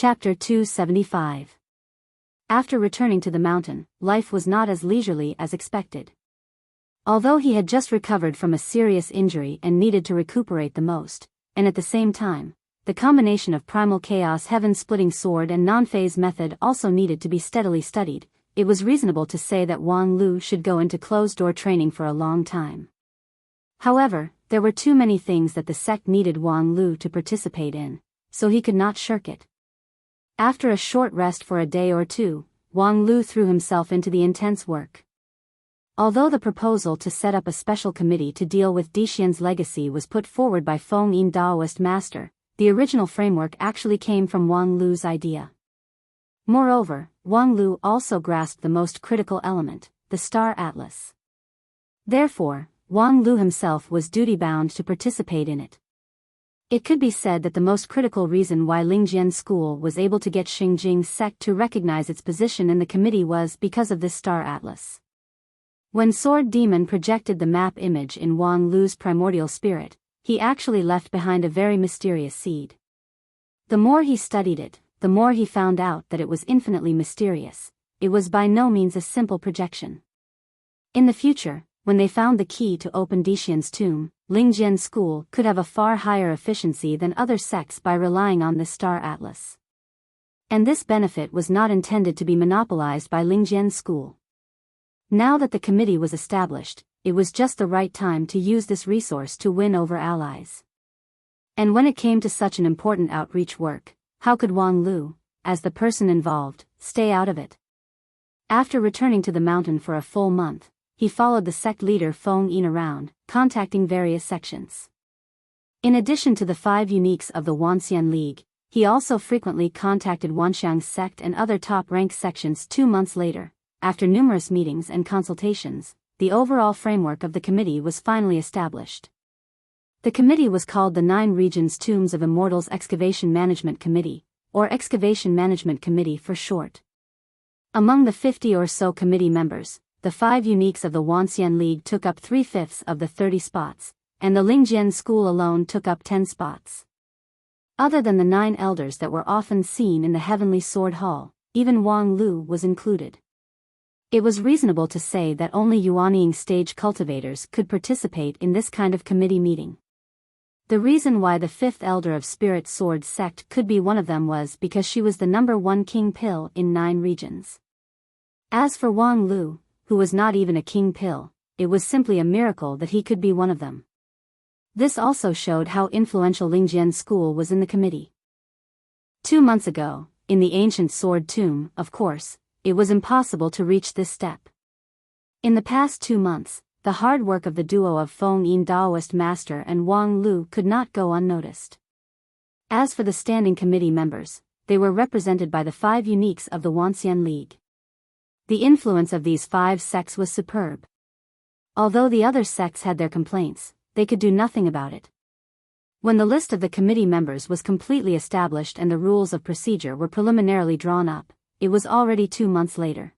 Chapter 275. After returning to the mountain, life was not as leisurely as expected. Although he had just recovered from a serious injury and needed to recuperate the most, and at the same time, the combination of primal chaos heaven-splitting sword and non-phase method also needed to be steadily studied, it was reasonable to say that Wang Lu should go into closed-door training for a long time. However, there were too many things that the sect needed Wang Lu to participate in, so he could not shirk it. After a short rest for a day or two, Wang Lu threw himself into the intense work. Although the proposal to set up a special committee to deal with Dixian's legacy was put forward by Feng Yin Daoist master, the original framework actually came from Wang Lu's idea. Moreover, Wang Lu also grasped the most critical element, the star atlas. Therefore, Wang Lu himself was duty-bound to participate in it. It could be said that the most critical reason why Lingjian School was able to get Xingjing's sect to recognize its position in the committee was because of this star atlas. When Sword Demon projected the map image in Wang Lu's primordial spirit, he actually left behind a very mysterious seed. The more he studied it, the more he found out that it was infinitely mysterious. It was by no means a simple projection. In the future, when they found the key to open Dixian's tomb, Lingjian School could have a far higher efficiency than other sects by relying on this star atlas. And this benefit was not intended to be monopolized by Lingjian School. Now that the committee was established, it was just the right time to use this resource to win over allies. And when it came to such an important outreach work, how could Wang Lu, as the person involved, stay out of it? After returning to the mountain for a full month, he followed the sect leader Feng Yin around, contacting various sections. In addition to the 5 uniques of the Wanxian League, he also frequently contacted Wanxiang's sect and other top-ranked sections 2 months later. After numerous meetings and consultations, the overall framework of the committee was finally established. The committee was called the 9 Regions Tombs of Immortals Excavation Management Committee, or Excavation Management Committee for short. Among the 50 or so committee members, the 5 uniques of the Wanxian League took up 3/5 of the 30 spots, and the Lingjian School alone took up 10 spots. Other than the 9 elders that were often seen in the Heavenly Sword Hall, even Wang Lu was included. It was reasonable to say that only Yuanying stage cultivators could participate in this kind of committee meeting. The reason why the 5th elder of Spirit Sword sect could be one of them was because she was the number 1 king pill in 9 regions. As for Wang Lu, who was not even a king pill, it was simply a miracle that he could be one of them. This also showed how influential Lingjian School was in the committee. 2 months ago, in the ancient sword tomb, of course, it was impossible to reach this step. In the past 2 months, the hard work of the duo of Feng Yin Daoist master and Wang Lu could not go unnoticed. As for the standing committee members, they were represented by the 5 uniques of the Wanxian League. The influence of these 5 sects was superb. Although the other sects had their complaints, they could do nothing about it. When the list of the committee members was completely established and the rules of procedure were preliminarily drawn up, it was already 2 months later.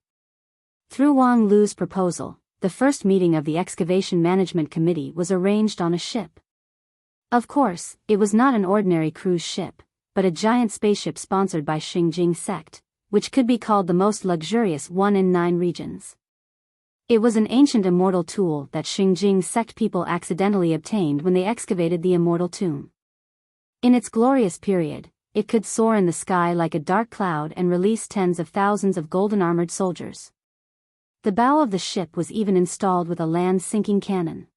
Through Wang Lu's proposal, the first meeting of the Excavation Management Committee was arranged on a ship. Of course, it was not an ordinary cruise ship, but a giant spaceship sponsored by Xingjing sect, which could be called the most luxurious one in 9 regions. It was an ancient immortal tool that Xingjing sect people accidentally obtained when they excavated the immortal tomb. In its glorious period, it could soar in the sky like a dark cloud and release tens of thousands of golden-armored soldiers. The bow of the ship was even installed with a land-sinking cannon.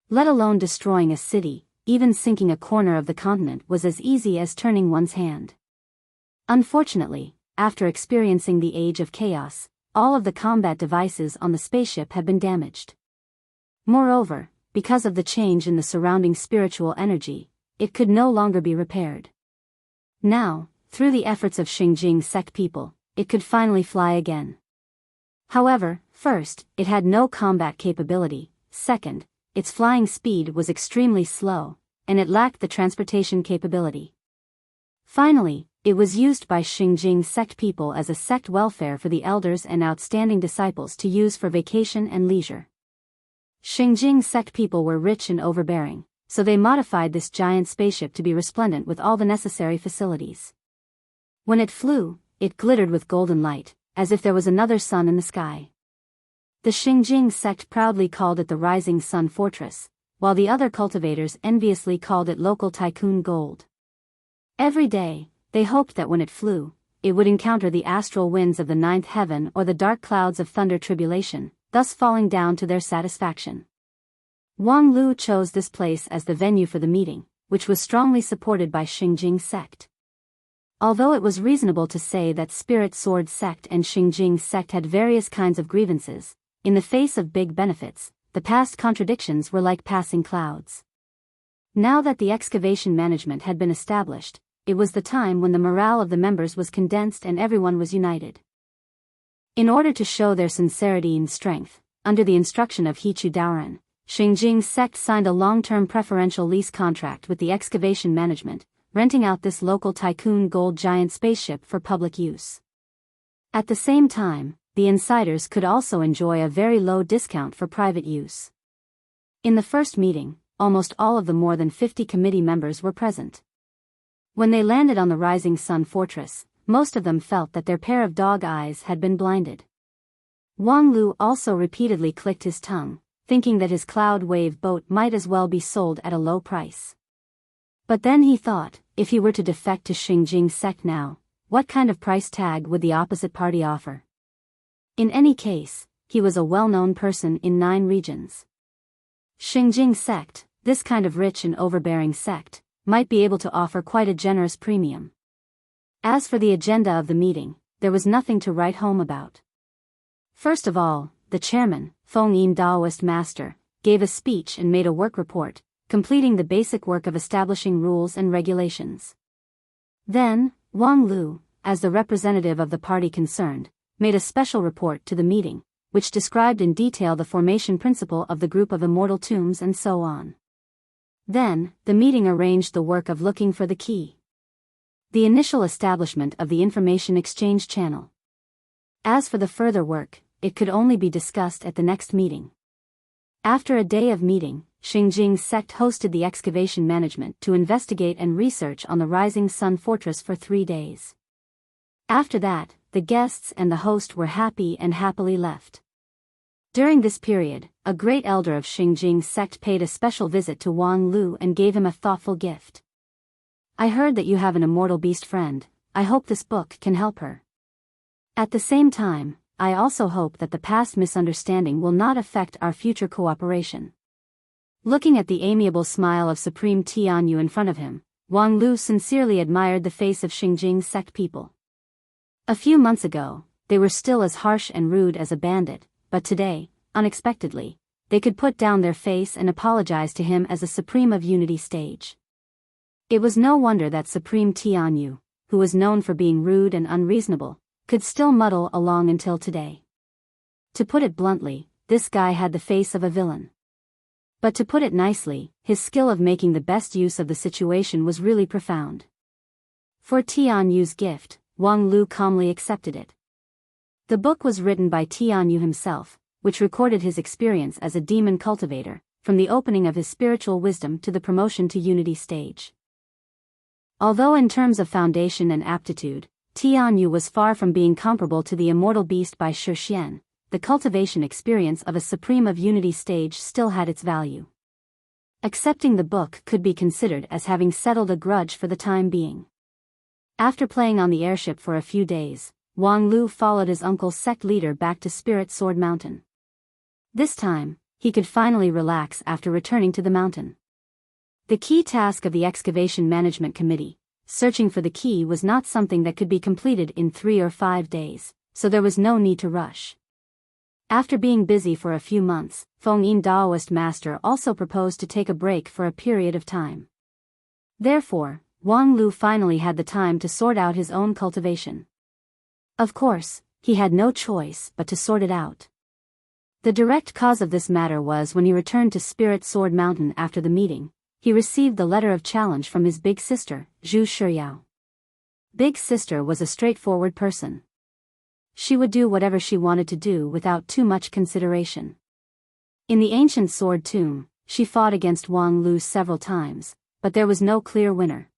Let alone destroying a city, even sinking a corner of the continent was as easy as turning one's hand. Unfortunately, after experiencing the Age of Chaos, all of the combat devices on the spaceship had been damaged. Moreover, because of the change in the surrounding spiritual energy, it could no longer be repaired. Now, through the efforts of Xingjing sect people, it could finally fly again. However, first, it had no combat capability, second, its flying speed was extremely slow, and it lacked the transportation capability. Finally, it was used by Xingjing sect people as a sect welfare for the elders and outstanding disciples to use for vacation and leisure. Xingjing sect people were rich and overbearing, so they modified this giant spaceship to be resplendent with all the necessary facilities. When it flew, it glittered with golden light, as if there was another sun in the sky. The Xingjing sect proudly called it the Rising Sun Fortress, while the other cultivators enviously called it local tycoon gold. Every day, they hoped that when it flew, it would encounter the astral winds of the ninth heaven or the dark clouds of thunder tribulation, thus falling down to their satisfaction. Wang Lu chose this place as the venue for the meeting, which was strongly supported by Xingjing sect. Although it was reasonable to say that Spirit Sword sect and Xingjing sect had various kinds of grievances, in the face of big benefits, the past contradictions were like passing clouds. Now that the excavation management had been established, it was the time when the morale of the members was condensed and everyone was united. In order to show their sincerity and strength, under the instruction of Hichu Daoren, Xingjing sect signed a long-term preferential lease contract with the excavation management, renting out this local tycoon gold giant spaceship for public use. At the same time, the insiders could also enjoy a very low discount for private use. In the first meeting, almost all of the more than 50 committee members were present. When they landed on the Rising Sun Fortress, most of them felt that their pair of dog eyes had been blinded. Wang Lu also repeatedly clicked his tongue, thinking that his cloud wave boat might as well be sold at a low price. But then he thought, if he were to defect to Xingjing sect now, what kind of price tag would the opposite party offer? In any case, he was a well-known person in 9 regions. Xingjing sect, this kind of rich and overbearing sect, might be able to offer quite a generous premium. As for the agenda of the meeting, there was nothing to write home about. First of all, the chairman, Feng Yin Daoist master, gave a speech and made a work report, completing the basic work of establishing rules and regulations. Then, Wang Lu, as the representative of the party concerned, made a special report to the meeting, which described in detail the formation principle of the group of immortal tombs and so on. Then, the meeting arranged the work of looking for the key. The initial establishment of the information exchange channel. As for the further work, it could only be discussed at the next meeting. After a day of meeting, Xingjing sect hosted the excavation management to investigate and research on the Rising Sun Fortress for 3 days. After that, the guests and the host were happy and happily left. During this period, a great elder of Xingjing sect paid a special visit to Wang Lu and gave him a thoughtful gift. I heard that you have an immortal beast friend. I hope this book can help her. At the same time, I also hope that the past misunderstanding will not affect our future cooperation. Looking at the amiable smile of Supreme Tianyu in front of him, Wang Lu sincerely admired the face of Xingjing sect people. A few months ago, they were still as harsh and rude as a bandit, but today, unexpectedly, they could put down their face and apologize to him as a Supreme of Unity stage. It was no wonder that Supreme Tianyu, who was known for being rude and unreasonable, could still muddle along until today. To put it bluntly, this guy had the face of a villain. But to put it nicely, his skill of making the best use of the situation was really profound. For Tianyu's gift, Wang Lu calmly accepted it. The book was written by Tianyu himself, which recorded his experience as a demon cultivator, from the opening of his spiritual wisdom to the promotion to Unity stage. Although in terms of foundation and aptitude, Tianyu was far from being comparable to the immortal beast by Shi Xian, the cultivation experience of a Supreme of Unity stage still had its value. Accepting the book could be considered as having settled a grudge for the time being. After playing on the airship for a few days, Wang Lu followed his uncle's sect leader back to Spirit Sword Mountain. This time, he could finally relax after returning to the mountain. The key task of the Excavation Management Committee, searching for the key, was not something that could be completed in 3 or 5 days, so there was no need to rush. After being busy for a few months, Feng Yin Daoist master also proposed to take a break for a period of time. Therefore, Wang Lu finally had the time to sort out his own cultivation. Of course, he had no choice but to sort it out. The direct cause of this matter was when he returned to Spirit Sword Mountain after the meeting, he received the letter of challenge from his big sister, Zhu Shiyao. Big sister was a straightforward person. She would do whatever she wanted to do without too much consideration. In the ancient sword tomb, she fought against Wang Lu several times, but there was no clear winner.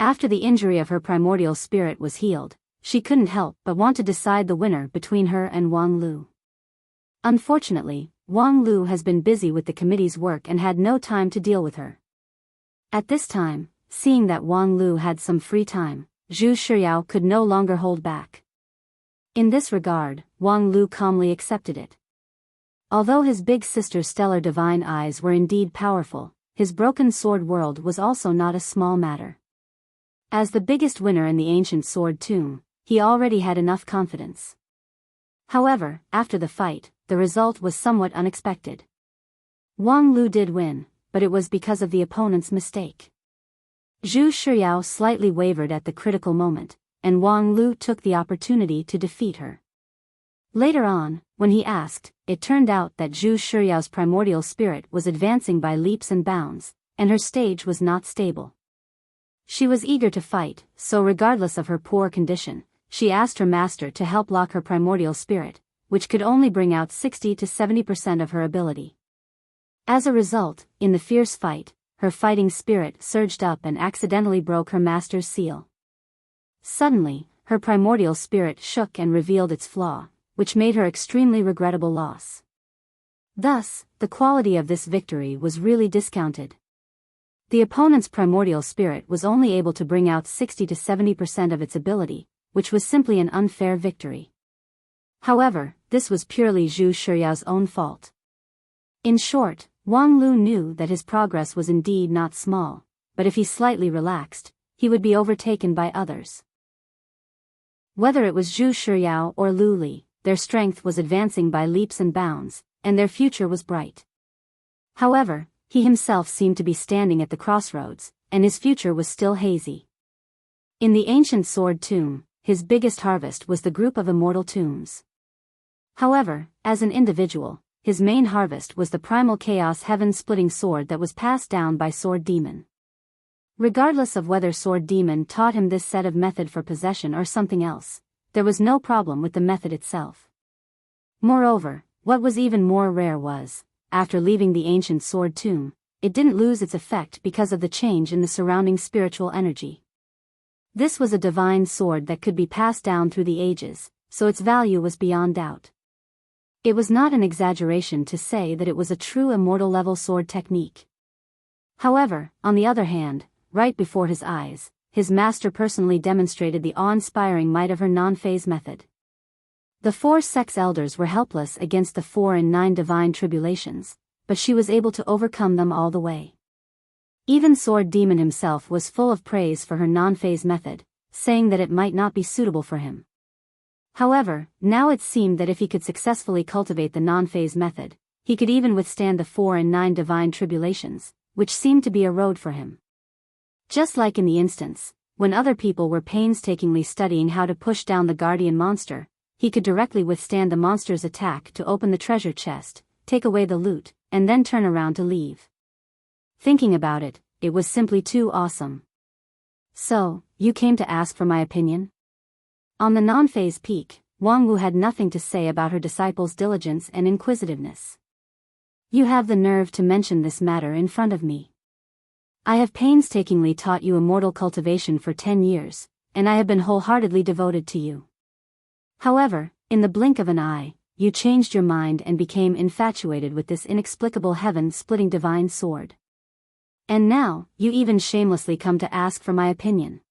After the injury of her primordial spirit was healed, she couldn't help but want to decide the winner between her and Wang Lu. Unfortunately, Wang Lu has been busy with the committee's work and had no time to deal with her. At this time, seeing that Wang Lu had some free time, Zhu Shiyao could no longer hold back. In this regard, Wang Lu calmly accepted it. Although his big sister's stellar divine eyes were indeed powerful, his broken sword world was also not a small matter. As the biggest winner in the ancient sword tomb, he already had enough confidence. However, after the fight, the result was somewhat unexpected. Wang Lu did win, but it was because of the opponent's mistake. Zhu Shiyao slightly wavered at the critical moment, and Wang Lu took the opportunity to defeat her. Later on, when he asked, it turned out that Zhu Shiyao's primordial spirit was advancing by leaps and bounds, and her stage was not stable. She was eager to fight, so regardless of her poor condition, she asked her master to help lock her primordial spirit, which could only bring out 60 to 70% of her ability. As a result, in the fierce fight, her fighting spirit surged up and accidentally broke her master's seal. Suddenly, her primordial spirit shook and revealed its flaw, which made her extremely regrettable loss. Thus, the quality of this victory was really discounted. The opponent's primordial spirit was only able to bring out 60 to 70% of its ability, which was simply an unfair victory. However, this was purely Zhu Shiyao's own fault. In short, Wang Lu knew that his progress was indeed not small, but if he slightly relaxed, he would be overtaken by others. Whether it was Zhu Shiyao or Lu Li, their strength was advancing by leaps and bounds, and their future was bright. However, he himself seemed to be standing at the crossroads, and his future was still hazy. In the ancient sword tomb, his biggest harvest was the group of immortal tombs. However, as an individual, his main harvest was the primal chaos heaven-splitting sword that was passed down by Sword Demon. Regardless of whether Sword Demon taught him this set of method for possession or something else, there was no problem with the method itself. Moreover, what was even more rare was, after leaving the ancient sword tomb, it didn't lose its effect because of the change in the surrounding spiritual energy. This was a divine sword that could be passed down through the ages, so its value was beyond doubt. It was not an exaggeration to say that it was a true immortal level sword technique. However, on the other hand, right before his eyes, his master personally demonstrated the awe-inspiring might of her non-phase method. The 4 sex elders were helpless against the 4 and 9 divine tribulations, but she was able to overcome them all the way. Even Sword Demon himself was full of praise for her non-phase method, saying that it might not be suitable for him. However, now it seemed that if he could successfully cultivate the non-phase method, he could even withstand the 4 and 9 divine tribulations, which seemed to be a road for him. Just like in the instance, when other people were painstakingly studying how to push down the guardian monster, he could directly withstand the monster's attack to open the treasure chest, take away the loot, and then turn around to leave. Thinking about it, it was simply too awesome. So, you came to ask for my opinion? On the non-phase peak, Wang Wu had nothing to say about her disciple's diligence and inquisitiveness. You have the nerve to mention this matter in front of me. I have painstakingly taught you immortal cultivation for 10 years, and I have been wholeheartedly devoted to you. However, in the blink of an eye, you changed your mind and became infatuated with this inexplicable heaven-splitting divine sword. And now, you even shamelessly come to ask for my opinion.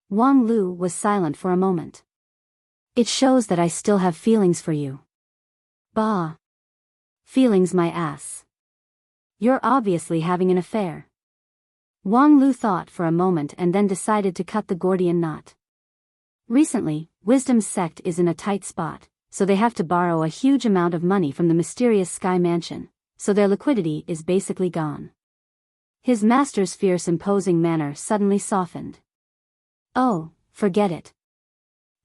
Wang Lu was silent for a moment. It shows that I still have feelings for you. Bah. Feelings my ass. You're obviously having an affair. Wang Lu thought for a moment and then decided to cut the Gordian knot. Recently, Wisdom's sect is in a tight spot, so they have to borrow a huge amount of money from the mysterious Sky Mansion, so their liquidity is basically gone. His master's fierce imposing manner suddenly softened. Oh, forget it.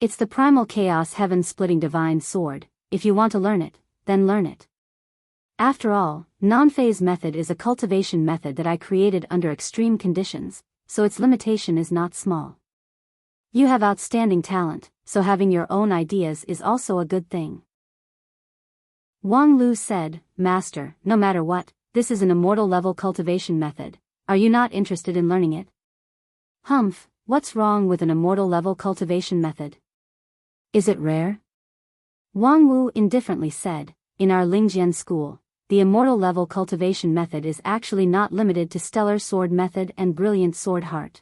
It's the primal chaos heaven-splitting divine sword. If you want to learn it, then learn it. After all, non-phase method is a cultivation method that I created under extreme conditions, so its limitation is not small. You have outstanding talent, so having your own ideas is also a good thing. Wang Lu said, Master, no matter what, this is an immortal level cultivation method. Are you not interested in learning it? Humph, what's wrong with an immortal level cultivation method? Is it rare? Wang Wu indifferently said, in our Lingjian school, the immortal level cultivation method is actually not limited to stellar sword method and brilliant sword heart.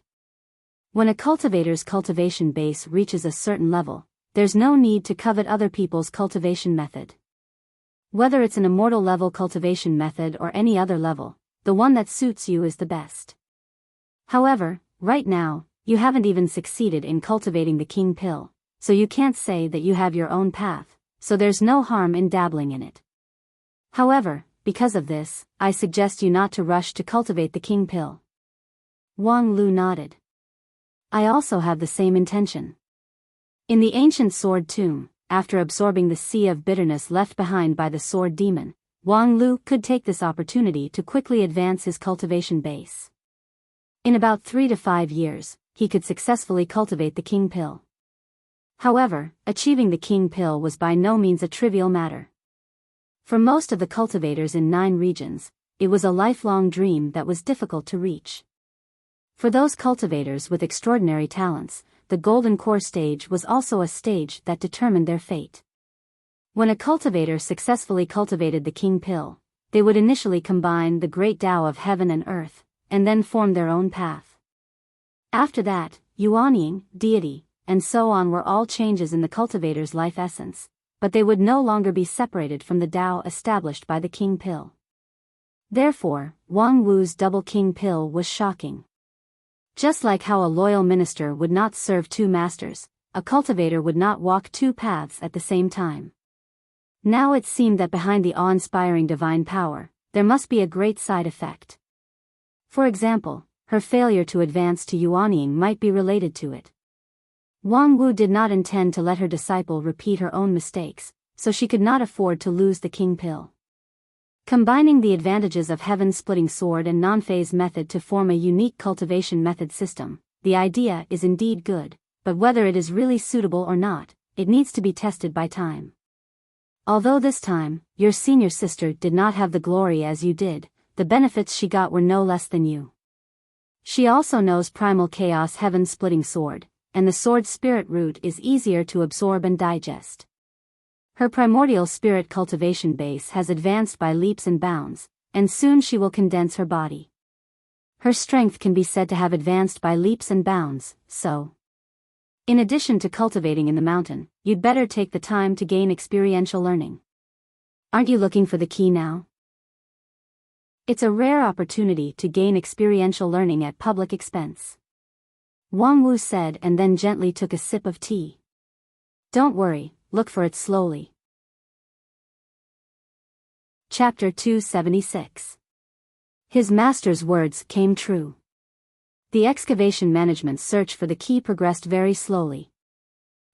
When a cultivator's cultivation base reaches a certain level, there's no need to covet other people's cultivation method. Whether it's an immortal level cultivation method or any other level, the one that suits you is the best. However, right now, you haven't even succeeded in cultivating the king pill, so you can't say that you have your own path, so there's no harm in dabbling in it. However, because of this, I suggest you not to rush to cultivate the king pill. Wang Lu nodded. I also have the same intention. In the ancient sword tomb, after absorbing the sea of bitterness left behind by the sword demon, Wang Lu could take this opportunity to quickly advance his cultivation base. In about 3 to 5 years, he could successfully cultivate the king pill. However, achieving the king pill was by no means a trivial matter. For most of the cultivators in 9 regions, it was a lifelong dream that was difficult to reach. For those cultivators with extraordinary talents, the golden core stage was also a stage that determined their fate. When a cultivator successfully cultivated the king pill, they would initially combine the great Tao of heaven and earth, and then form their own path. After that, Yuanying, deity, and so on were all changes in the cultivator's life essence, but they would no longer be separated from the Tao established by the king pill. Therefore, Wang Wu's double king pill was shocking. Just like how a loyal minister would not serve 2 masters, a cultivator would not walk 2 paths at the same time. Now it seemed that behind the awe-inspiring divine power, there must be a great side effect. For example, her failure to advance to Yuanying might be related to it. Wang Wu did not intend to let her disciple repeat her own mistakes, so she could not afford to lose the king pill. Combining the advantages of heaven-splitting sword and non-phase method to form a unique cultivation method system, the idea is indeed good, but whether it is really suitable or not, it needs to be tested by time. Although this time, your senior sister did not have the glory as you did, the benefits she got were no less than you. She also knows primal chaos heaven-splitting sword, and the sword spirit root is easier to absorb and digest. Her primordial spirit cultivation base has advanced by leaps and bounds, and soon she will condense her body. Her strength can be said to have advanced by leaps and bounds, so. In addition to cultivating in the mountain, you'd better take the time to gain experiential learning. Aren't you looking for the key now? It's a rare opportunity to gain experiential learning at public expense. Wang Wu said and then gently took a sip of tea. Don't worry, look for it slowly. Chapter 276. His master's words came true. The excavation management's search for the key progressed very slowly.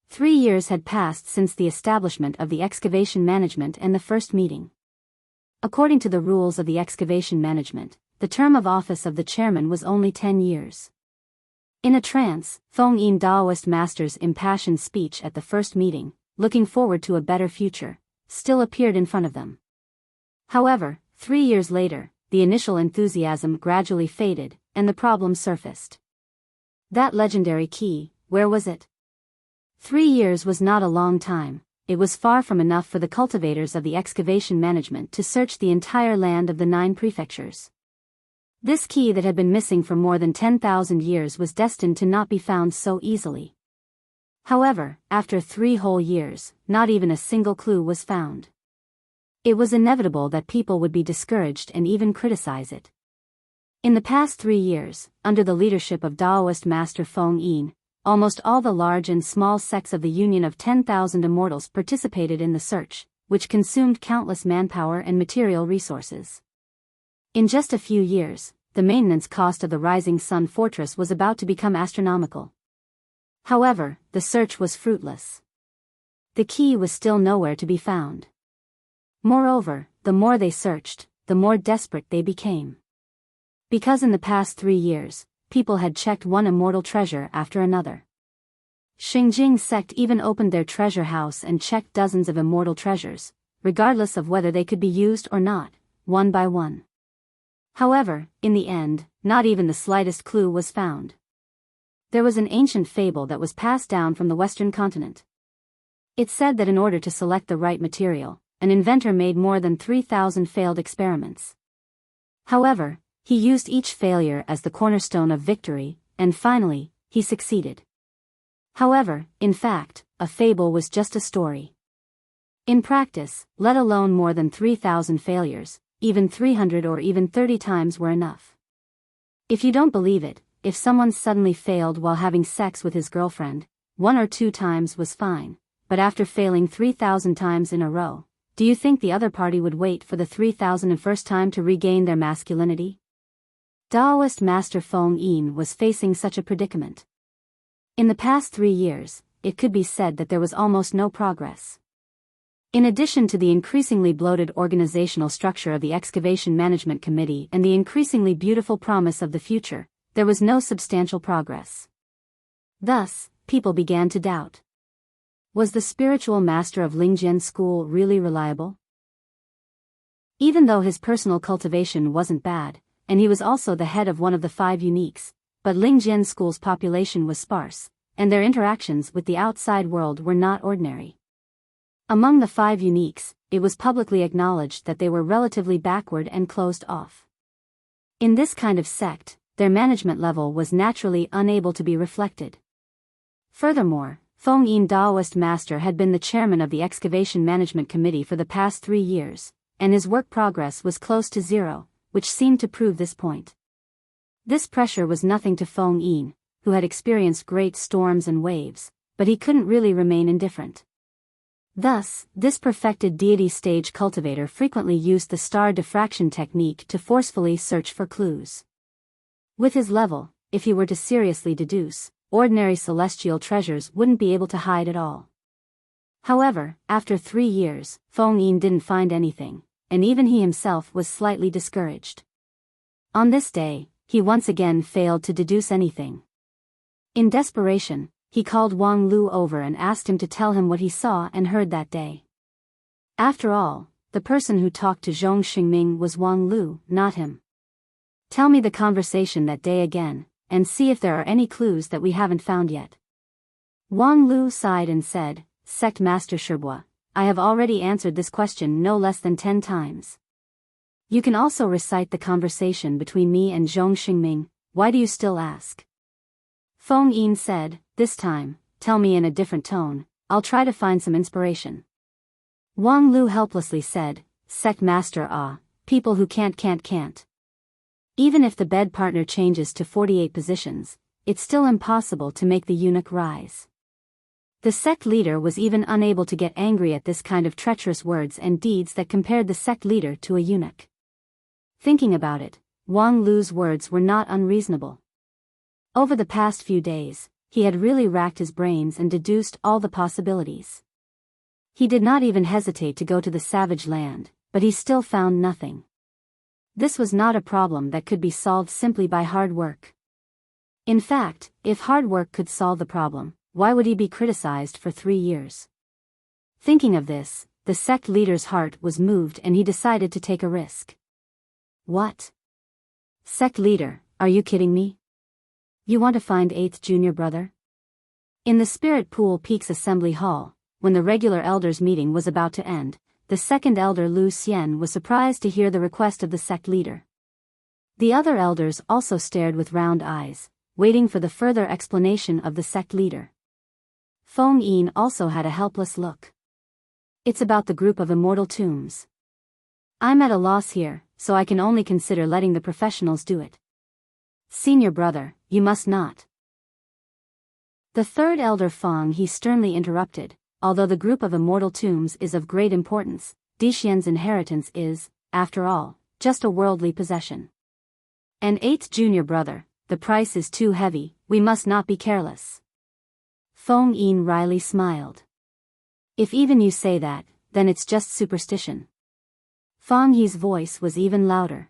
3 years had passed since the establishment of the excavation management and the first meeting. According to the rules of the excavation management, the term of office of the chairman was only 10 years. In a trance, Feng Yin Daoist master's impassioned speech at the first meeting, looking forward to a better future, still appeared in front of them. However, 3 years later, the initial enthusiasm gradually faded, and the problem surfaced. That legendary key, where was it? 3 years was not a long time. It was far from enough for the cultivators of the excavation management to search the entire land of the 9 prefectures. This key that had been missing for more than 10,000 years was destined to not be found so easily. However, after 3 whole years, not even a single clue was found. It was inevitable that people would be discouraged and even criticize it. In the past 3 years, under the leadership of Daoist Master Feng Yin, almost all the large and small sects of the Union of 10,000 Immortals participated in the search, which consumed countless manpower and material resources. In just a few years, the maintenance cost of the Rising Sun Fortress was about to become astronomical. However, the search was fruitless. The key was still nowhere to be found. Moreover, the more they searched, the more desperate they became. Because in the past 3 years, people had checked one immortal treasure after another. Xingjing sect even opened their treasure house and checked dozens of immortal treasures, regardless of whether they could be used or not, one by one. However, in the end, not even the slightest clue was found. There was an ancient fable that was passed down from the Western continent. It said that in order to select the right material, an inventor made more than 3,000 failed experiments. However, he used each failure as the cornerstone of victory, and finally, he succeeded. However, in fact, a fable was just a story. In practice, let alone more than 3,000 failures, even 300 or even 30 times were enough. If you don't believe it, if someone suddenly failed while having sex with his girlfriend, 1 or 2 times was fine, but after failing 3,000 times in a row, do you think the other party would wait for the 3,001st time to regain their masculinity? Taoist Master Feng Yin was facing such a predicament. In the past 3 years, it could be said that there was almost no progress. In addition to the increasingly bloated organizational structure of the Excavation Management Committee and the increasingly beautiful promise of the future, there was no substantial progress. Thus, people began to doubt. Was the spiritual master of Lingjian school really reliable? Even though his personal cultivation wasn't bad, and he was also the head of one of the 5 uniques, but Lingjian school's population was sparse, and their interactions with the outside world were not ordinary. Among the 5 uniques, it was publicly acknowledged that they were relatively backward and closed off. In this kind of sect, their management level was naturally unable to be reflected. Furthermore, Feng Yin Taoist master had been the chairman of the Excavation Management Committee for the past 3 years, and his work progress was close to zero, which seemed to prove this point. This pressure was nothing to Feng Yin, who had experienced great storms and waves, but he couldn't really remain indifferent. Thus, this perfected deity stage cultivator frequently used the star diffraction technique to forcefully search for clues. With his level, if he were to seriously deduce, ordinary celestial treasures wouldn't be able to hide at all. However, after 3 years, Feng Yin didn't find anything, and even he himself was slightly discouraged. On this day, he once again failed to deduce anything. In desperation, he called Wang Lu over and asked him to tell him what he saw and heard that day. After all, the person who talked to Zhong Xingming was Wang Lu, not him. Tell me the conversation that day again, and see if there are any clues that we haven't found yet. Wang Lu sighed and said, Sect Master Shibua, I have already answered this question no less than 10 times. You can also recite the conversation between me and Zhong Xingming, why do you still ask? Feng Yin said, this time, tell me in a different tone, I'll try to find some inspiration. Wang Lu helplessly said, Sect Master people who can't. Even if the bed partner changes to 48 positions, it's still impossible to make the eunuch rise. The sect leader was even unable to get angry at this kind of treacherous words and deeds that compared the sect leader to a eunuch. Thinking about it, Wang Lu's words were not unreasonable. Over the past few days, he had really racked his brains and deduced all the possibilities. He did not even hesitate to go to the savage land, but he still found nothing. This was not a problem that could be solved simply by hard work. In fact, if hard work could solve the problem, why would he be criticized for 3 years? Thinking of this, the sect leader's heart was moved and he decided to take a risk. What? Sect leader, are you kidding me? You want to find 8th junior brother? In the Spirit Pool Peaks Assembly Hall, when the regular elders meeting was about to end, the second elder Lu Xian was surprised to hear the request of the sect leader. The other elders also stared with round eyes, waiting for the further explanation of the sect leader. Feng Yin also had a helpless look. It's about the group of immortal tombs. I'm at a loss here, so I can only consider letting the professionals do it. Senior brother, you must not. The third elder Feng He sternly interrupted, although the group of immortal tombs is of great importance, Dixian's inheritance is, after all, just a worldly possession. And 8th junior brother, the price is too heavy, we must not be careless. Feng Yin wryly smiled. If even you say that, then it's just superstition. Feng Yi's voice was even louder.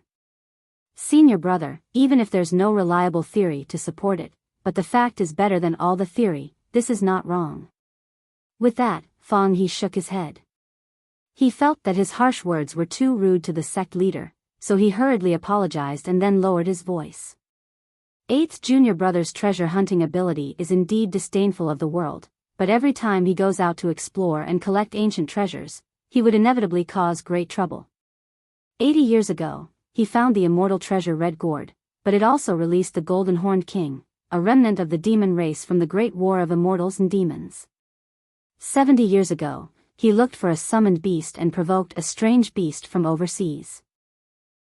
Senior brother, even if there's no reliable theory to support it, but the fact is better than all the theory, this is not wrong. With that, Feng Yi shook his head. He felt that his harsh words were too rude to the sect leader, so he hurriedly apologized and then lowered his voice. Eighth junior brother's treasure hunting ability is indeed disdainful of the world, but every time he goes out to explore and collect ancient treasures, he would inevitably cause great trouble. 80 years ago, he found the immortal treasure Red Gourd, but it also released the Golden Horned King, a remnant of the demon race from the Great War of Immortals and Demons. 70 years ago, he looked for a summoned beast and provoked a strange beast from overseas.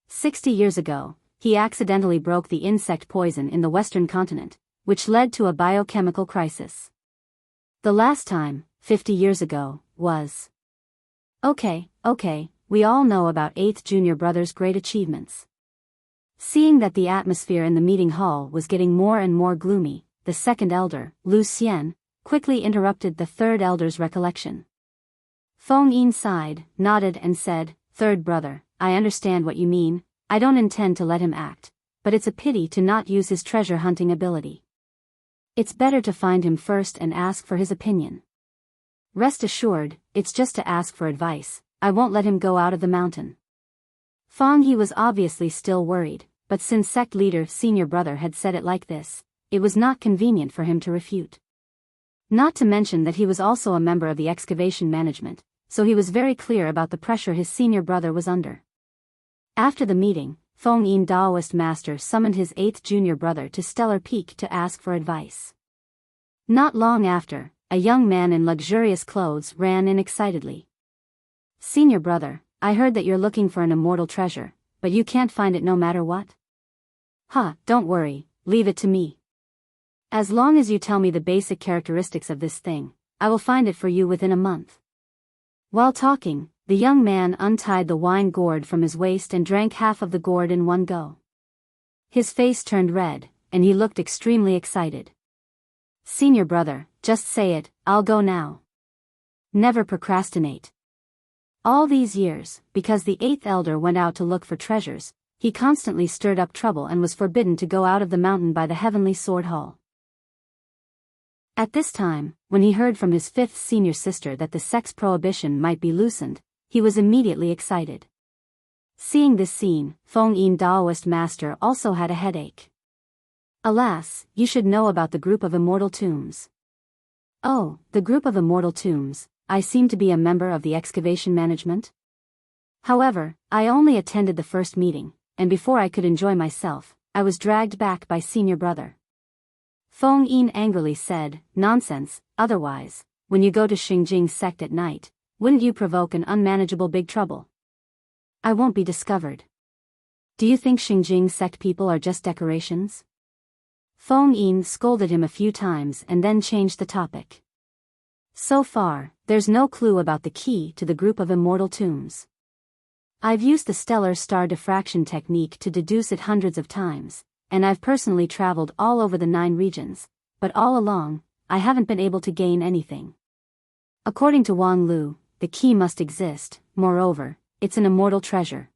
60 years ago, he accidentally broke the insect poison in the Western continent, which led to a biochemical crisis. The last time, 50 years ago, was... Okay, we all know about 8th junior brother's great achievements. Seeing that the atmosphere in the meeting hall was getting more and more gloomy, the second elder, Lu Xian, quickly interrupted the third elder's recollection. Feng Yin sighed, nodded and said, "Third brother, I understand what you mean. I don't intend to let him act, but it's a pity to not use his treasure hunting ability. It's better to find him first and ask for his opinion. Rest assured, it's just to ask for advice. I won't let him go out of the mountain." Feng He was obviously still worried, but since sect leader senior brother had said it like this, it was not convenient for him to refute. Not to mention that he was also a member of the excavation management, so he was very clear about the pressure his senior brother was under. After the meeting, Feng Yin Daoist master summoned his 8th junior brother to Stellar Peak to ask for advice. Not long after, a young man in luxurious clothes ran in excitedly. "Senior brother, I heard that you're looking for an immortal treasure, but you can't find it no matter what?" Don't worry, leave it to me. As long as you tell me the basic characteristics of this thing, I will find it for you within a month." While talking, the young man untied the wine gourd from his waist and drank half of the gourd in one go. His face turned red, and he looked extremely excited. "Senior brother, just say it, I'll go now. Never procrastinate." All these years, because the 8th elder went out to look for treasures, he constantly stirred up trouble and was forbidden to go out of the mountain by the Heavenly Sword Hall. At this time, when he heard from his 5th senior sister that the sex prohibition might be loosened, he was immediately excited. Seeing this scene, Feng Yin Daoist master also had a headache. "Alas, you should know about the group of immortal tombs." "Oh, the group of immortal tombs, I seem to be a member of the excavation management. However, I only attended the first meeting, and before I could enjoy myself, I was dragged back by senior brother." Feng Yin angrily said, "Nonsense, otherwise, when you go to Xingjing's sect at night, wouldn't you provoke an unmanageable big trouble?" "I won't be discovered. Do you think Xingjing sect people are just decorations?" Feng Yin scolded him a few times and then changed the topic. "So far, there's no clue about the key to the group of immortal tombs. I've used the stellar star diffraction technique to deduce it hundreds of times, and I've personally traveled all over the 9 regions, but all along, I haven't been able to gain anything. According to Wang Lu, the key must exist, moreover, it's an immortal treasure.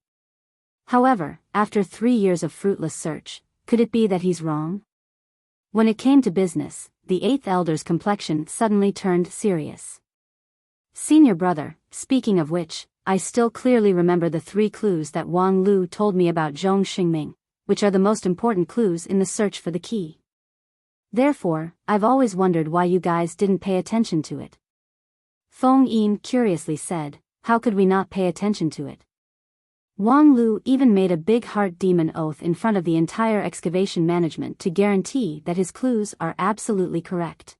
However, after 3 years of fruitless search, could it be that he's wrong?" When it came to business, the 8th elder's complexion suddenly turned serious. "Senior brother, speaking of which, I still clearly remember the 3 clues that Wang Lu told me about Zhong Xingming, which are the most important clues in the search for the key. Therefore, I've always wondered why you guys didn't pay attention to it." Feng Yin curiously said, "How could we not pay attention to it?" Wang Lu even made a big heart demon oath in front of the entire excavation management to guarantee that his clues are absolutely correct.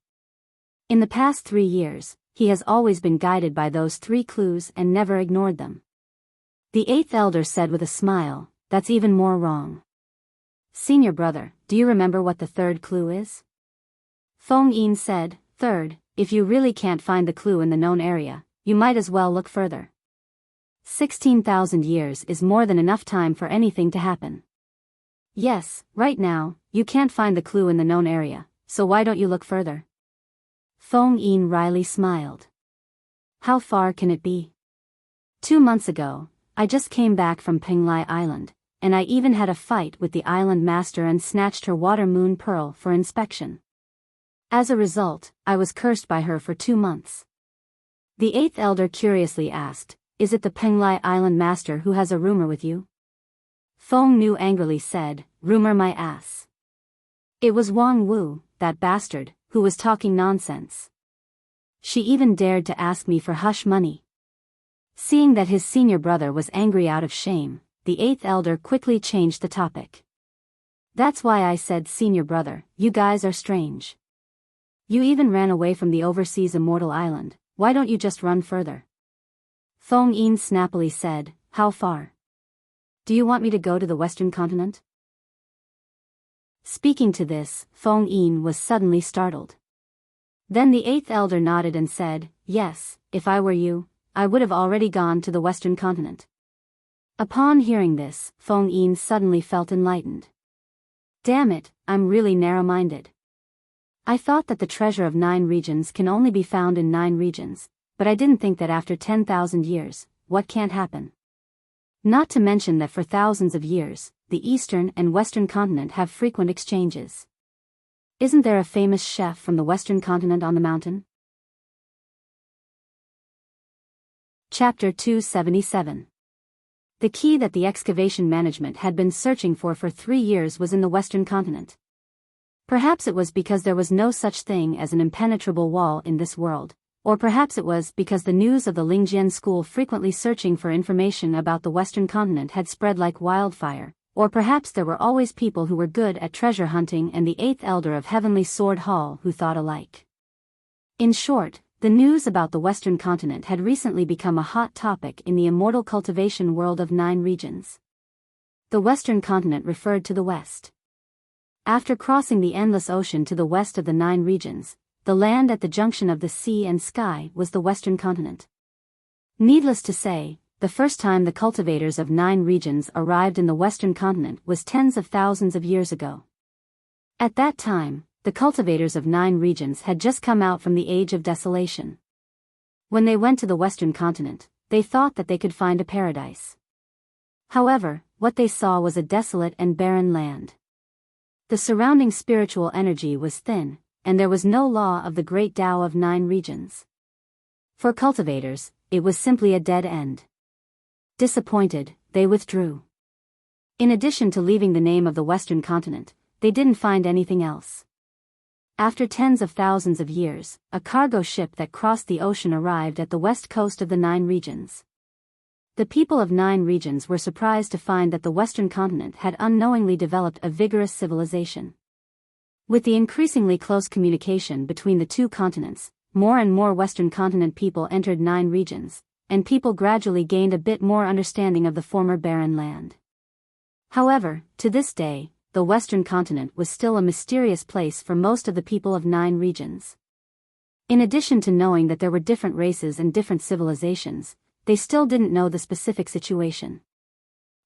In the past 3 years, he has always been guided by those 3 clues and never ignored them. The 8th elder said with a smile, "That's even more wrong. Senior brother, do you remember what the 3rd clue is?" Feng Yin said, "Third, if you really can't find the clue in the known area, you might as well look further. 16,000 years is more than enough time for anything to happen. Yes, right now, you can't find the clue in the known area, so why don't you look further?" Feng Yin wryly smiled. "How far can it be? 2 months ago, I just came back from Penglai Island, and I even had a fight with the island master and snatched her water moon pearl for inspection. As a result, I was cursed by her for 2 months." The 8th elder curiously asked, "Is it the Penglai Island master who has a rumor with you?" Feng Nu angrily said, "Rumor my ass. It was Wang Wu, that bastard, who was talking nonsense. She even dared to ask me for hush money. Seeing that his senior brother was angry out of shame, the eighth elder quickly changed the topic. That's why I said, senior brother, you guys are strange. You even ran away from the overseas immortal island, why don't you just run further? Feng Yin snappily said, how far? Do you want me to go to the western continent? Speaking to this, Feng Yin was suddenly startled. Then the eighth elder nodded and said, yes, if I were you, I would have already gone to the western continent. Upon hearing this, Feng Yin suddenly felt enlightened. Damn it, I'm really narrow-minded. I thought that the treasure of 9 regions can only be found in 9 regions, but I didn't think that after 10,000 years, what can't happen? Not to mention that for thousands of years, the eastern and western continent have frequent exchanges. Isn't there a famous chef from the western continent on the mountain? Chapter 277. The key that the excavation management had been searching for 3 years was in the western continent. Perhaps it was because there was no such thing as an impenetrable wall in this world, or perhaps it was because the news of the Lingjian school frequently searching for information about the western continent had spread like wildfire, or perhaps there were always people who were good at treasure hunting and the eighth elder of Heavenly Sword Hall who thought alike. In short, the news about the western continent had recently become a hot topic in the immortal cultivation world of 9 regions. The western continent referred to the west. After crossing the endless ocean to the west of the 9 regions, the land at the junction of the sea and sky was the western continent. Needless to say, the first time the cultivators of 9 regions arrived in the western continent was tens of thousands of years ago. At that time, the cultivators of 9 regions had just come out from the age of desolation. When they went to the western continent, they thought that they could find a paradise. However, what they saw was a desolate and barren land. The surrounding spiritual energy was thin, and there was no law of the great Tao of 9 regions. For cultivators, it was simply a dead end. Disappointed, they withdrew. In addition to leaving the name of the western continent, they didn't find anything else. After tens of thousands of years, a cargo ship that crossed the ocean arrived at the west coast of the 9 regions. The people of 9 regions were surprised to find that the western continent had unknowingly developed a vigorous civilization. With the increasingly close communication between the 2 continents, more and more western continent people entered 9 regions, and people gradually gained a bit more understanding of the former barren land. However, to this day, the western continent was still a mysterious place for most of the people of 9 regions. In addition to knowing that there were different races and different civilizations, they still didn't know the specific situation.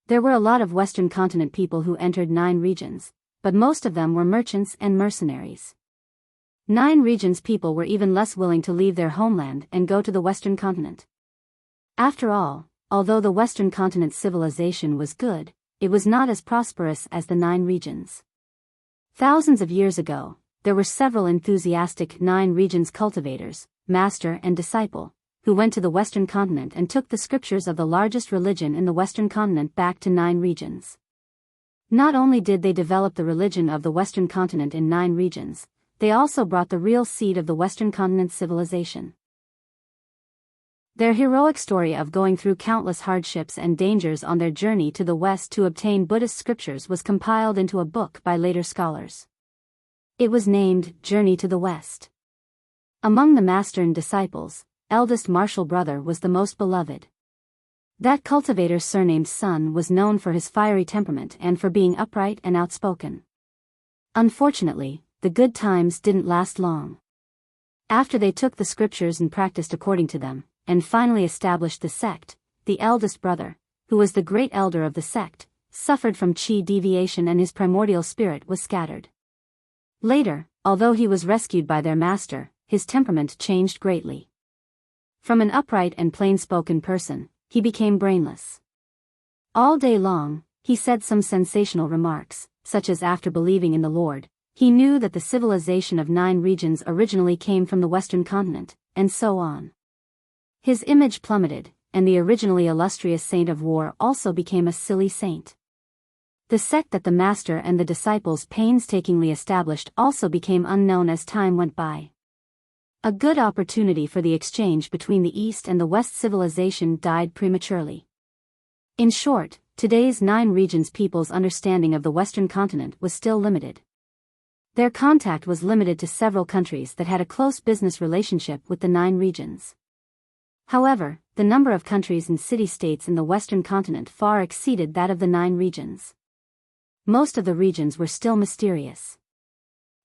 There were a lot of western continent people who entered 9 regions, but most of them were merchants and mercenaries. 9 regions people were even less willing to leave their homeland and go to the western continent. After all, although the western continent's civilization was good, it was not as prosperous as the 9 regions. Thousands of years ago, there were several enthusiastic 9 regions cultivators, master and disciple, who went to the western continent and took the scriptures of the largest religion in the western continent back to 9 regions. Not only did they develop the religion of the western continent in 9 regions, they also brought the real seed of the western continent's civilization. Their heroic story of going through countless hardships and dangers on their journey to the West to obtain Buddhist scriptures was compiled into a book by later scholars. It was named Journey to the West. Among the master and disciples, eldest Marshall brother was the most beloved. That cultivator's surnamed son was known for his fiery temperament and for being upright and outspoken. Unfortunately, the good times didn't last long. After they took the scriptures and practiced according to them, and finally established the sect, the eldest brother, who was the great elder of the sect, suffered from chi deviation and his primordial spirit was scattered. Later, although he was rescued by their master, his temperament changed greatly. From an upright and plain-spoken person, he became brainless. All day long, he said some sensational remarks, such as after believing in the Lord, he knew that the civilization of 9 regions originally came from the western continent, and so on. His image plummeted, and the originally illustrious saint of war also became a silly saint. The sect that the master and the disciples painstakingly established also became unknown as time went by. A good opportunity for the exchange between the East and the West civilization died prematurely. In short, today's 9 regions' people's understanding of the Western continent was still limited. Their contact was limited to several countries that had a close business relationship with the 9 regions. However, the number of countries and city-states in the Western continent far exceeded that of the 9 regions. Most of the regions were still mysterious.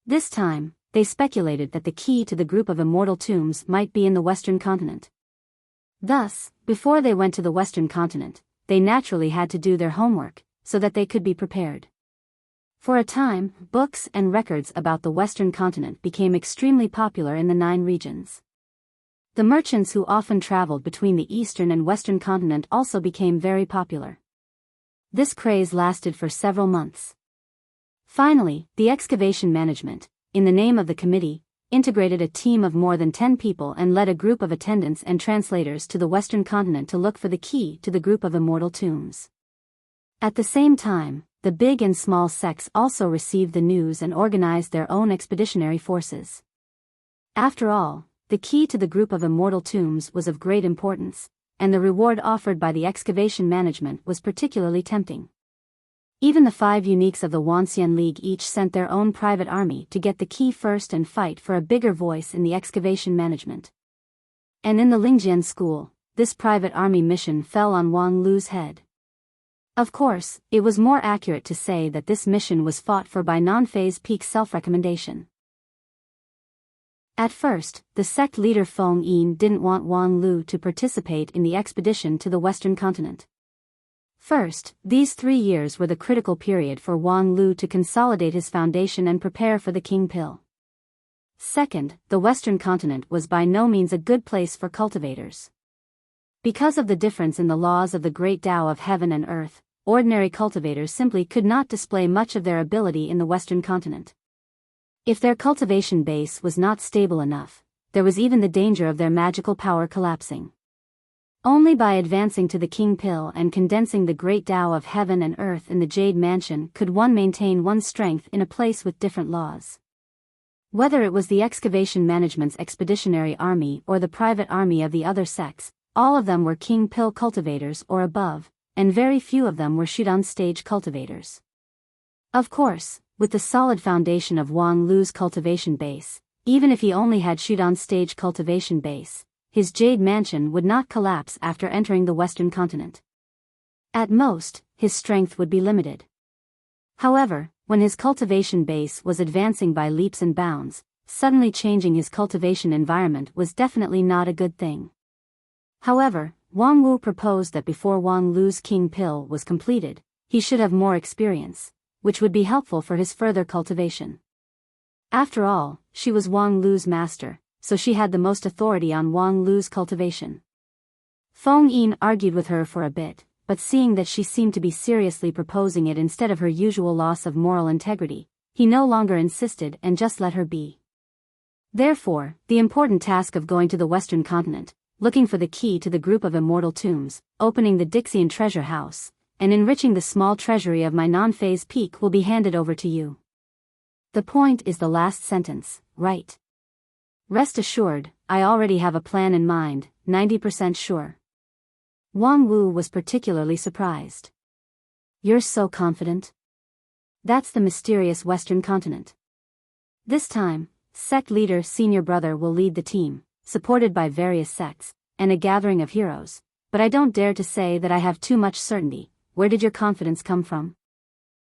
This time, they speculated that the key to the group of immortal tombs might be in the Western continent. Thus, before they went to the Western continent, they naturally had to do their homework, so that they could be prepared. For a time, books and records about the Western continent became extremely popular in the 9 regions. The merchants who often traveled between the Eastern and Western continent also became very popular. This craze lasted for several months. Finally, the excavation management, in the name of the committee, integrated a team of more than 10 people and led a group of attendants and translators to the Western continent to look for the key to the group of immortal tombs. At the same time, the big and small sects also received the news and organized their own expeditionary forces. After all, the key to the group of immortal tombs was of great importance, and the reward offered by the excavation management was particularly tempting. Even the 5 uniques of the Wanxian League each sent their own private army to get the key first and fight for a bigger voice in the excavation management. And in the Lingjian school, this private army mission fell on Wang Lu's head. Of course, it was more accurate to say that this mission was fought for by non-phase peak self-recommendation. At first, the sect leader Feng Yin didn't want Wang Lu to participate in the expedition to the Western continent. First, these 3 years were the critical period for Wang Lu to consolidate his foundation and prepare for the King Pill. Second, the Western continent was by no means a good place for cultivators. Because of the difference in the laws of the great Tao of heaven and earth, ordinary cultivators simply could not display much of their ability in the Western continent. If their cultivation base was not stable enough, there was even the danger of their magical power collapsing. Only by advancing to the King Pill and condensing the great Tao of heaven and earth in the Jade Mansion could one maintain one's strength in a place with different laws. Whether it was the excavation management's expeditionary army or the private army of the other sects, all of them were King Pill cultivators or above, and very few of them were Shudan stage cultivators. Of course, with the solid foundation of Wang Lu's cultivation base, even if he only had Shudan stage cultivation base, his Jade Mansion would not collapse after entering the Western continent. At most, his strength would be limited. However, when his cultivation base was advancing by leaps and bounds, suddenly changing his cultivation environment was definitely not a good thing. However, Wang Wu proposed that before Wang Lu's King Pill was completed, he should have more experience, which would be helpful for his further cultivation. After all, she was Wang Lu's master, so she had the most authority on Wang Lu's cultivation. Feng Yin argued with her for a bit, but seeing that she seemed to be seriously proposing it instead of her usual loss of moral integrity, he no longer insisted and just let her be. Therefore, the important task of going to the Western continent, looking for the key to the group of immortal tombs, opening the Dixian treasure house, and enriching the small treasury of my non-phase peak will be handed over to you. The point is the last sentence, right? Rest assured, I already have a plan in mind, 90% sure. Wang Wu was particularly surprised. You're so confident? That's the mysterious Western continent. This time, sect leader senior brother will lead the team, supported by various sects, and a gathering of heroes, but I don't dare to say that I have too much certainty. Where did your confidence come from?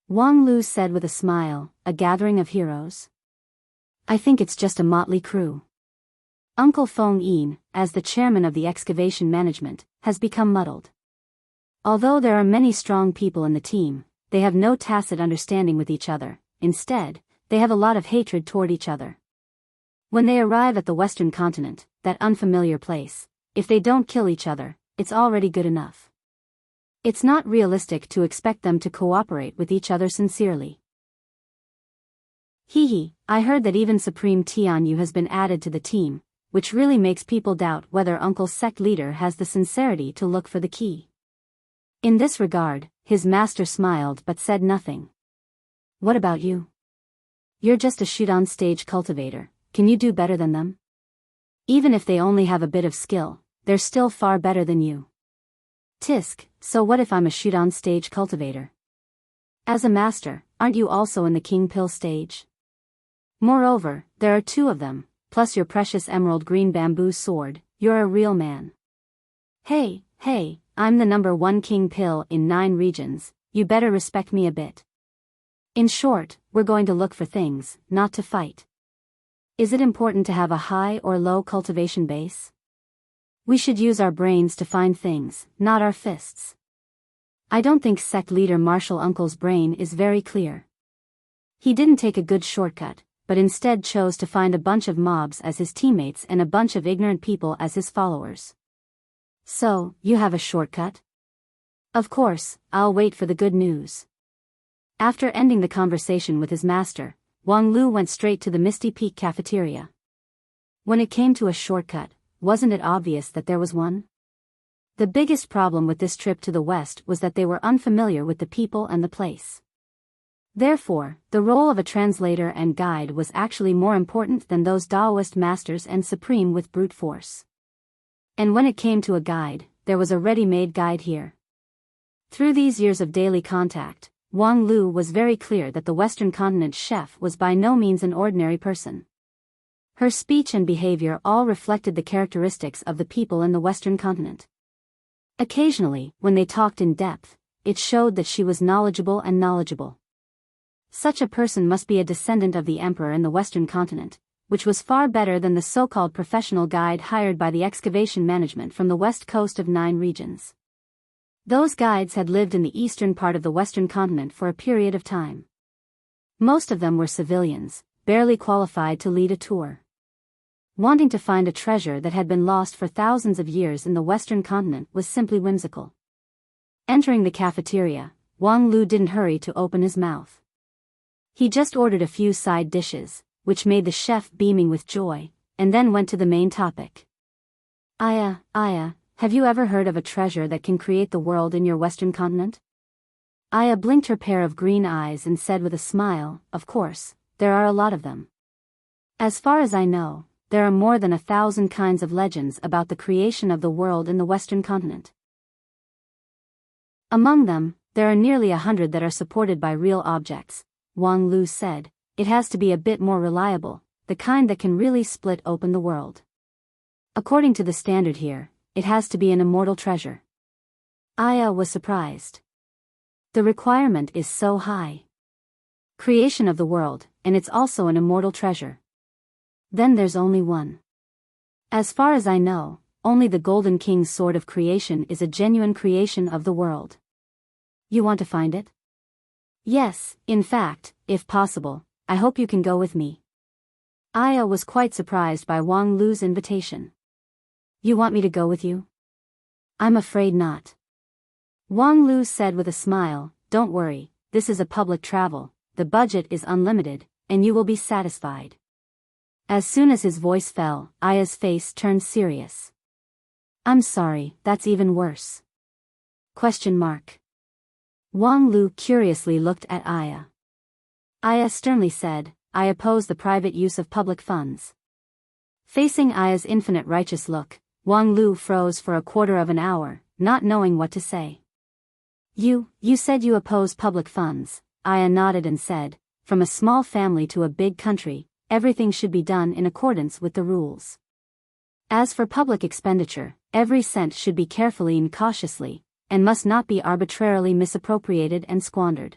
Wang Lu said with a smile, a gathering of heroes? I think it's just a motley crew. Uncle Feng Yin, as the chairman of the excavation management, has become muddled. Although there are many strong people in the team, they have no tacit understanding with each other. Instead, they have a lot of hatred toward each other. When they arrive at the Western continent, that unfamiliar place, if they don't kill each other, it's already good enough. It's not realistic to expect them to cooperate with each other sincerely. Hee, I heard that even Supreme Tianyu has been added to the team, which really makes people doubt whether Uncle's sect leader has the sincerity to look for the key. In this regard, his master smiled but said nothing. What about you? You're just a shoot-on-stage cultivator, can you do better than them? Even if they only have a bit of skill, they're still far better than you. Tisk, so what if I'm a shoot-on-stage cultivator? As a master, aren't you also in the king pill stage? Moreover, there are 2 of them, plus your precious emerald green bamboo sword, you're a real man. Hey, I'm the #1 king pill in 9 regions, you better respect me a bit. In short, we're going to look for things, not to fight. Is it important to have a high or low cultivation base? We should use our brains to find things, not our fists. I don't think sect leader Marshall Uncle's brain is very clear. He didn't take a good shortcut, but instead chose to find a bunch of mobs as his teammates and a bunch of ignorant people as his followers. So, you have a shortcut? Of course, I'll wait for the good news. After ending the conversation with his master, Wang Lu went straight to the Misty Peak cafeteria. When it came to a shortcut, wasn't it obvious that there was one? The biggest problem with this trip to the West was that they were unfamiliar with the people and the place. Therefore, the role of a translator and guide was actually more important than those Daoist masters and supreme with brute force. And when it came to a guide, there was a ready-made guide here. Through these years of daily contact, Wang Lu was very clear that the Western continent's chef was by no means an ordinary person. Her speech and behavior all reflected the characteristics of the people in the Western continent. Occasionally, when they talked in depth, it showed that she was knowledgeable. Such a person must be a descendant of the emperor in the Western continent, which was far better than the so-called professional guide hired by the excavation management from the west coast of 9 regions. Those guides had lived in the eastern part of the Western continent for a period of time. Most of them were civilians, barely qualified to lead a tour. Wanting to find a treasure that had been lost for thousands of years in the Western continent was simply whimsical. Entering the cafeteria, Wang Lu didn't hurry to open his mouth. He just ordered a few side dishes, which made the chef beaming with joy, and then went to the main topic. Aya, have you ever heard of a treasure that can create the world in your Western continent? Aya blinked her pair of green eyes and said with a smile, of course, there are a lot of them. As far as I know, there are more than 1,000 kinds of legends about the creation of the world in the Western continent. Among them, there are nearly 100 that are supported by real objects, Wang Lu said. It has to be a bit more reliable, the kind that can really split open the world. According to the standard here, it has to be an immortal treasure. Aya was surprised. The requirement is so high. Creation of the world, and it's also an immortal treasure. Then there's only one. As far as I know, only the Golden King's sword of creation is a genuine creation of the world. You want to find it? Yes, in fact, if possible, I hope you can go with me. Aya was quite surprised by Wang Lu's invitation. You want me to go with you? I'm afraid not. Wang Lu said with a smile, don't worry, this is a public travel, the budget is unlimited, and you will be satisfied. As soon as his voice fell, Aya's face turned serious. I'm sorry, that's even worse. ? Wang Lu curiously looked at Aya. Aya sternly said, I oppose the private use of public funds. Facing Aya's infinite righteous look, Wang Lu froze for a quarter of an hour, not knowing what to say. You said you oppose public funds, Aya nodded and said, from a small family to a big country, everything should be done in accordance with the rules. As for public expenditure, every cent should be carefully and cautiously, and must not be arbitrarily misappropriated and squandered.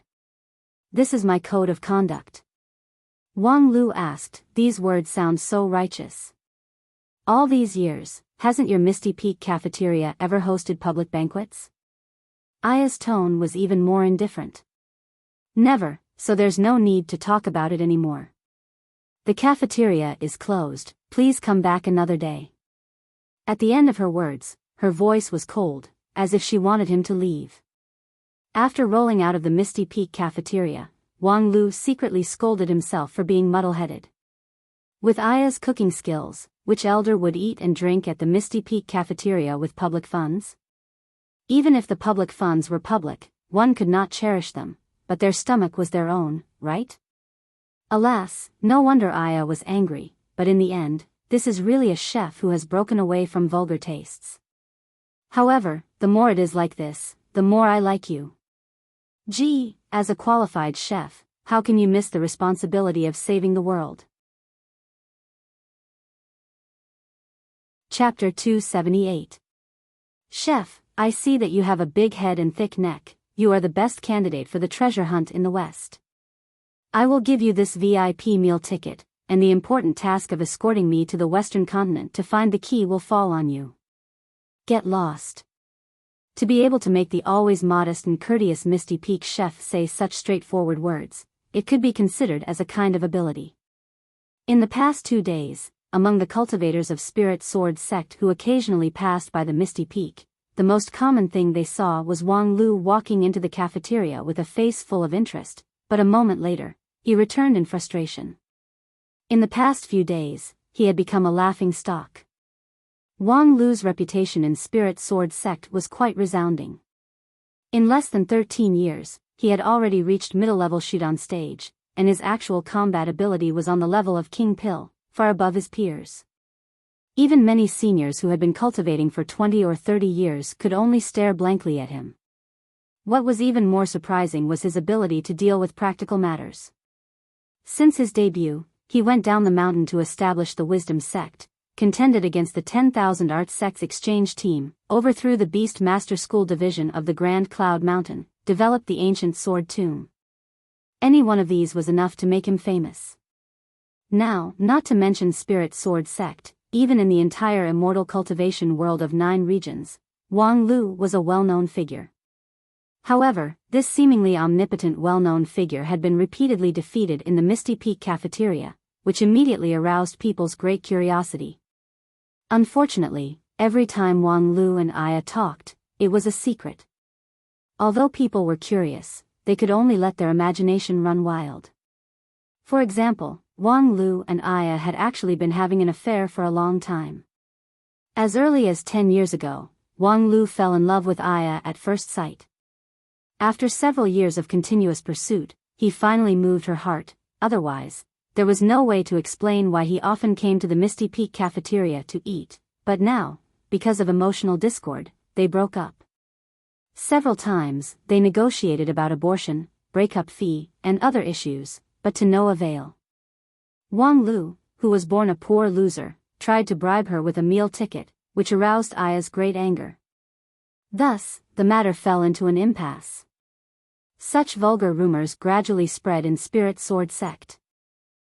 This is my code of conduct. Wang Lu asked, these words sound so righteous. All these years, hasn't your Misty Peak cafeteria ever hosted public banquets? Aya's tone was even more indifferent. Never, so there's no need to talk about it anymore. The cafeteria is closed, please come back another day. At the end of her words, her voice was cold, as if she wanted him to leave. After rolling out of the Misty Peak cafeteria, Wang Lu secretly scolded himself for being muddle-headed. With Aya's cooking skills, which elder would eat and drink at the Misty Peak cafeteria with public funds? Even if the public funds were public, one could not cherish them, but their stomach was their own, right? Alas, no wonder Aya was angry, but in the end, this is really a chef who has broken away from vulgar tastes. However, the more it is like this, the more I like you. Gee, as a qualified chef, how can you miss the responsibility of saving the world? Chapter 278. Chef, I see that you have a big head and thick neck. You are the best candidate for the treasure hunt in the West. I will give you this VIP meal ticket, and the important task of escorting me to the Western continent to find the key will fall on you. Get lost. To be able to make the always modest and courteous Misty Peak chef say such straightforward words, it could be considered as a kind of ability. In the past 2 days, among the cultivators of Spirit Sword sect who occasionally passed by the Misty Peak, the most common thing they saw was Wang Lu walking into the cafeteria with a face full of interest, but a moment later, he returned in frustration. In the past few days, he had become a laughing stock. Wang Lu's reputation in Spirit Sword sect was quite resounding. In less than 13 years, he had already reached middle-level Shudan stage, and his actual combat ability was on the level of King Pill, far above his peers. Even many seniors who had been cultivating for 20 or 30 years could only stare blankly at him. What was even more surprising was his ability to deal with practical matters. Since his debut, he went down the mountain to establish the Wisdom sect, contended against the 10,000 Arts sect's exchange team, overthrew the Beast Master School division of the Grand Cloud Mountain, developed the ancient sword tomb. Any one of these was enough to make him famous. Now, not to mention Spirit Sword sect, even in the entire immortal cultivation world of 9 regions, Wang Lu was a well-known figure. However, this seemingly omnipotent well-known figure had been repeatedly defeated in the Misty Peak cafeteria, which immediately aroused people's great curiosity. Unfortunately, every time Wang Lu and Aya talked, it was a secret. Although people were curious, they could only let their imagination run wild. For example, Wang Lu and Aya had actually been having an affair for a long time. As early as 10 years ago, Wang Lu fell in love with Aya at first sight. After several years of continuous pursuit, he finally moved her heart. Otherwise, there was no way to explain why he often came to the Misty Peak cafeteria to eat, but now, because of emotional discord, they broke up. Several times, they negotiated about abortion, breakup fee, and other issues, but to no avail. Wang Lu, who was born a poor loser, tried to bribe her with a meal ticket, which aroused Aya's great anger. Thus, the matter fell into an impasse. Such vulgar rumors gradually spread in Spirit Sword sect.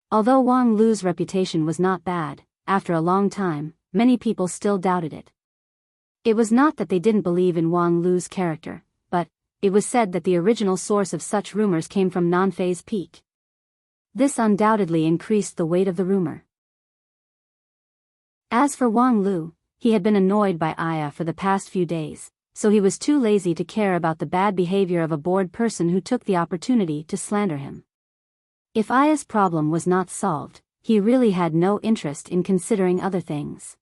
Although Wang Lu's reputation was not bad, after a long time, many people still doubted it. It was not that they didn't believe in Wang Lu's character, but it was said that the original source of such rumors came from Nanfei's Peak. This undoubtedly increased the weight of the rumor. As for Wang Lu, he had been annoyed by Aya for the past few days, so he was too lazy to care about the bad behavior of a bored person who took the opportunity to slander him. If Aya's problem was not solved, he really had no interest in considering other things.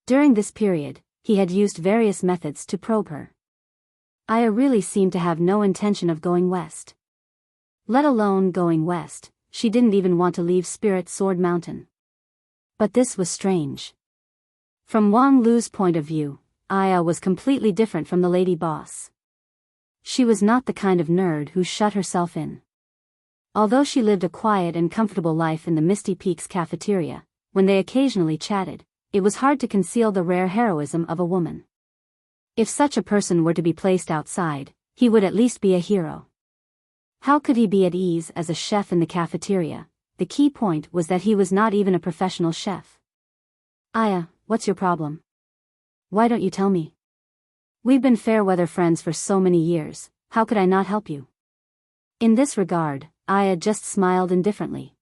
During this period, he had used various methods to probe her. Aya really seemed to have no intention of going west. Let alone going west, she didn't even want to leave Spirit Sword Mountain. But this was strange. From Wang Lu's point of view, Aya was completely different from the lady boss. She was not the kind of nerd who shut herself in. Although she lived a quiet and comfortable life in the Misty Peaks cafeteria, when they occasionally chatted, it was hard to conceal the rare heroism of a woman. If such a person were to be placed outside, he would at least be a hero. How could he be at ease as a chef in the cafeteria? The key point was that he was not even a professional chef. Aya, what's your problem? Why don't you tell me? We've been fair-weather friends for so many years, how could I not help you? In this regard, Aya just smiled indifferently.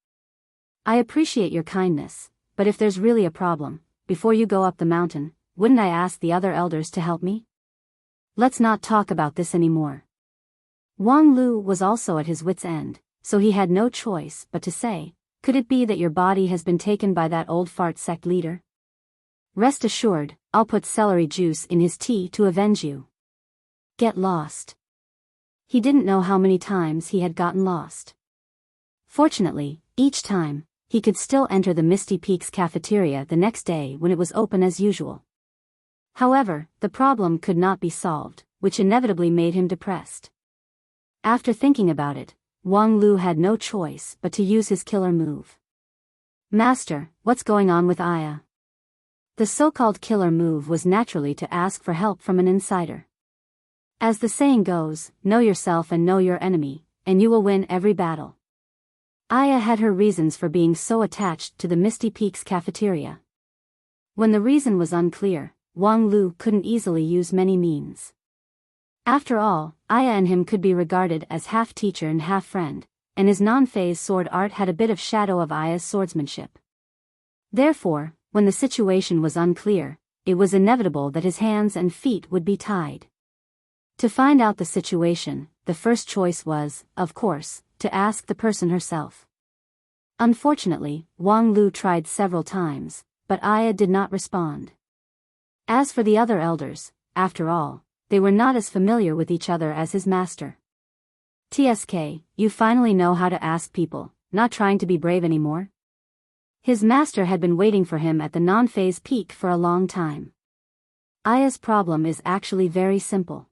I appreciate your kindness, but if there's really a problem, before you go up the mountain, wouldn't I ask the other elders to help me? Let's not talk about this anymore. Wang Lu was also at his wit's end, so he had no choice but to say, could it be that your body has been taken by that old fart sect leader? Rest assured, I'll put celery juice in his tea to avenge you. Get lost. He didn't know how many times he had gotten lost. Fortunately, each time, he could still enter the Misty Peaks cafeteria the next day when it was open as usual. However, the problem could not be solved, which inevitably made him depressed. After thinking about it, Wang Lu had no choice but to use his killer move. Master, what's going on with Aya? The so-called killer move was naturally to ask for help from an insider. As the saying goes, know yourself and know your enemy, and you will win every battle. Aya had her reasons for being so attached to the Misty Peaks cafeteria. When the reason was unclear, Wang Lu couldn't easily use many means. After all, Aya and him could be regarded as half teacher and half friend, and his non-phase sword art had a bit of shadow of Aya's swordsmanship. Therefore, when the situation was unclear, it was inevitable that his hands and feet would be tied. To find out the situation, the first choice was, of course, to ask the person herself. Unfortunately, Wang Lu tried several times, but Aya did not respond. As for the other elders, after all, they were not as familiar with each other as his master. TSK, you finally know how to ask people, not trying to be brave anymore? His master had been waiting for him at the non-phase peak for a long time. Aya's problem is actually very simple.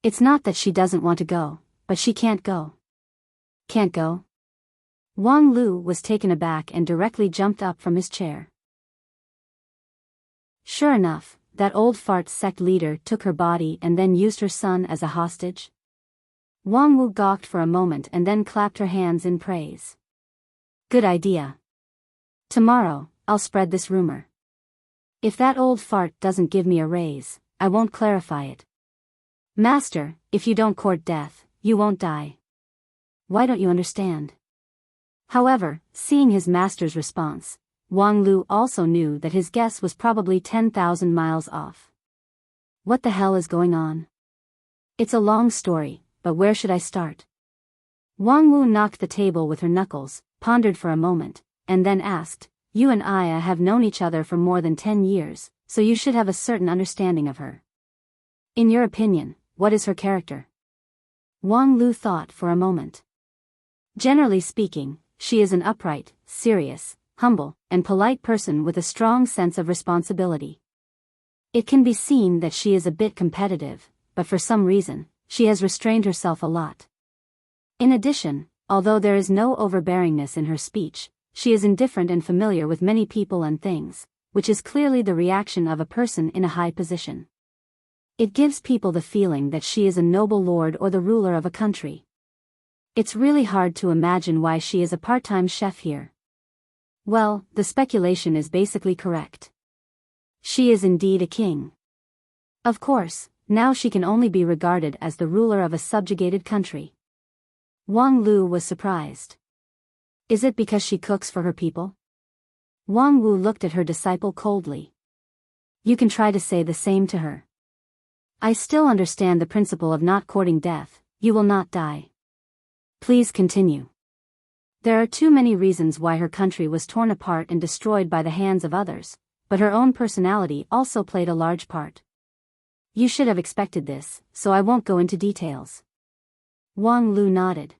It's not that she doesn't want to go, but she can't go. Can't go? Wang Lu was taken aback and directly jumped up from his chair. Sure enough, that old fart sect leader took her body and then used her son as a hostage? Wang Wu gawked for a moment and then clapped her hands in praise. Good idea. Tomorrow, I'll spread this rumor. If that old fart doesn't give me a raise, I won't clarify it. Master, if you don't court death, you won't die. Why don't you understand? However, seeing his master's response, Wang Lu also knew that his guess was probably 10,000 miles off. What the hell is going on? It's a long story, but where should I start? Wang Wu knocked the table with her knuckles, pondered for a moment, and then asked, You and Aya have known each other for more than 10 years, so you should have a certain understanding of her. In your opinion, what is her character? Wang Lu thought for a moment. Generally speaking, she is an upright, serious, humble, and polite person with a strong sense of responsibility. It can be seen that she is a bit competitive, but for some reason, she has restrained herself a lot. In addition, although there is no overbearingness in her speech, she is indifferent and familiar with many people and things, which is clearly the reaction of a person in a high position. It gives people the feeling that she is a noble lord or the ruler of a country. It's really hard to imagine why she is a part-time chef here. Well, the speculation is basically correct. She is indeed a king. Of course, now she can only be regarded as the ruler of a subjugated country. Wang Lu was surprised. Is it because she cooks for her people? Wang Wu looked at her disciple coldly. You can try to say the same to her. I still understand the principle of not courting death, you will not die. Please continue. There are too many reasons why her country was torn apart and destroyed by the hands of others, but her own personality also played a large part. You should have expected this, so I won't go into details. Wang Lu nodded.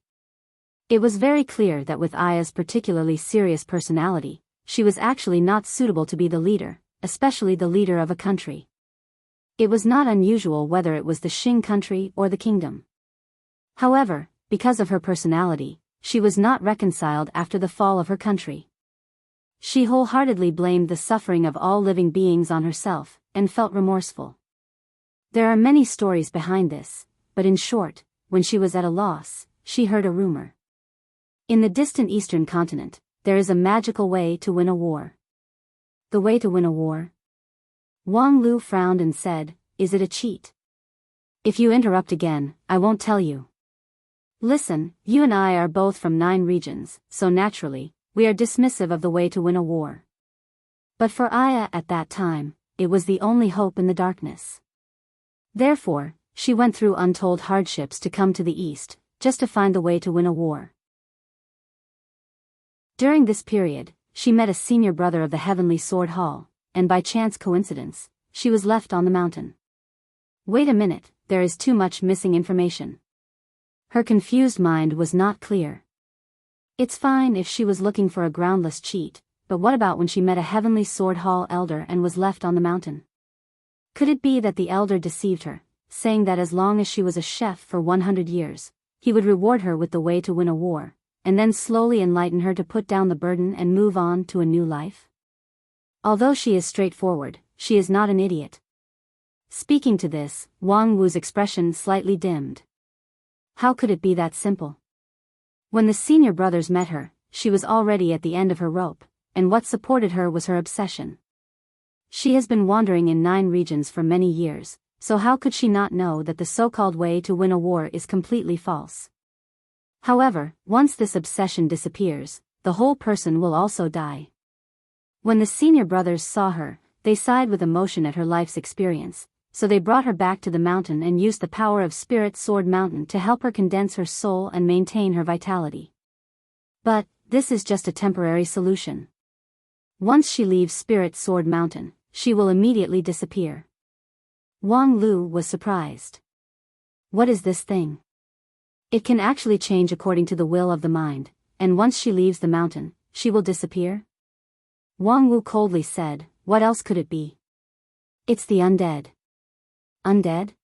It was very clear that with Aya's particularly serious personality, she was actually not suitable to be the leader, especially the leader of a country. It was not unusual whether it was the Xing country or the kingdom. However, because of her personality, she was not reconciled after the fall of her country. She wholeheartedly blamed the suffering of all living beings on herself, and felt remorseful. There are many stories behind this, but in short, when she was at a loss, she heard a rumor. In the distant eastern continent, there is a magical way to win a war. The way to win a war? Wang Lu frowned and said, Is it a cheat? If you interrupt again, I won't tell you. Listen, you and I are both from 9 regions, so naturally, we are dismissive of the way to win a war. But for Aya at that time, it was the only hope in the darkness. Therefore, she went through untold hardships to come to the east, just to find the way to win a war. During this period, she met a senior brother of the Heavenly Sword Hall, and by chance coincidence, she was left on the mountain. Wait a minute, there is too much missing information. Her confused mind was not clear. It's fine if she was looking for a groundless cheat, but what about when she met a heavenly sword hall elder and was left on the mountain? Could it be that the elder deceived her, saying that as long as she was a chef for 100 years, he would reward her with the way to win a war, and then slowly enlighten her to put down the burden and move on to a new life? Although she is straightforward, she is not an idiot. Speaking to this, Wang Wu's expression slightly dimmed. How could it be that simple? When the senior brothers met her, she was already at the end of her rope, and what supported her was her obsession. She has been wandering in 9 regions for many years, so how could she not know that the so-called way to win a war is completely false? However, once this obsession disappears, the whole person will also die. When the senior brothers saw her, they sighed with emotion at her life's experience, so they brought her back to the mountain and used the power of Spirit Sword Mountain to help her condense her soul and maintain her vitality. But this is just a temporary solution. Once she leaves Spirit Sword Mountain, she will immediately disappear. Wang Lu was surprised. What is this thing? It can actually change according to the will of the mind, and once she leaves the mountain, she will disappear? Wang Wu coldly said, what else could it be? It's the undead. Undead?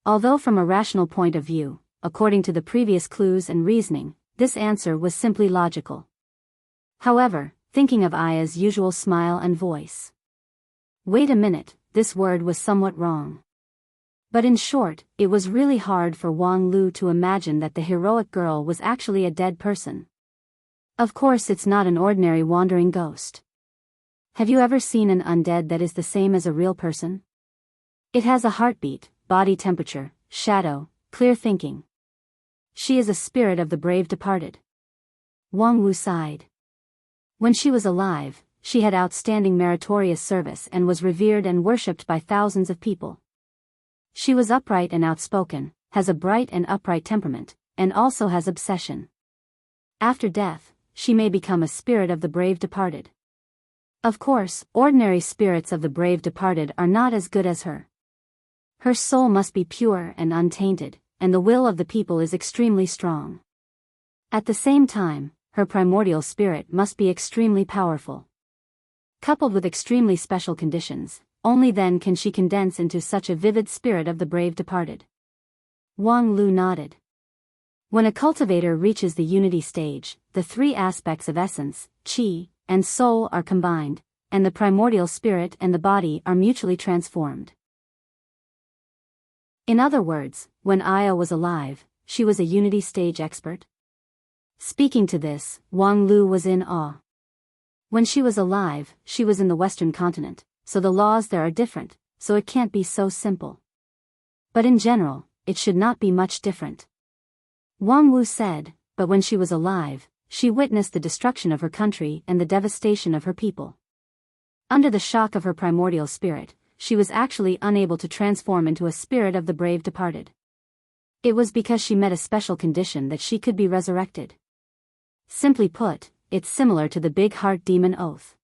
Although from a rational point of view, according to the previous clues and reasoning, this answer was simply logical. However, thinking of Aya's usual smile and voice. Wait a minute, this word was somewhat wrong. But in short, it was really hard for Wang Lu to imagine that the heroic girl was actually a dead person. Of course it's not an ordinary wandering ghost. Have you ever seen an undead that is the same as a real person? It has a heartbeat, body temperature, shadow, clear thinking. She is a spirit of the brave departed. Wang Wu sighed. When she was alive, she had outstanding meritorious service and was revered and worshipped by thousands of people. She was upright and outspoken, has a bright and upright temperament, and also has obsession. After death, she may become a spirit of the brave departed. Of course, ordinary spirits of the brave departed are not as good as her. Her soul must be pure and untainted, and the will of the people is extremely strong. At the same time, her primordial spirit must be extremely powerful. Coupled with extremely special conditions, only then can she condense into such a vivid spirit of the brave departed. Wang Lu nodded. When a cultivator reaches the unity stage, the 3 aspects of essence, qi, and soul are combined, and the primordial spirit and the body are mutually transformed. In other words, when Aya was alive, she was a unity stage expert. Speaking to this, Wang Lu was in awe. When she was alive, she was in the Western continent, so the laws there are different, so it can't be so simple. But in general, it should not be much different. Wang Wu said, but when she was alive, she witnessed the destruction of her country and the devastation of her people. Under the shock of her primordial spirit, she was actually unable to transform into a spirit of the brave departed. It was because she met a special condition that she could be resurrected. Simply put, it's similar to the big heart demon oath.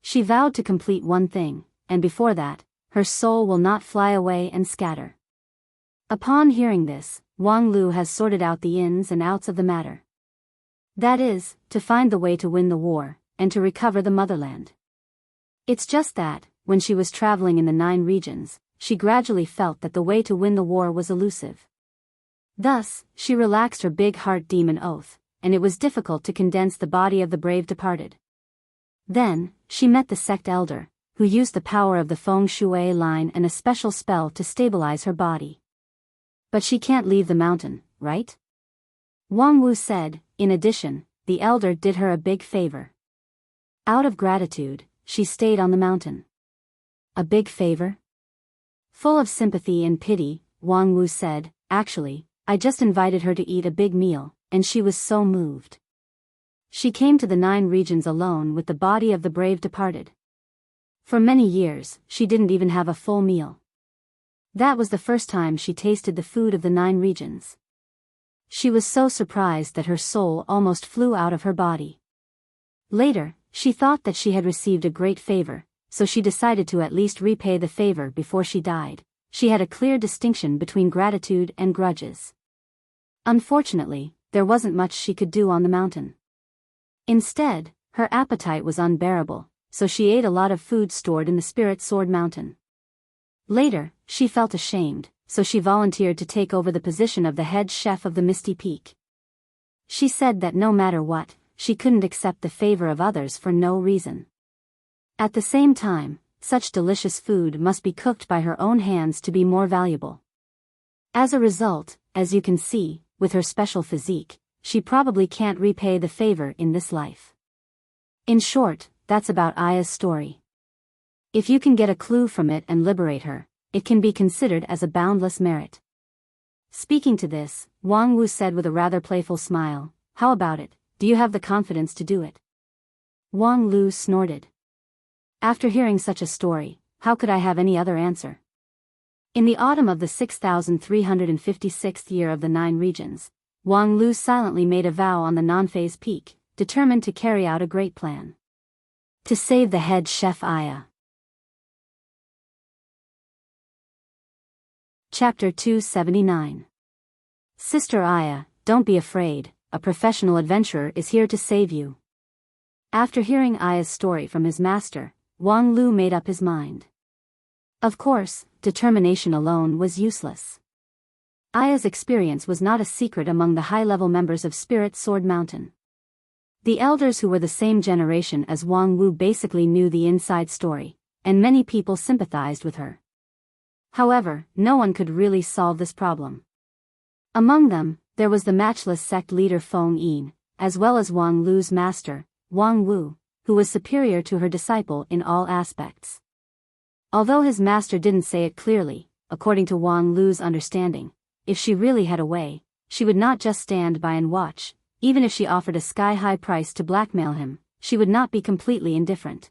She vowed to complete one thing, and before that, her soul will not fly away and scatter. Upon hearing this, Wang Lu has sorted out the ins and outs of the matter. That is, to find the way to win the war, and to recover the motherland. It's just that, when she was traveling in the 9 regions, she gradually felt that the way to win the war was elusive. Thus, she relaxed her big heart demon oath, and it was difficult to condense the body of the brave departed. Then, she met the sect elder, who used the power of the feng shui line and a special spell to stabilize her body. But she can't leave the mountain, right? Wang Wu said. In addition, the elder did her a big favor. Out of gratitude, she stayed on the mountain. A big favor? Full of sympathy and pity, Wang Wu said, actually, I just invited her to eat a big meal, and she was so moved. She came to the 9 regions alone with the body of the brave departed. For many years, she didn't even have a full meal. That was the first time she tasted the food of the 9 regions. She was so surprised that her soul almost flew out of her body. Later, she thought that she had received a great favor, so she decided to at least repay the favor before she died, she had a clear distinction between gratitude and grudges. Unfortunately, there wasn't much she could do on the mountain. Instead, her appetite was unbearable, so she ate a lot of food stored in the Spirit Sword Mountain. Later, she felt ashamed, so she volunteered to take over the position of the head chef of the Misty Peak. She said that no matter what, she couldn't accept the favor of others for no reason. At the same time, such delicious food must be cooked by her own hands to be more valuable. As a result, as you can see, with her special physique, she probably can't repay the favor in this life. In short, that's about Aya's story. If you can get a clue from it and liberate her, it can be considered as a boundless merit. Speaking to this, Wang Wu said with a rather playful smile, "How about it? Do you have the confidence to do it?" Wang Lu snorted. After hearing such a story, how could I have any other answer? In the autumn of the 6,356th year of the 9 regions, Wang Lu silently made a vow on the Nanfei's peak, determined to carry out a great plan. To save the head chef Aya. Chapter 279. Sister Aya, don't be afraid, a professional adventurer is here to save you. After hearing Aya's story from his master, Wang Lu made up his mind. Of course, determination alone was useless. Aya's experience was not a secret among the high-level members of Spirit Sword Mountain. The elders who were the same generation as Wang Wu basically knew the inside story, and many people sympathized with her. However, no one could really solve this problem. Among them, there was the matchless sect leader Feng Yin, as well as Wang Lu's master, Wang Wu, who was superior to her disciple in all aspects. Although his master didn't say it clearly, according to Wang Lu's understanding, if she really had a way, she would not just stand by and watch. Even if she offered a sky-high price to blackmail him, she would not be completely indifferent.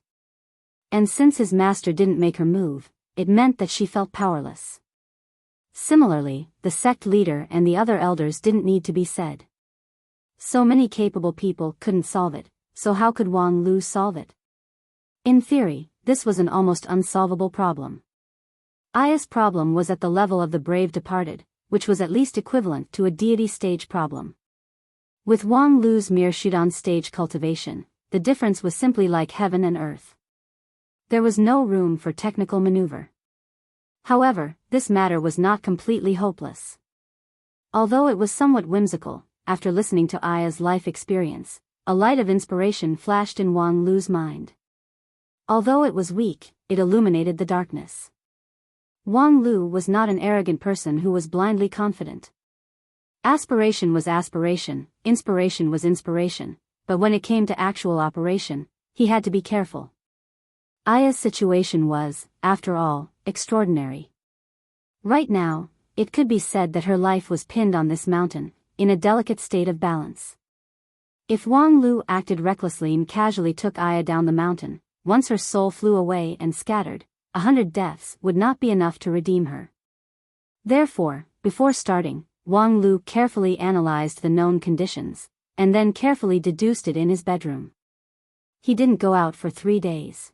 And since his master didn't make her move, it meant that she felt powerless. Similarly, the sect leader and the other elders didn't need to be said. So many capable people couldn't solve it, so how could Wang Lu solve it? In theory, this was an almost unsolvable problem. Aya's problem was at the level of the brave departed, which was at least equivalent to a deity stage problem. With Wang Lu's mere Shudan stage cultivation, the difference was simply like heaven and earth. There was no room for technical maneuver. However, this matter was not completely hopeless. Although it was somewhat whimsical, after listening to Aya's life experience, a light of inspiration flashed in Wang Lu's mind. Although it was weak, it illuminated the darkness. Wang Lu was not an arrogant person who was blindly confident. Aspiration was aspiration, inspiration was inspiration, but when it came to actual operation, he had to be careful. Aya's situation was, after all, extraordinary. Right now, it could be said that her life was pinned on this mountain, in a delicate state of balance. If Wang Lu acted recklessly and casually took Aya down the mountain, once her soul flew away and scattered, 100 deaths would not be enough to redeem her. Therefore, before starting, Wang Lu carefully analyzed the known conditions, and then carefully deduced it in his bedroom. He didn't go out for 3 days.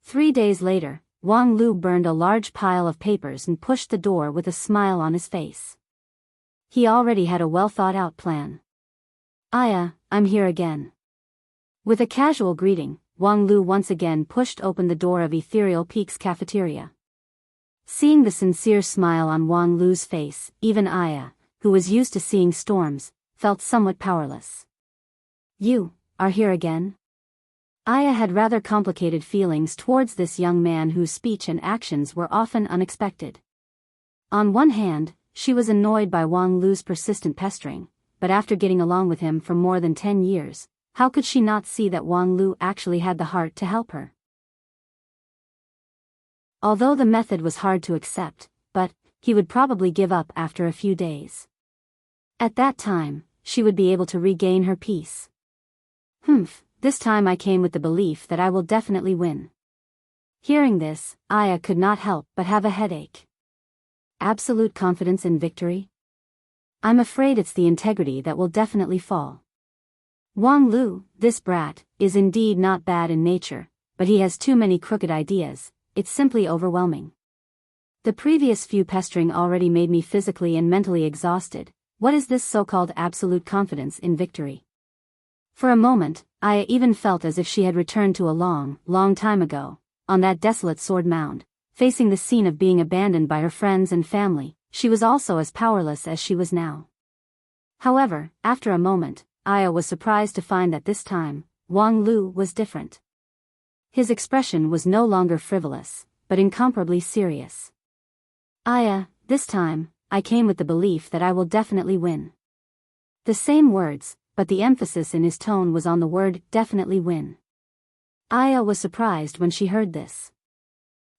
3 days later, Wang Lu burned a large pile of papers and pushed the door with a smile on his face. He already had a well-thought-out plan. "Aya, I'm here again." With a casual greeting, Wang Lu once again pushed open the door of Ethereal Peak's cafeteria. Seeing the sincere smile on Wang Lu's face, even Aya, who was used to seeing storms, felt somewhat powerless. "You are here again?" Aya had rather complicated feelings towards this young man whose speech and actions were often unexpected. On one hand, she was annoyed by Wang Lu's persistent pestering, but after getting along with him for more than 10 years, how could she not see that Wang Lu actually had the heart to help her? Although the method was hard to accept, but he would probably give up after a few days. At that time, she would be able to regain her peace. This time I came with the belief that I will definitely win. Hearing this, Aya could not help but have a headache. Absolute confidence in victory? I'm afraid it's the integrity that will definitely fall. Wang Lu, this brat, is indeed not bad in nature, but he has too many crooked ideas, it's simply overwhelming. The previous few pestering already made me physically and mentally exhausted. What is this so-called absolute confidence in victory? For a moment, Aya even felt as if she had returned to a long, long time ago, on that desolate sword mound, facing the scene of being abandoned by her friends and family. She was also as powerless as she was now. However, after a moment, Aya was surprised to find that this time, Wang Lu was different. His expression was no longer frivolous, but incomparably serious. Aya, this time, I came with the belief that I will definitely win. The same words, but the emphasis in his tone was on the word definitely win. Aya was surprised when she heard this.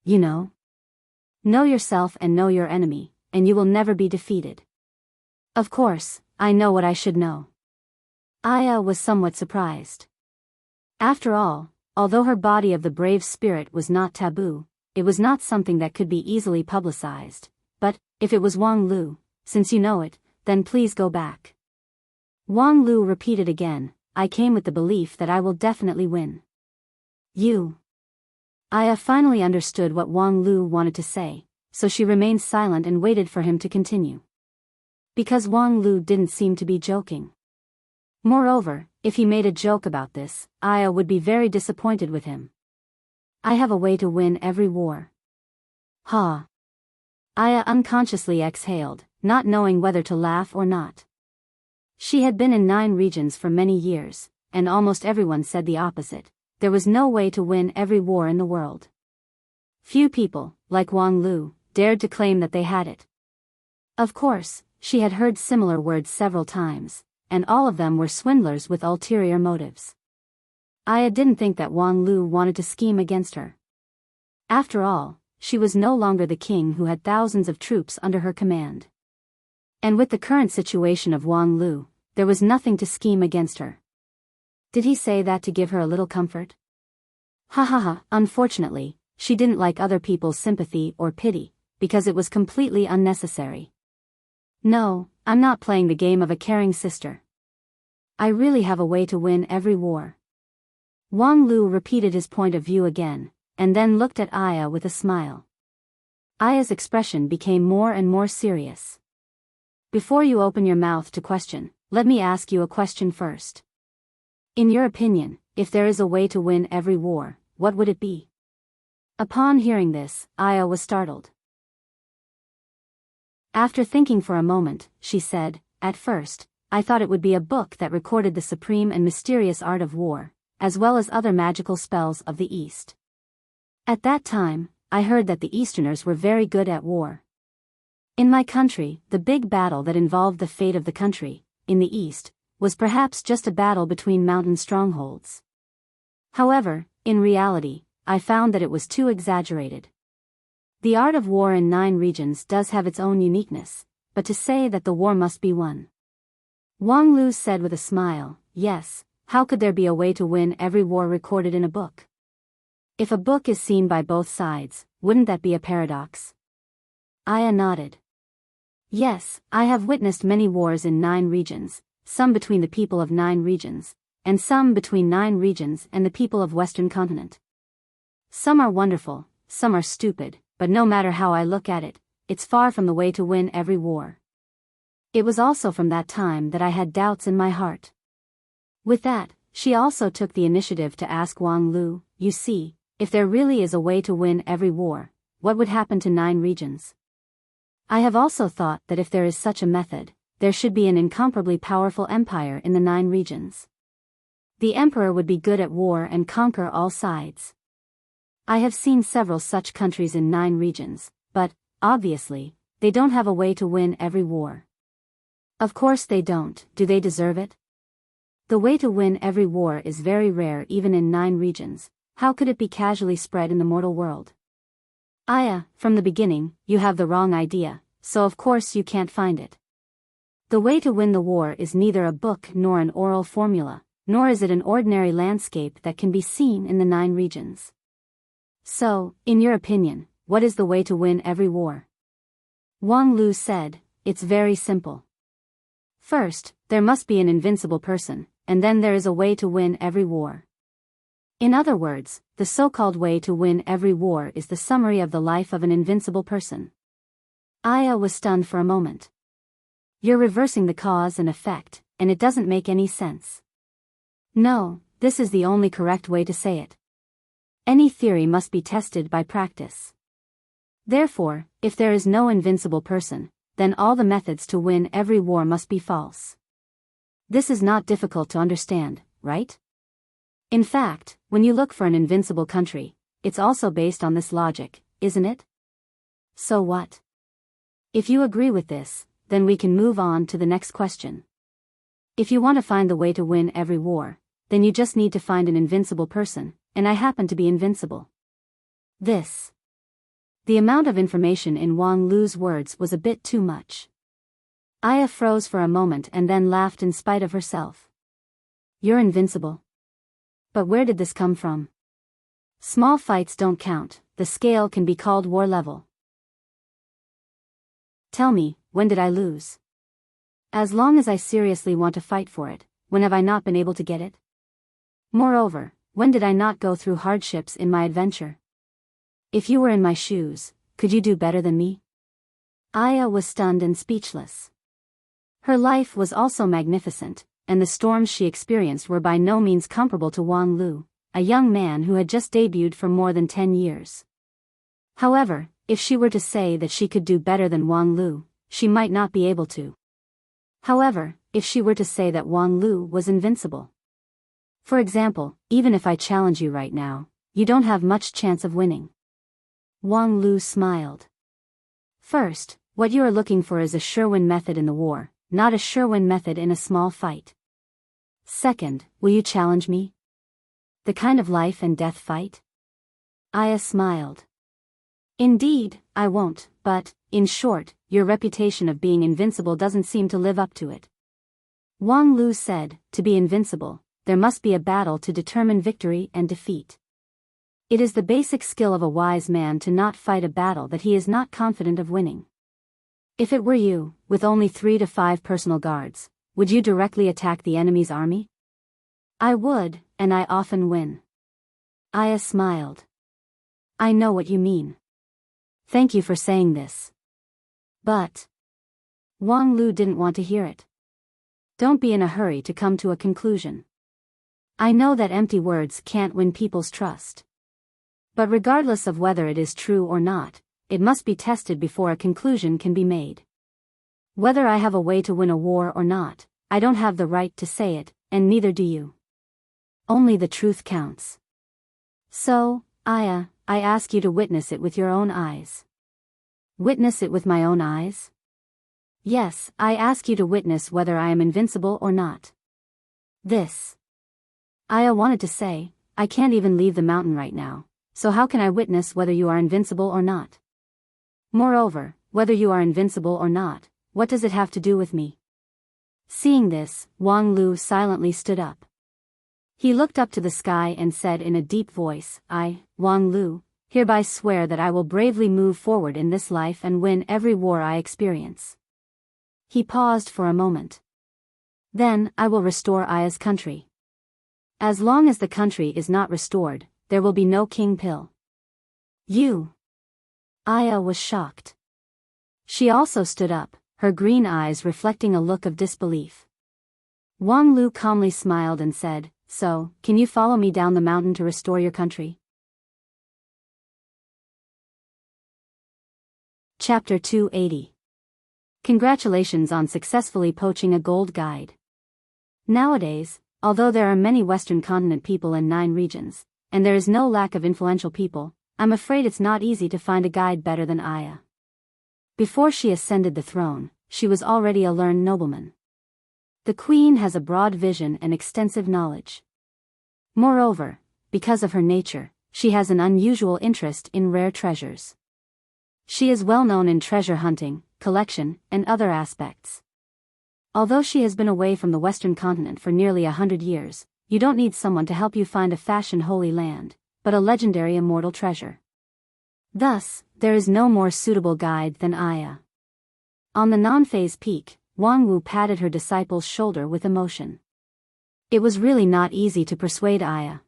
You know yourself and know your enemy, and you will never be defeated. Of course, I know what I should know. Aya was somewhat surprised. After all, although her body of the brave spirit was not taboo, it was not something that could be easily publicized. But, if it was Wang Lu, since you know it, then please go back. Wang Lu repeated again, I came with the belief that I will definitely win. You. Aya finally understood what Wang Lu wanted to say, so she remained silent and waited for him to continue. Because Wang Lu didn't seem to be joking. Moreover, if he made a joke about this, Aya would be very disappointed with him. I have a way to win every war. Ha. Aya unconsciously exhaled, not knowing whether to laugh or not. She had been in 9 regions for many years, and almost everyone said the opposite. There was no way to win every war in the world. Few people, like Wang Lu, dared to claim that they had it. Of course, she had heard similar words several times, and all of them were swindlers with ulterior motives. Aya didn't think that Wang Lu wanted to scheme against her. After all, she was no longer the king who had thousands of troops under her command. And with the current situation of Wang Lu, there was nothing to scheme against her. Did he say that to give her a little comfort? Ha ha ha, unfortunately, she didn't like other people's sympathy or pity, because it was completely unnecessary. No, I'm not playing the game of a caring sister. I really have a way to win every war. Wang Lu repeated his point of view again, and then looked at Aya with a smile. Aya's expression became more and more serious. Before you open your mouth to question, let me ask you a question first. In your opinion, if there is a way to win every war, what would it be? Upon hearing this, Aya was startled. After thinking for a moment, she said, at first, I thought it would be a book that recorded the supreme and mysterious art of war, as well as other magical spells of the East. At that time, I heard that the Easterners were very good at war. In my country, the big battle that involved the fate of the country, in the East, was perhaps just a battle between mountain strongholds. However, in reality, I found that it was too exaggerated. The art of war in 9 regions does have its own uniqueness, but to say that the war must be won. Wang Lu said with a smile, yes, how could there be a way to win every war recorded in a book? If a book is seen by both sides, wouldn't that be a paradox? Aya nodded. Yes, I have witnessed many wars in 9 regions, some between the people of 9 regions, and some between 9 regions and the people of Western continent. Some are wonderful, some are stupid, but no matter how I look at it, it's far from the way to win every war. It was also from that time that I had doubts in my heart. With that, she also took the initiative to ask Wang Lu, you see, if there really is a way to win every war, what would happen to 9 regions? I have also thought that if there is such a method, there should be an incomparably powerful empire in the 9 regions. The emperor would be good at war and conquer all sides. I have seen several such countries in 9 regions, but, obviously, they don't have a way to win every war. Of course they don't. Do they deserve it? The way to win every war is very rare even in 9 regions. How could it be casually spread in the mortal world? Aya, from the beginning, you have the wrong idea, so of course you can't find it. The way to win the war is neither a book nor an oral formula, nor is it an ordinary landscape that can be seen in the 9 regions. So, in your opinion, what is the way to win every war? Wang Lu said, it's very simple. First, there must be an invincible person, and then there is a way to win every war. In other words, the so-called way to win every war is the summary of the life of an invincible person. Aya was stunned for a moment. You're reversing the cause and effect, and it doesn't make any sense. No, this is the only correct way to say it. Any theory must be tested by practice. Therefore, if there is no invincible person, then all the methods to win every war must be false. This is not difficult to understand, right? In fact, when you look for an invincible country, it's also based on this logic, isn't it? So what? If you agree with this, then we can move on to the next question. If you want to find the way to win every war, then you just need to find an invincible person, and I happen to be invincible. The amount of information in Wang Lu's words was a bit too much. Aya froze for a moment and then laughed in spite of herself. You're invincible. But where did this come from? Small fights don't count, the scale can be called war level. Tell me, when did I lose? As long as I seriously want to fight for it, when have I not been able to get it? Moreover, when did I not go through hardships in my adventure? If you were in my shoes, could you do better than me? Aya was stunned and speechless. Her life was also magnificent, and the storms she experienced were by no means comparable to Wang Lu, a young man who had just debuted for more than 10 years. However, if she were to say that she could do better than Wang Lu, she might not be able to. However, if she were to say that Wang Lu was invincible. For example, even if I challenge you right now, you don't have much chance of winning. Wang Lu smiled. First, what you are looking for is a sure-win method in the war, not a sure-win method in a small fight. Second, will you challenge me? The kind of life and death fight? Aya smiled. Indeed, I won't, but, in short, your reputation of being invincible doesn't seem to live up to it. Wang Lu said, to be invincible, there must be a battle to determine victory and defeat. It is the basic skill of a wise man to not fight a battle that he is not confident of winning. If it were you, with only 3 to 5 personal guards, would you directly attack the enemy's army? I would, and I often win. Aya smiled. I know what you mean. Thank you for saying this. But Wang Lu didn't want to hear it. Don't be in a hurry to come to a conclusion. I know that empty words can't win people's trust. But regardless of whether it is true or not, it must be tested before a conclusion can be made. Whether I have a way to win a war or not, I don't have the right to say it, and neither do you. Only the truth counts. So, Aya, I ask you to witness it with your own eyes. Witness it with my own eyes? Yes, I ask you to witness whether I am invincible or not. Aya wanted to say, I can't even leave the mountain right now, so how can I witness whether you are invincible or not? Moreover, whether you are invincible or not, what does it have to do with me? Seeing this, Wang Lu silently stood up. He looked up to the sky and said in a deep voice, I, Wang Lu, hereby swear that I will bravely move forward in this life and win every war I experience. He paused for a moment. Then, I will restore Aya's country. As long as the country is not restored, there will be no King Pill. You. Aya was shocked. She also stood up, her green eyes reflecting a look of disbelief. Wang Lu calmly smiled and said, So, can you follow me down the mountain to restore your country? Chapter 280. Congratulations on successfully poaching a gold guide. Nowadays, although there are many Western continent people in 9 regions, and there is no lack of influential people, I'm afraid it's not easy to find a guide better than Aya. Before she ascended the throne, she was already a learned nobleman. The queen has a broad vision and extensive knowledge. Moreover, because of her nature, she has an unusual interest in rare treasures. She is well known in treasure hunting, collection, and other aspects. Although she has been away from the Western continent for nearly 100 years, you don't need someone to help you find a fashion holy land, but a legendary immortal treasure. Thus, there is no more suitable guide than Aya. On the non-phase peak, Wang Wu patted her disciple's shoulder with emotion. It was really not easy to persuade Aya.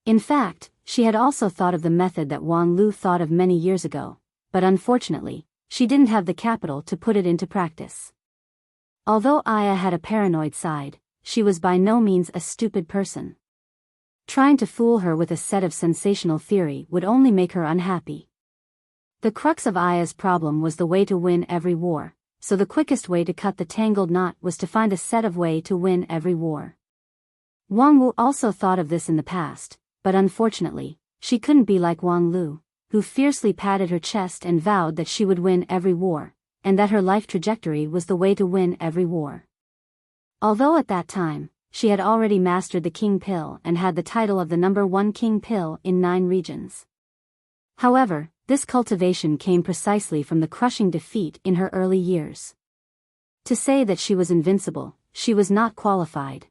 In fact, she had also thought of the method that Wang Lu thought of many years ago, but unfortunately, she didn't have the capital to put it into practice. Although Aya had a paranoid side, she was by no means a stupid person. Trying to fool her with a set of sensational theory would only make her unhappy. The crux of Aya's problem was the way to win every war, so the quickest way to cut the tangled knot was to find a set of way to win every war. Wang Wu also thought of this in the past, but unfortunately, she couldn't be like Wang Lu, who fiercely patted her chest and vowed that she would win every war, and that her life trajectory was the way to win every war. Although at that time, she had already mastered the King Pill and had the title of the #1 King Pill in 9 regions. However, this cultivation came precisely from the crushing defeat in her early years. To say that she was invincible, she was not qualified.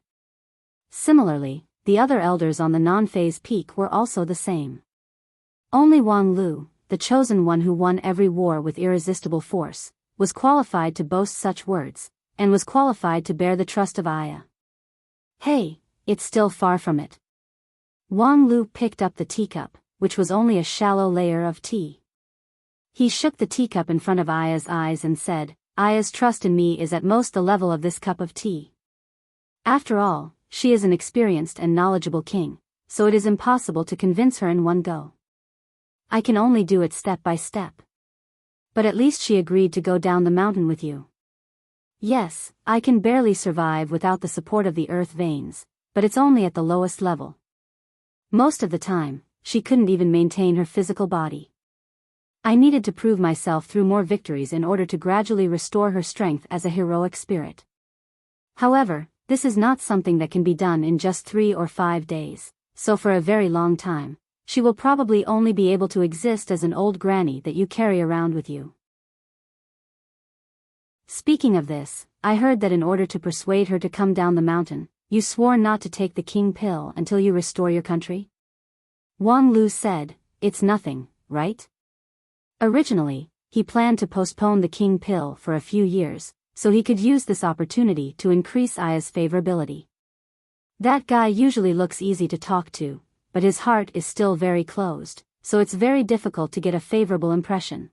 Similarly, the other elders on the non-phase peak were also the same. Only Wang Lu, the chosen one who won every war with irresistible force, was qualified to boast such words, and was qualified to bear the trust of Aya. Hey, it's still far from it. Wang Lu picked up the teacup, which was only a shallow layer of tea. He shook the teacup in front of Aya's eyes and said, Aya's trust in me is at most the level of this cup of tea. After all, she is an experienced and knowledgeable king, so it is impossible to convince her in one go. I can only do it step by step. But at least she agreed to go down the mountain with you. Yes, I can barely survive without the support of the earth veins, but it's only at the lowest level. Most of the time, she couldn't even maintain her physical body. I needed to prove myself through more victories in order to gradually restore her strength as a heroic spirit. However, this is not something that can be done in just 3 or 5 days, so for a very long time, she will probably only be able to exist as an old granny that you carry around with you. Speaking of this, I heard that in order to persuade her to come down the mountain, you swore not to take the King Pill until you restore your country? Wang Lu said, it's nothing, right? Originally, he planned to postpone the King Pill for a few years, so he could use this opportunity to increase Aya's favorability. That guy usually looks easy to talk to, but his heart is still very closed, so it's very difficult to get a favorable impression.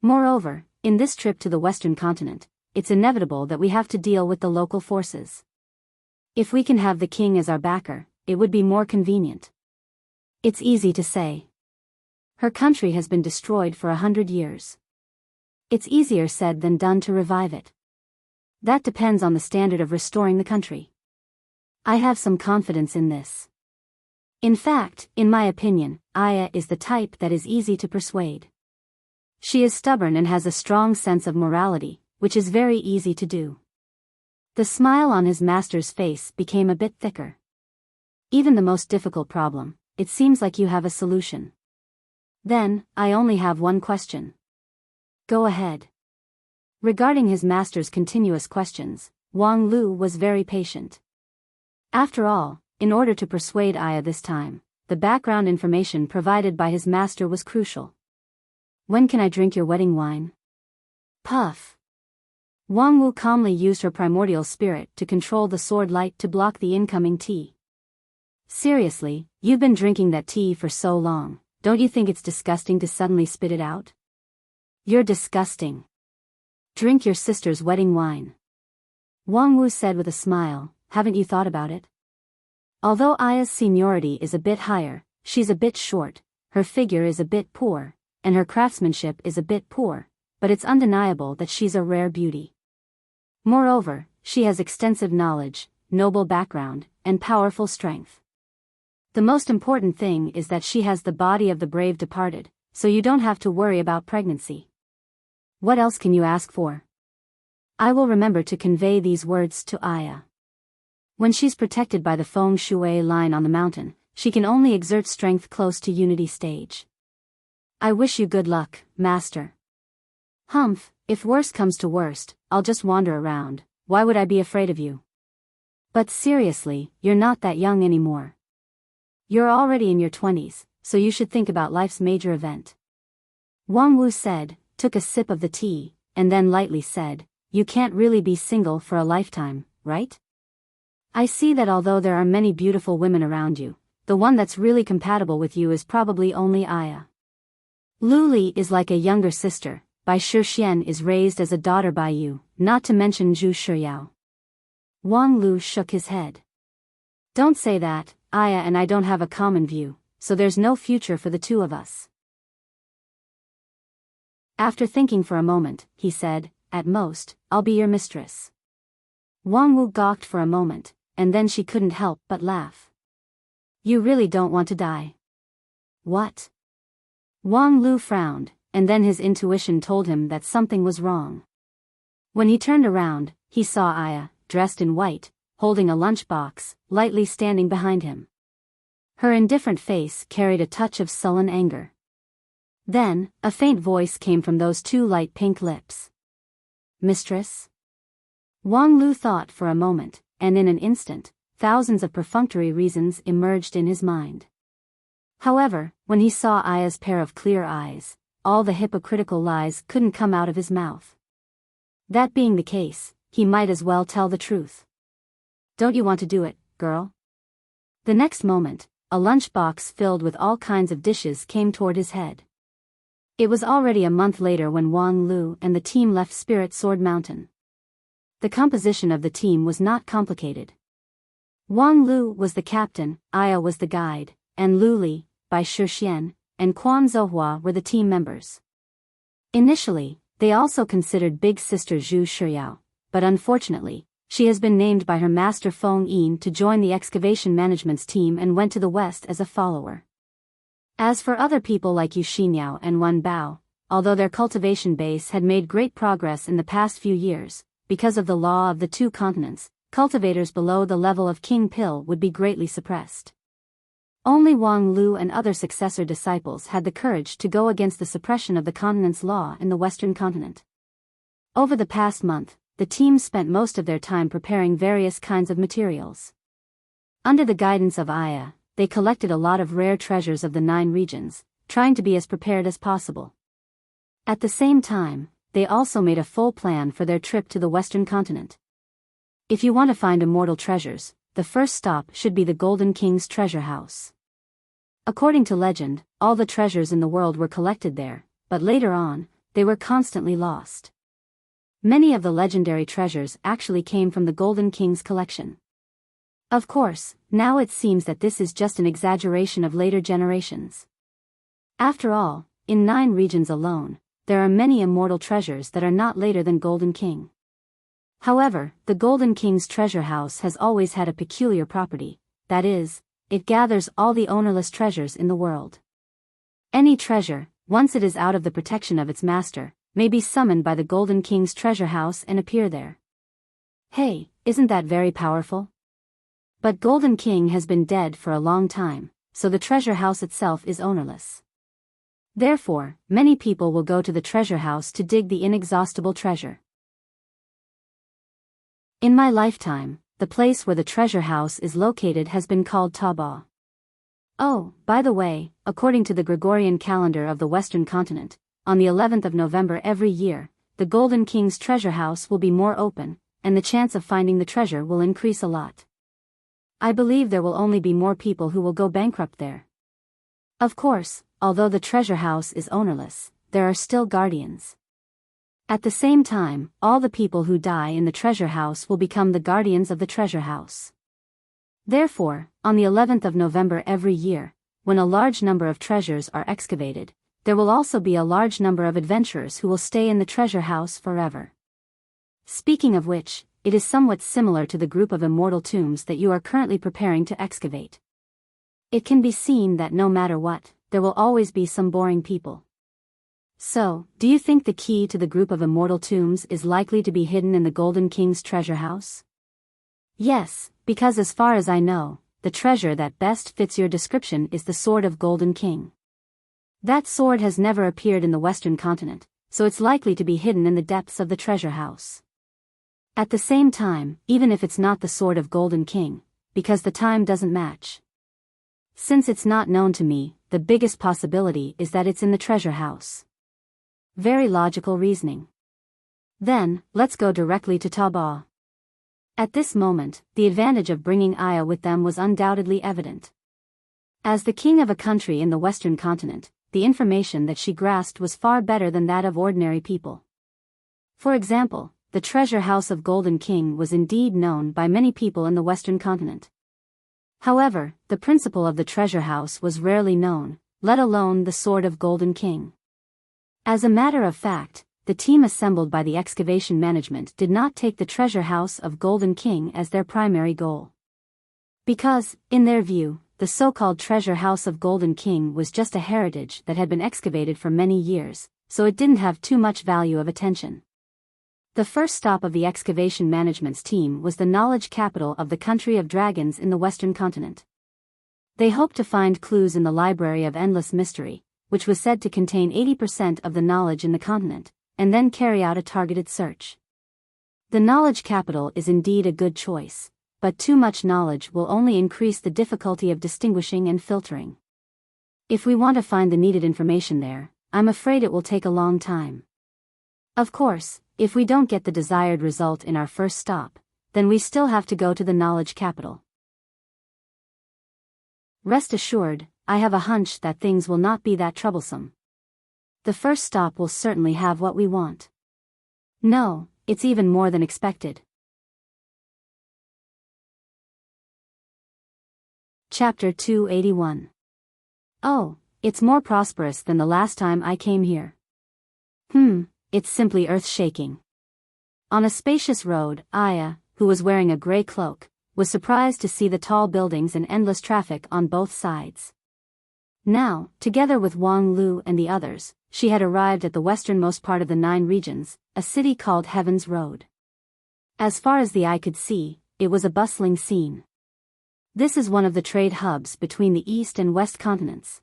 Moreover, in this trip to the Western continent, it's inevitable that we have to deal with the local forces. If we can have the king as our backer, it would be more convenient. It's easy to say. Her country has been destroyed for 100 years. It's easier said than done to revive it. That depends on the standard of restoring the country. I have some confidence in this. In fact, in my opinion, Aya is the type that is easy to persuade. She is stubborn and has a strong sense of morality, which is very easy to do. The smile on his master's face became a bit thicker. Even the most difficult problem, it seems like you have a solution. Then, I only have one question. Go ahead. Regarding his master's continuous questions, Wang Lu was very patient. After all, in order to persuade Aya this time, the background information provided by his master was crucial. When can I drink your wedding wine? Puff. Wang Wu calmly used her primordial spirit to control the sword light to block the incoming tea. Seriously, you've been drinking that tea for so long, don't you think it's disgusting to suddenly spit it out? You're disgusting. Drink your sister's wedding wine. Wang Wu said with a smile, haven't you thought about it? Although Aya's seniority is a bit higher, she's a bit short, her figure is a bit poor, and her craftsmanship is a bit poor, but it's undeniable that she's a rare beauty. Moreover, she has extensive knowledge, noble background, and powerful strength. The most important thing is that she has the body of the brave departed, so you don't have to worry about pregnancy. What else can you ask for? I will remember to convey these words to Aya. When she's protected by the feng shui line on the mountain, she can only exert strength close to unity stage. I wish you good luck, master. Humph, if worst comes to worst, I'll just wander around, why would I be afraid of you? But seriously, you're not that young anymore. You're already in your 20s, so you should think about life's major event. Wang Wu said, took a sip of the tea, and then lightly said, you can't really be single for a lifetime, right? I see that although there are many beautiful women around you, the one that's really compatible with you is probably only Aya. Luli is like a younger sister, Bai Shixian is raised as a daughter by you, not to mention Zhu Shiyao. Wang Lu shook his head. Don't say that, Aya and I don't have a common view, so there's no future for the two of us. After thinking for a moment, he said, at most, I'll be your mistress. Wang Wu gawked for a moment, and then she couldn't help but laugh. You really don't want to die? What? Wang Lu frowned, and then his intuition told him that something was wrong. When he turned around, he saw Aya, dressed in white, holding a lunchbox, lightly standing behind him. Her indifferent face carried a touch of sullen anger. Then, a faint voice came from those two light pink lips. Mistress? Wang Lu thought for a moment, and in an instant, thousands of perfunctory reasons emerged in his mind. However, when he saw Aya's pair of clear eyes, all the hypocritical lies couldn't come out of his mouth. That being the case, he might as well tell the truth. Don't you want to do it, girl? The next moment, a lunchbox filled with all kinds of dishes came toward his head. It was already a month later when Wang Lu and the team left Spirit Sword Mountain. The composition of the team was not complicated. Wang Lu was the captain, Aya was the guide, and Lu Li, Bai Shixian, and Quan Zouhua were the team members. Initially, they also considered big sister Zhu Shiyao, but unfortunately, she has been named by her master Feng Yin to join the excavation management's team and went to the west as a follower. As for other people like Yu Xinyao and Wan Bao, although their cultivation base had made great progress in the past few years, because of the law of the two continents, cultivators below the level of King Pill would be greatly suppressed. Only Wang Lu and other successor disciples had the courage to go against the suppression of the continent's law in the Western continent. Over the past month, the team spent most of their time preparing various kinds of materials. Under the guidance of Aya, they collected a lot of rare treasures of the 9 regions, trying to be as prepared as possible. At the same time, they also made a full plan for their trip to the Western continent. If you want to find immortal treasures, the first stop should be the Golden King's treasure house. According to legend, all the treasures in the world were collected there, but later on, they were constantly lost. Many of the legendary treasures actually came from the Golden King's collection. Of course, now it seems that this is just an exaggeration of later generations. After all, in 9 regions alone, there are many immortal treasures that are not later than Golden King. However, the Golden King's treasure house has always had a peculiar property, that is, it gathers all the ownerless treasures in the world. Any treasure, once it is out of the protection of its master, may be summoned by the Golden King's treasure house and appear there. Hey, isn't that very powerful? But Golden King has been dead for a long time, so the treasure house itself is ownerless. Therefore, many people will go to the treasure house to dig the inexhaustible treasure. In my lifetime, the place where the treasure house is located has been called Taba. Oh, by the way, according to the Gregorian calendar of the Western continent, on the 11th of November every year, the Golden King's treasure house will be more open, and the chance of finding the treasure will increase a lot. I believe there will only be more people who will go bankrupt there. Of course, although the treasure house is ownerless, there are still guardians. At the same time, all the people who die in the treasure house will become the guardians of the treasure house. Therefore, on the 11th of November every year, when a large number of treasures are excavated, there will also be a large number of adventurers who will stay in the treasure house forever. Speaking of which, it is somewhat similar to the group of immortal tombs that you are currently preparing to excavate. It can be seen that no matter what, there will always be some boring people. So, do you think the key to the group of immortal tombs is likely to be hidden in the Golden King's treasure house? Yes, because as far as I know, the treasure that best fits your description is the Sword of Golden King. That sword has never appeared in the Western continent, so it's likely to be hidden in the depths of the treasure house. At the same time, even if it's not the Sword of Golden King, because the time doesn't match. Since it's not known to me, the biggest possibility is that it's in the treasure house. Very logical reasoning. Then, let's go directly to Taba. At this moment, the advantage of bringing Aya with them was undoubtedly evident. As the king of a country in the Western continent, the information that she grasped was far better than that of ordinary people. For example, the treasure house of Golden King was indeed known by many people in the Western continent. However, the principal of the treasure house was rarely known, let alone the sword of Golden King. As a matter of fact, the team assembled by the excavation management did not take the treasure house of Golden King as their primary goal. Because, in their view, the so-called treasure house of Golden King was just a heritage that had been excavated for many years, so it didn't have too much value of attention. The first stop of the excavation management's team was the knowledge capital of the country of dragons in the Western continent. They hoped to find clues in the Library of Endless Mystery, which was said to contain 80% of the knowledge in the continent, and then carry out a targeted search. The knowledge capital is indeed a good choice, but too much knowledge will only increase the difficulty of distinguishing and filtering. If we want to find the needed information there, I'm afraid it will take a long time. Of course, if we don't get the desired result in our first stop, then we still have to go to the knowledge capital. Rest assured, I have a hunch that things will not be that troublesome. The first stop will certainly have what we want. No, it's even more than expected. Chapter 281. Oh, it's more prosperous than the last time I came here. It's simply earth-shaking. On a spacious road, Aya, who was wearing a gray cloak, was surprised to see the tall buildings and endless traffic on both sides. Now, together with Wang Lu and the others, she had arrived at the westernmost part of the 9 regions, a city called Heaven's Road. As far as the eye could see, it was a bustling scene. This is one of the trade hubs between the east and west continents.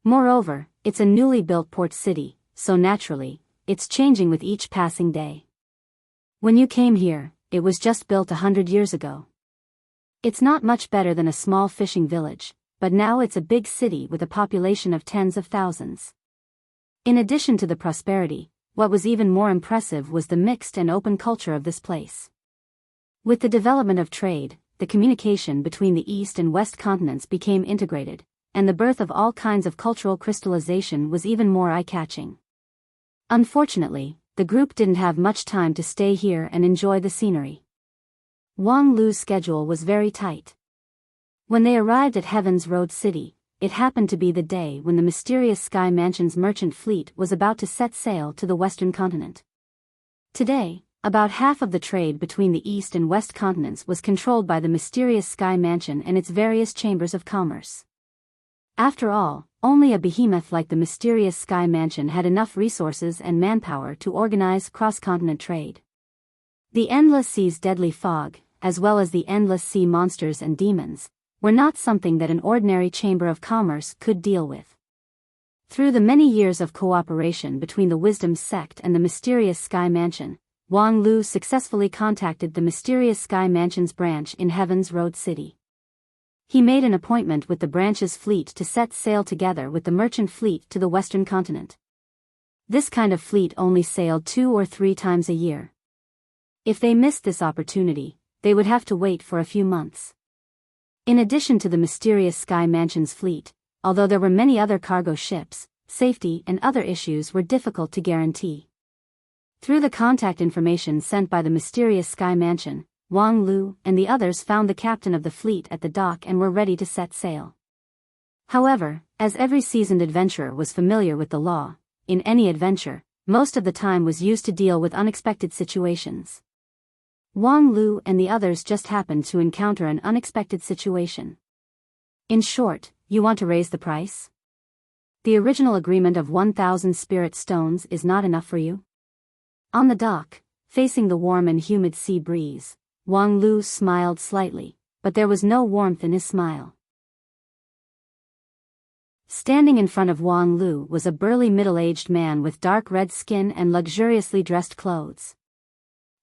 Moreover, it's a newly built port city, so naturally, it's changing with each passing day. When you came here, it was just built 100 years ago. It's not much better than a small fishing village, but now it's a big city with a population of tens of thousands. In addition to the prosperity, what was even more impressive was the mixed and open culture of this place. With the development of trade, the communication between the east and west continents became integrated, and the birth of all kinds of cultural crystallization was even more eye-catching. Unfortunately, the group didn't have much time to stay here and enjoy the scenery. Wang Lu's schedule was very tight. When they arrived at Heaven's Road City, it happened to be the day when the mysterious Sky Mansion's merchant fleet was about to set sail to the western continent. Today, about half of the trade between the east and west continents was controlled by the mysterious Sky Mansion and its various chambers of commerce. After all, only a behemoth like the mysterious Sky Mansion had enough resources and manpower to organize cross-continent trade. The endless sea's deadly fog, as well as the endless sea monsters and demons, were not something that an ordinary chamber of commerce could deal with. Through the many years of cooperation between the Wisdom Sect and the mysterious Sky Mansion, Wang Lu successfully contacted the mysterious Sky Mansion's branch in Heaven's Road City. He made an appointment with the branch's fleet to set sail together with the merchant fleet to the western continent. This kind of fleet only sailed 2 or 3 times a year. If they missed this opportunity, they would have to wait for a few months. In addition to the mysterious Sky Mansion's fleet, although there were many other cargo ships, safety and other issues were difficult to guarantee. Through the contact information sent by the mysterious Sky Mansion, Wang Lu and the others found the captain of the fleet at the dock and were ready to set sail. However, as every seasoned adventurer was familiar with the law, in any adventure, most of the time was used to deal with unexpected situations. Wang Lu and the others just happened to encounter an unexpected situation. In short, you want to raise the price? The original agreement of 1,000 spirit stones is not enough for you? On the dock, facing the warm and humid sea breeze, Wang Lu smiled slightly, but there was no warmth in his smile. Standing in front of Wang Lu was a burly middle-aged man with dark red skin and luxuriously dressed clothes.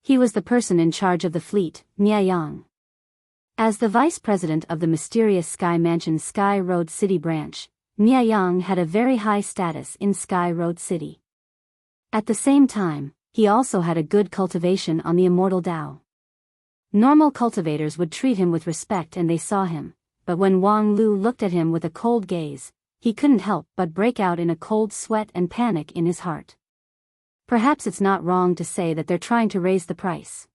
He was the person in charge of the fleet, Yang. As the vice president of the mysterious Sky Mansion's Sky Road City branch, Yang had a very high status in Sky Road City. At the same time, he also had a good cultivation on the immortal Tao. Normal cultivators would treat him with respect and they saw him, but when Wang Lu looked at him with a cold gaze, he couldn't help but break out in a cold sweat and panic in his heart. Perhaps it's not wrong to say that they're trying to raise the price.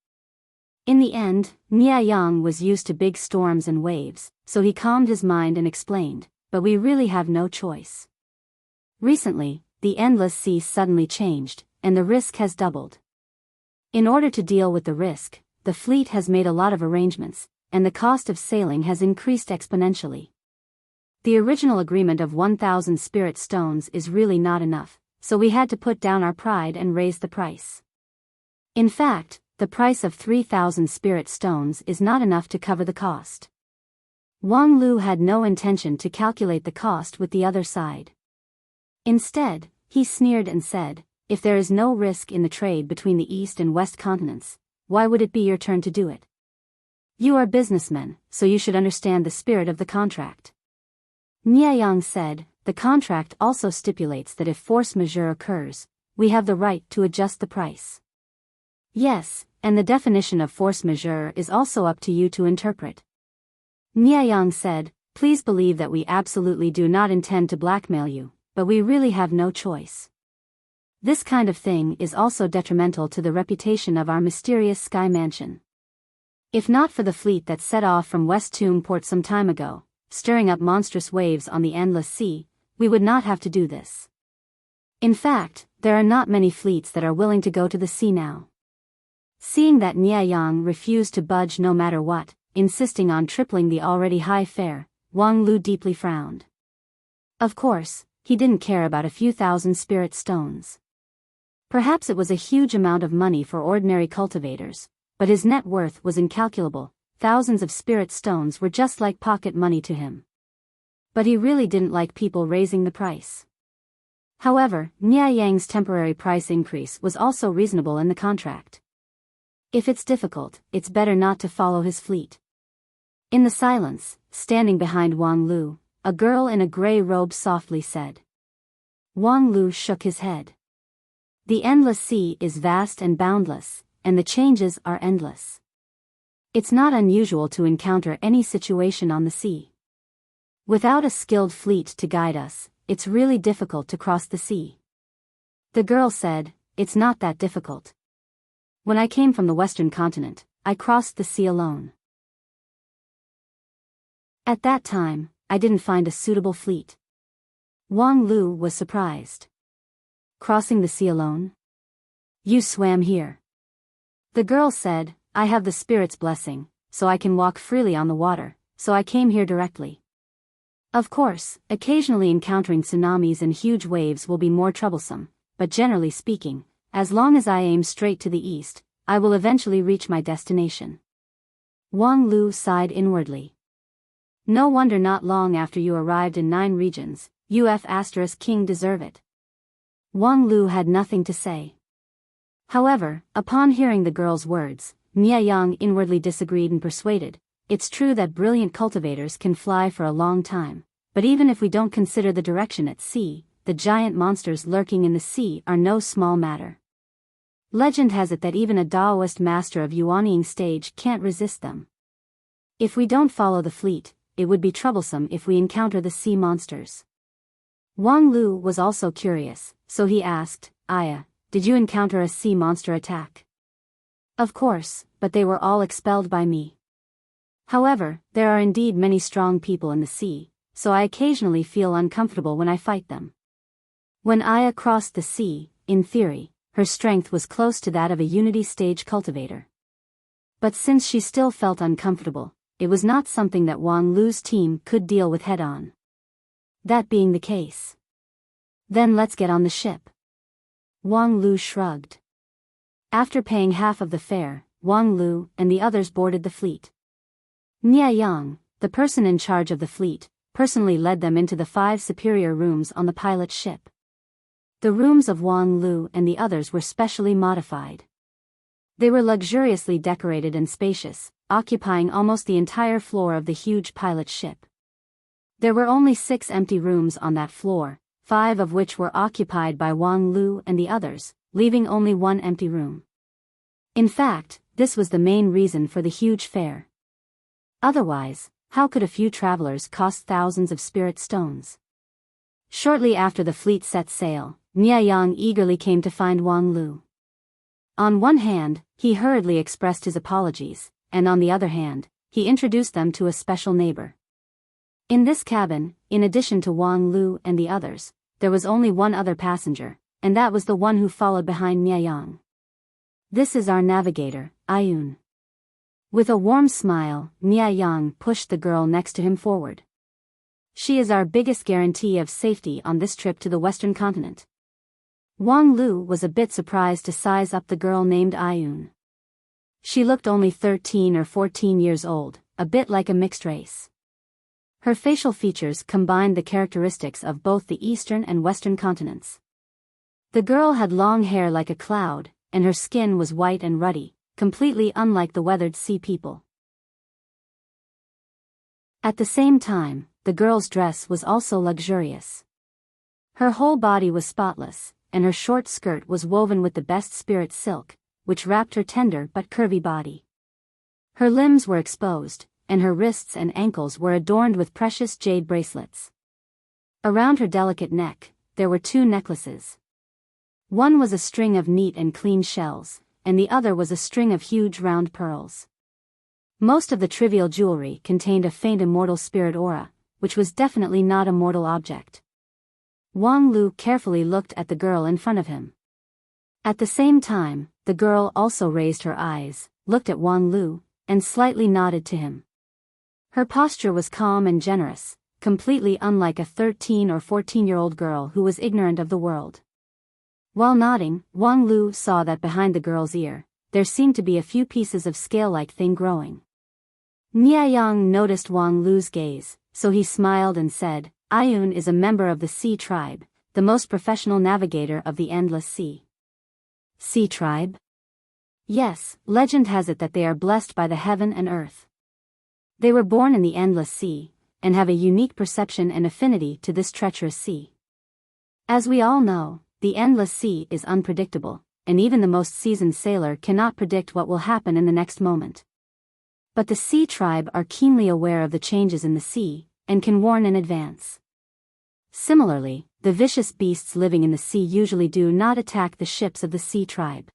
In the end, Yang was used to big storms and waves, so he calmed his mind and explained, but we really have no choice. Recently, the endless sea suddenly changed, and the risk has doubled. In order to deal with the risk, the fleet has made a lot of arrangements, and the cost of sailing has increased exponentially. The original agreement of 1,000 spirit stones is really not enough, so we had to put down our pride and raise the price. In fact, the price of 3,000 spirit stones is not enough to cover the cost. Wang Lu had no intention to calculate the cost with the other side. Instead, he sneered and said, "If there is no risk in the trade between the East and West continents, why would it be your turn to do it? You are businessmen, so you should understand the spirit of the contract." Yang said, "The contract also stipulates that if force majeure occurs, we have the right to adjust the price." "Yes, and the definition of force majeure is also up to you to interpret." Yang said, "Please believe that we absolutely do not intend to blackmail you, but we really have no choice. This kind of thing is also detrimental to the reputation of our mysterious sky mansion. If not for the fleet that set off from West Tomb Port some time ago, stirring up monstrous waves on the endless sea, we would not have to do this. In fact, there are not many fleets that are willing to go to the sea now." Seeing that Yang refused to budge no matter what, insisting on tripling the already high fare, Wang Lu deeply frowned. Of course, he didn't care about a few thousand spirit stones. Perhaps it was a huge amount of money for ordinary cultivators, but his net worth was incalculable. Thousands of spirit stones were just like pocket money to him. But he really didn't like people raising the price. However, Yang's temporary price increase was also reasonable in the contract. If it's difficult, it's better not to follow his fleet. In the silence, standing behind Wang Lu, a girl in a gray robe softly said. Wang Lu shook his head. "The endless sea is vast and boundless, and the changes are endless. It's not unusual to encounter any situation on the sea. Without a skilled fleet to guide us, it's really difficult to cross the sea." The girl said, "It's not that difficult. When I came from the western continent, I crossed the sea alone. At that time, I didn't find a suitable fleet." Wang Lu was surprised. "Crossing the sea alone? You swam here?" The girl said, "I have the spirit's blessing, so I can walk freely on the water, so I came here directly. Of course, occasionally encountering tsunamis and huge waves will be more troublesome, but generally speaking, as long as I aim straight to the east, I will eventually reach my destination." Wang Lu sighed inwardly. "No wonder not long after you arrived in 9 regions, King deserve it." Wang Lu had nothing to say. However, upon hearing the girl's words, Yang inwardly disagreed and persuaded, "It's true that brilliant cultivators can fly for a long time, but even if we don't consider the direction at sea, the giant monsters lurking in the sea are no small matter. Legend has it that even a Taoist master of Yuanying stage can't resist them. If we don't follow the fleet, it would be troublesome if we encounter the sea monsters." Wang Lu was also curious, so he asked, "Aya, did you encounter a sea monster attack?" "Of course, but they were all expelled by me. However, there are indeed many strong people in the sea, so I occasionally feel uncomfortable when I fight them." When Aya crossed the sea, in theory, her strength was close to that of a Unity stage cultivator. But since she still felt uncomfortable, it was not something that Wang Lu's team could deal with head-on. That being the case, "Then let's get on the ship." Wang Lu shrugged. After paying half of the fare, Wang Lu and the others boarded the fleet. Yang, the person in charge of the fleet, personally led them into the 5 superior rooms on the pilot's ship. The rooms of Wang Lu and the others were specially modified. They were luxuriously decorated and spacious, occupying almost the entire floor of the huge pilot ship. There were only 6 empty rooms on that floor, 5 of which were occupied by Wang Lu and the others, leaving only 1 empty room. In fact, this was the main reason for the huge fare. Otherwise, how could a few travelers cost thousands of spirit stones? Shortly after the fleet set sail, Mianyang eagerly came to find Wang Lu. On one hand, he hurriedly expressed his apologies, and on the other hand, he introduced them to a special neighbor. In this cabin, in addition to Wang Lu and the others, there was only one other passenger, and that was the one who followed behind Mianyang. "This is our navigator, Ayun." With a warm smile, Mianyang pushed the girl next to him forward. "She is our biggest guarantee of safety on this trip to the Western continent." Wang Lu was a bit surprised to size up the girl named Ayun. She looked only 13 or 14 years old, a bit like a mixed race. Her facial features combined the characteristics of both the Eastern and Western continents. The girl had long hair like a cloud, and her skin was white and ruddy, completely unlike the weathered sea people. At the same time, the girl's dress was also luxurious. Her whole body was spotless, and her short skirt was woven with the best spirit silk, which wrapped her tender but curvy body. Her limbs were exposed, and her wrists and ankles were adorned with precious jade bracelets. Around her delicate neck, there were two necklaces. One was a string of neat and clean shells, and the other was a string of huge round pearls. Most of the trivial jewelry contained a faint immortal spirit aura, which was definitely not a mortal object. Wang Lu carefully looked at the girl in front of him. At the same time, the girl also raised her eyes, looked at Wang Lu, and slightly nodded to him. Her posture was calm and generous, completely unlike a 13 or 14-year-old girl who was ignorant of the world. While nodding, Wang Lu saw that behind the girl's ear, there seemed to be a few pieces of scale-like thing growing. Mianyang noticed Wang Lu's gaze, so he smiled and said, "Ayun is a member of the Sea Tribe, the most professional navigator of the Endless Sea." Sea Tribe? Yes, legend has it that they are blessed by the heaven and earth. They were born in the Endless Sea, and have a unique perception and affinity to this treacherous sea. As we all know, the Endless Sea is unpredictable, and even the most seasoned sailor cannot predict what will happen in the next moment. But the Sea Tribe are keenly aware of the changes in the sea, and can warn in advance. Similarly, the vicious beasts living in the sea usually do not attack the ships of the Sea Tribe.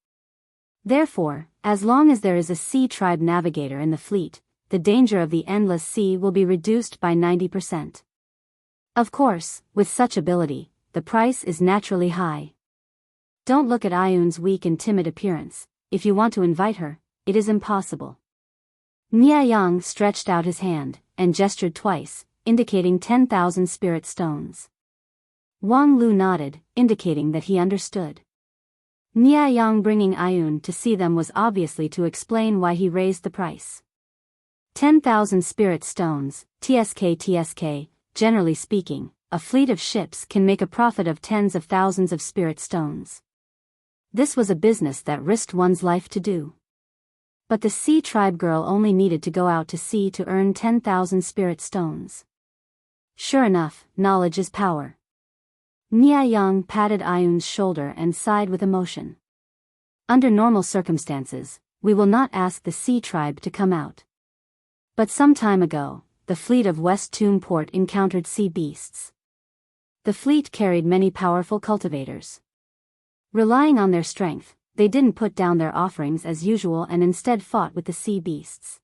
Therefore, as long as there is a Sea Tribe navigator in the fleet, the danger of the Endless Sea will be reduced by 90%. Of course, with such ability, the price is naturally high. Don't look at Ayun's weak and timid appearance. If you want to invite her, it is impossible. Mianyang stretched out his hand, and gestured twice, indicating 10,000 spirit stones. Wang Lu nodded, indicating that he understood. Mianyang bringing Ayun to see them was obviously to explain why he raised the price. 10,000 spirit stones, TSK. Generally speaking, a fleet of ships can make a profit of tens of thousands of spirit stones. This was a business that risked one's life to do. But the Sea Tribe girl only needed to go out to sea to earn 10,000 spirit stones. Sure enough, knowledge is power. Mianyang patted Ayun's shoulder and sighed with emotion. Under normal circumstances, we will not ask the Sea Tribe to come out. But some time ago, the fleet of West Toon Port encountered sea beasts. The fleet carried many powerful cultivators. Relying on their strength, they didn't put down their offerings as usual and instead fought with the sea beasts.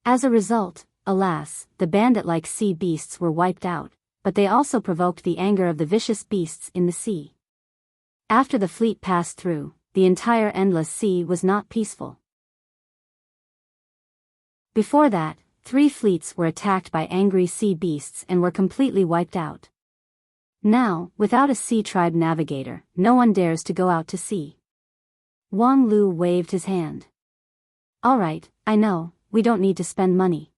As a result, alas, the bandit-like sea beasts were wiped out, but they also provoked the anger of the vicious beasts in the sea. After the fleet passed through, the entire Endless Sea was not peaceful. Before that, 3 fleets were attacked by angry sea beasts and were completely wiped out. Now, without a Sea Tribe navigator, no one dares to go out to sea. Wang Lu waved his hand. "All right, I know, we don't need to spend money.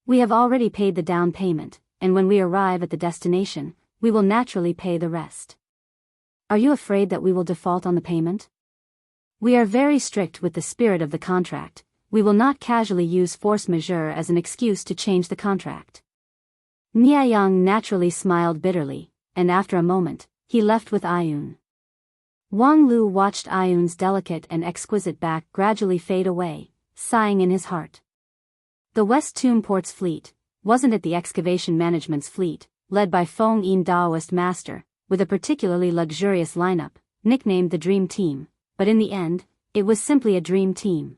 We have already paid the down payment, and when we arrive at the destination, we will naturally pay the rest. Are you afraid that we will default on the payment? We are very strict with the spirit of the contract. We will not casually use force majeure as an excuse to change the contract." Mianyang naturally smiled bitterly, and after a moment, he left with Ayun. Wang Lu watched Ayun's delicate and exquisite back gradually fade away, sighing in his heart. The West Toon Port's fleet, wasn't it the excavation management's fleet, led by Feng Yin Daoist master, with a particularly luxurious lineup, nicknamed the Dream Team, but in the end, it was simply a dream team.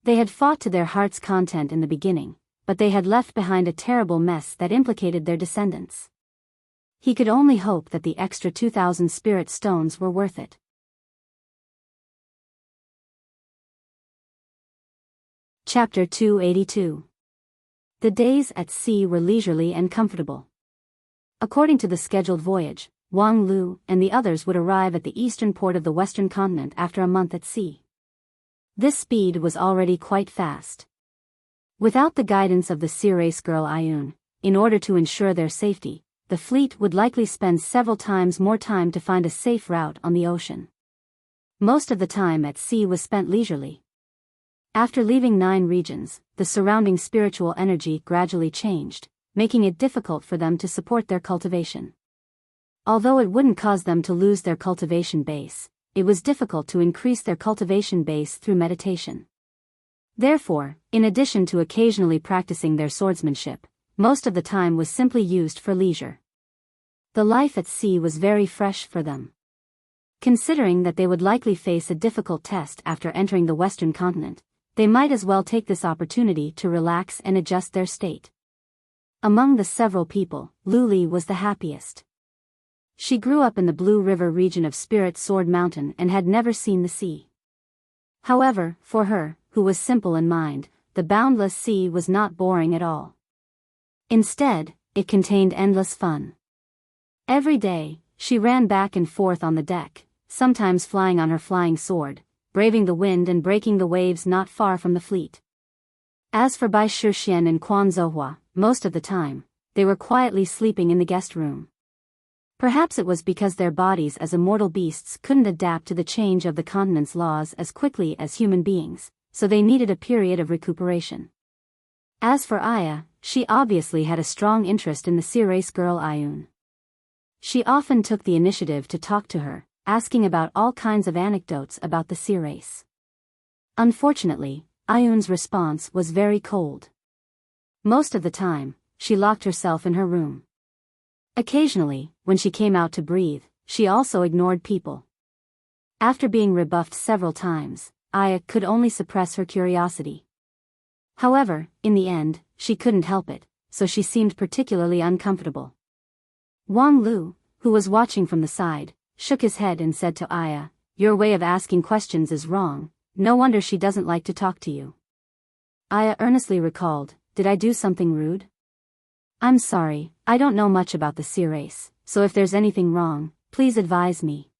They had fought to their heart's content in the beginning, but they had left behind a terrible mess that implicated their descendants. He could only hope that the extra 2,000 spirit stones were worth it. Chapter 282. The days at sea were leisurely and comfortable. According to the scheduled voyage, Wang Lu and the others would arrive at the eastern port of the western continent after a month at sea. This speed was already quite fast. Without the guidance of the sea race girl Ayun, in order to ensure their safety, the fleet would likely spend several times more time to find a safe route on the ocean. Most of the time at sea was spent leisurely. After leaving 9 regions, the surrounding spiritual energy gradually changed, making it difficult for them to support their cultivation. Although it wouldn't cause them to lose their cultivation base, it was difficult to increase their cultivation base through meditation. Therefore, in addition to occasionally practicing their swordsmanship, most of the time was simply used for leisure. The life at sea was very fresh for them. Considering that they would likely face a difficult test after entering the western continent, they might as well take this opportunity to relax and adjust their state. Among the several people, Luli was the happiest. She grew up in the Blue River region of Spirit Sword Mountain and had never seen the sea. However, for her, who was simple in mind, the boundless sea was not boring at all. Instead, it contained endless fun. Every day, she ran back and forth on the deck, sometimes flying on her flying sword, braving the wind and breaking the waves not far from the fleet. As for Bai Shixian and Quan Zouhua, most of the time, they were quietly sleeping in the guest room. Perhaps it was because their bodies as immortal beasts couldn't adapt to the change of the continent's laws as quickly as human beings, so they needed a period of recuperation. As for Aya, she obviously had a strong interest in the sea race girl Ayun. She often took the initiative to talk to her, asking about all kinds of anecdotes about the sea race. Unfortunately, Ayun's response was very cold. Most of the time, she locked herself in her room. Occasionally, when she came out to breathe, she also ignored people. After being rebuffed several times, Aya could only suppress her curiosity. However, in the end, she couldn't help it, so she seemed particularly uncomfortable. Wang Lu, who was watching from the side, shook his head and said to Aya, "Your way of asking questions is wrong, no wonder she doesn't like to talk to you." Aya earnestly recalled, "Did I do something rude?" "I'm sorry, I don't know much about the sea race, so if there's anything wrong, please advise me."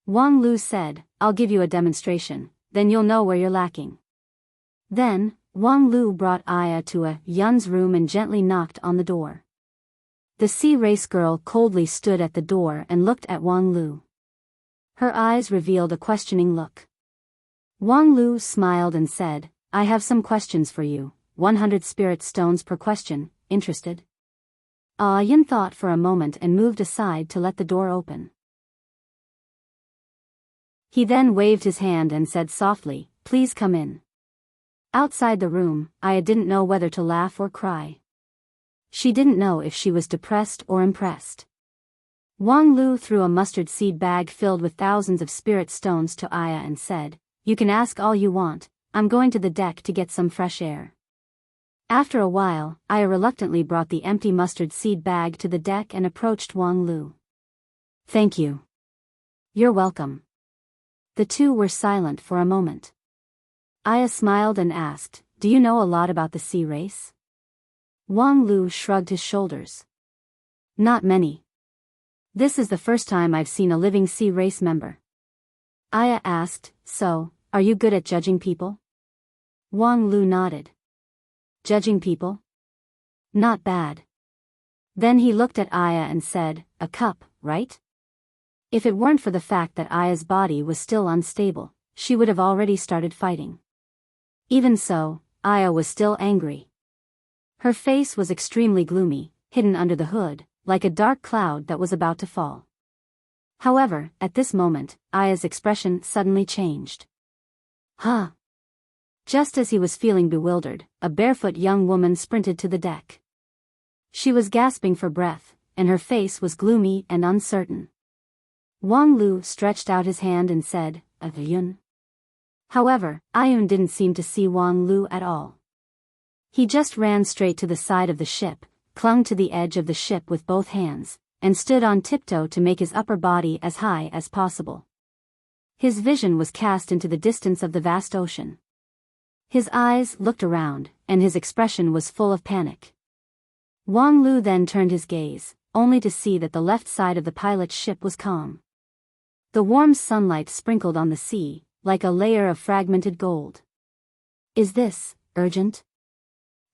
Wang Lu said, "I'll give you a demonstration, then you'll know where you're lacking." Then, Wang Lu brought Aya to a Yun's room and gently knocked on the door. The sea race girl coldly stood at the door and looked at Wang Lu. Her eyes revealed a questioning look. Wang Lu smiled and said, "I have some questions for you, 100 spirit stones per question. Interested?" Yun thought for a moment and moved aside to let the door open. He then waved his hand and said softly, "Please come in." Outside the room, Aya didn't know whether to laugh or cry. She didn't know if she was depressed or impressed. Wang Lu threw a mustard seed bag filled with thousands of spirit stones to Aya and said, "You can ask all you want, I'm going to the deck to get some fresh air." After a while, Aya reluctantly brought the empty mustard seed bag to the deck and approached Wang Lu. "Thank you." "You're welcome." The two were silent for a moment. Aya smiled and asked, "Do you know a lot about the sea race?" Wang Lu shrugged his shoulders. "Not many. This is the first time I've seen a living sea race member." Aya asked, "So, are you good at judging people?" Wang Lu nodded. "Judging people? Not bad." Then he looked at Aya and said, "A cup, right?" If it weren't for the fact that Aya's body was still unstable, she would have already started fighting. Even so, Aya was still angry. Her face was extremely gloomy, hidden under the hood, like a dark cloud that was about to fall. However, at this moment, Aya's expression suddenly changed. "Huh?" Just as he was feeling bewildered, a barefoot young woman sprinted to the deck. She was gasping for breath, and her face was gloomy and uncertain. Wang Lu stretched out his hand and said, "Ayun." However, Ayun didn't seem to see Wang Lu at all. He just ran straight to the side of the ship, clung to the edge of the ship with both hands, and stood on tiptoe to make his upper body as high as possible. His vision was cast into the distance of the vast ocean. His eyes looked around, and his expression was full of panic. Wang Lu then turned his gaze, only to see that the left side of the pilot's ship was calm. The warm sunlight sprinkled on the sea, like a layer of fragmented gold. "Is this urgent?"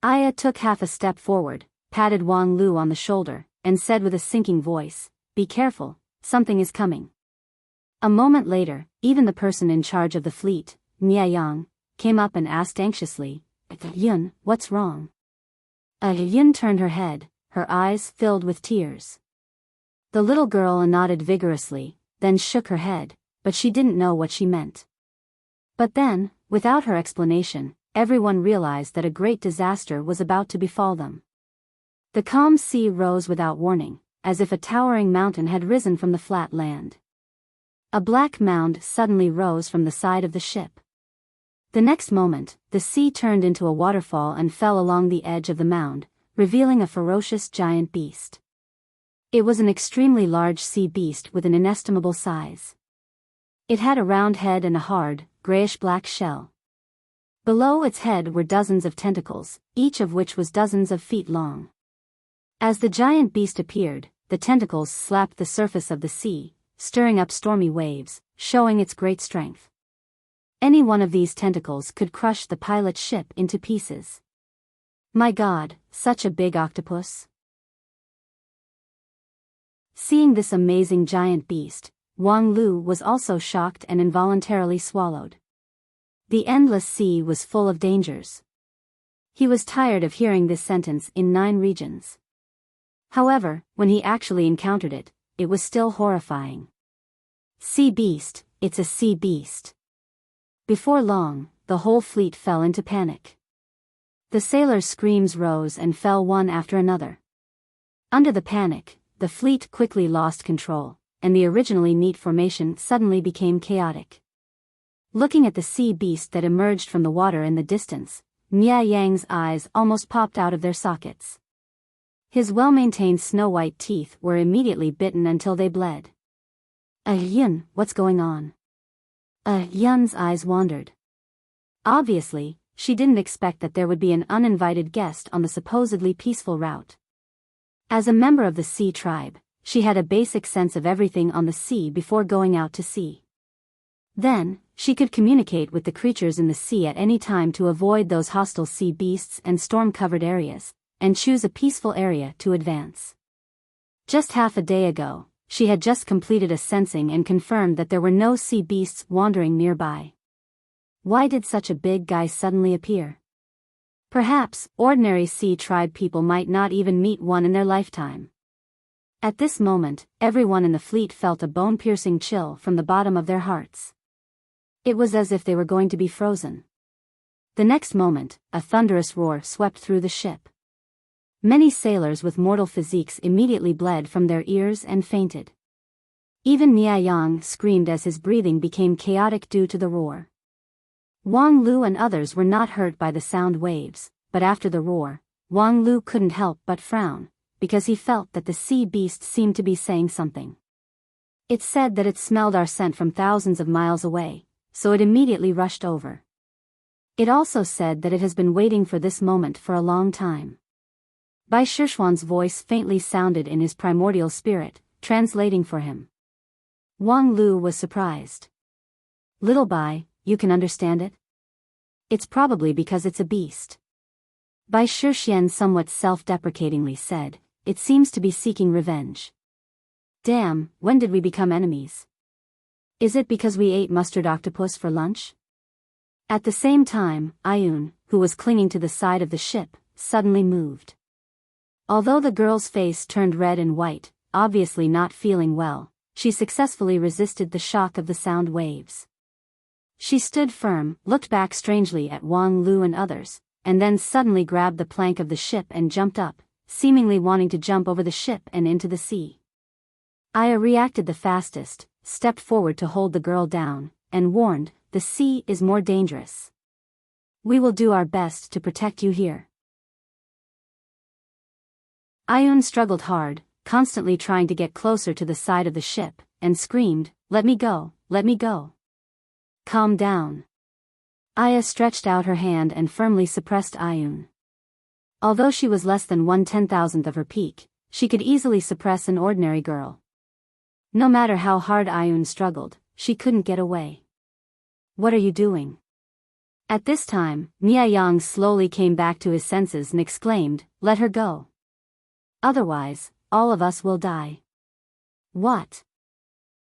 Aya took half a step forward, patted Wang Lu on the shoulder, and said with a sinking voice, "Be careful, something is coming." A moment later, even the person in charge of the fleet, Niayang, came up and asked anxiously, "Yun, what's wrong?" Yun turned her head, her eyes filled with tears. The little girl nodded vigorously, then shook her head, but she didn't know what she meant. But then, without her explanation, everyone realized that a great disaster was about to befall them. The calm sea rose without warning, as if a towering mountain had risen from the flat land. A black mound suddenly rose from the side of the ship. The next moment, the sea turned into a waterfall and fell along the edge of the mound, revealing a ferocious giant beast. It was an extremely large sea beast with an inestimable size. It had a round head and a hard, grayish-black shell. Below its head were dozens of tentacles, each of which was dozens of feet long. As the giant beast appeared, the tentacles slapped the surface of the sea, stirring up stormy waves, showing its great strength. Any one of these tentacles could crush the pilot's ship into pieces. My God, such a big octopus! Seeing this amazing giant beast, Wang Lu was also shocked and involuntarily swallowed. The endless sea was full of dangers. He was tired of hearing this sentence in 9 regions. However, when he actually encountered it, it was still horrifying. Sea beast, it's a sea beast. Before long, the whole fleet fell into panic. The sailors' screams rose and fell one after another. Under the panic, the fleet quickly lost control, and the originally neat formation suddenly became chaotic. Looking at the sea beast that emerged from the water in the distance, Nia Yang's eyes almost popped out of their sockets. His well-maintained snow-white teeth were immediately bitten until they bled. Yun, what's going on?" Yun's eyes wandered. Obviously, she didn't expect that there would be an uninvited guest on the supposedly peaceful route. As a member of the sea tribe, she had a basic sense of everything on the sea before going out to sea. Then, she could communicate with the creatures in the sea at any time to avoid those hostile sea beasts and storm-covered areas, and choose a peaceful area to advance. Just half a day ago, she had just completed a sensing and confirmed that there were no sea beasts wandering nearby. Why did such a big guy suddenly appear? Perhaps, ordinary sea tribe people might not even meet one in their lifetime. At this moment, everyone in the fleet felt a bone-piercing chill from the bottom of their hearts. It was as if they were going to be frozen. The next moment, a thunderous roar swept through the ship. Many sailors with mortal physiques immediately bled from their ears and fainted. Even Nia Yang screamed as his breathing became chaotic due to the roar. Wang Lu and others were not hurt by the sound waves, but after the roar, Wang Lu couldn't help but frown, because he felt that the sea beast seemed to be saying something. It said that it smelled our scent from thousands of miles away, so it immediately rushed over. It also said that it has been waiting for this moment for a long time. Bai Shishuan's voice faintly sounded in his primordial spirit, translating for him. Wang Lu was surprised. "Little Bai, you can understand it? It's probably because it's a beast." Bai Shishuan somewhat self-deprecatingly said, "It seems to be seeking revenge." "Damn, when did we become enemies? Is it because we ate mustard octopus for lunch?" At the same time, Ayun, who was clinging to the side of the ship, suddenly moved. Although the girl's face turned red and white, obviously not feeling well, she successfully resisted the shock of the sound waves. She stood firm, looked back strangely at Wang Lu and others, and then suddenly grabbed the plank of the ship and jumped up, seemingly wanting to jump over the ship and into the sea. Aya reacted the fastest, stepped forward to hold the girl down, and warned, "The sea is more dangerous. We will do our best to protect you here." Ayun struggled hard, constantly trying to get closer to the side of the ship, and screamed, "Let me go, let me go. Calm down." Aya stretched out her hand and firmly suppressed Ayun. Although she was less than 1/10,000th of her peak, she could easily suppress an ordinary girl. No matter how hard Ayun struggled, she couldn't get away. "What are you doing?" At this time, Miayang slowly came back to his senses and exclaimed, "Let her go. Otherwise, all of us will die." "What?"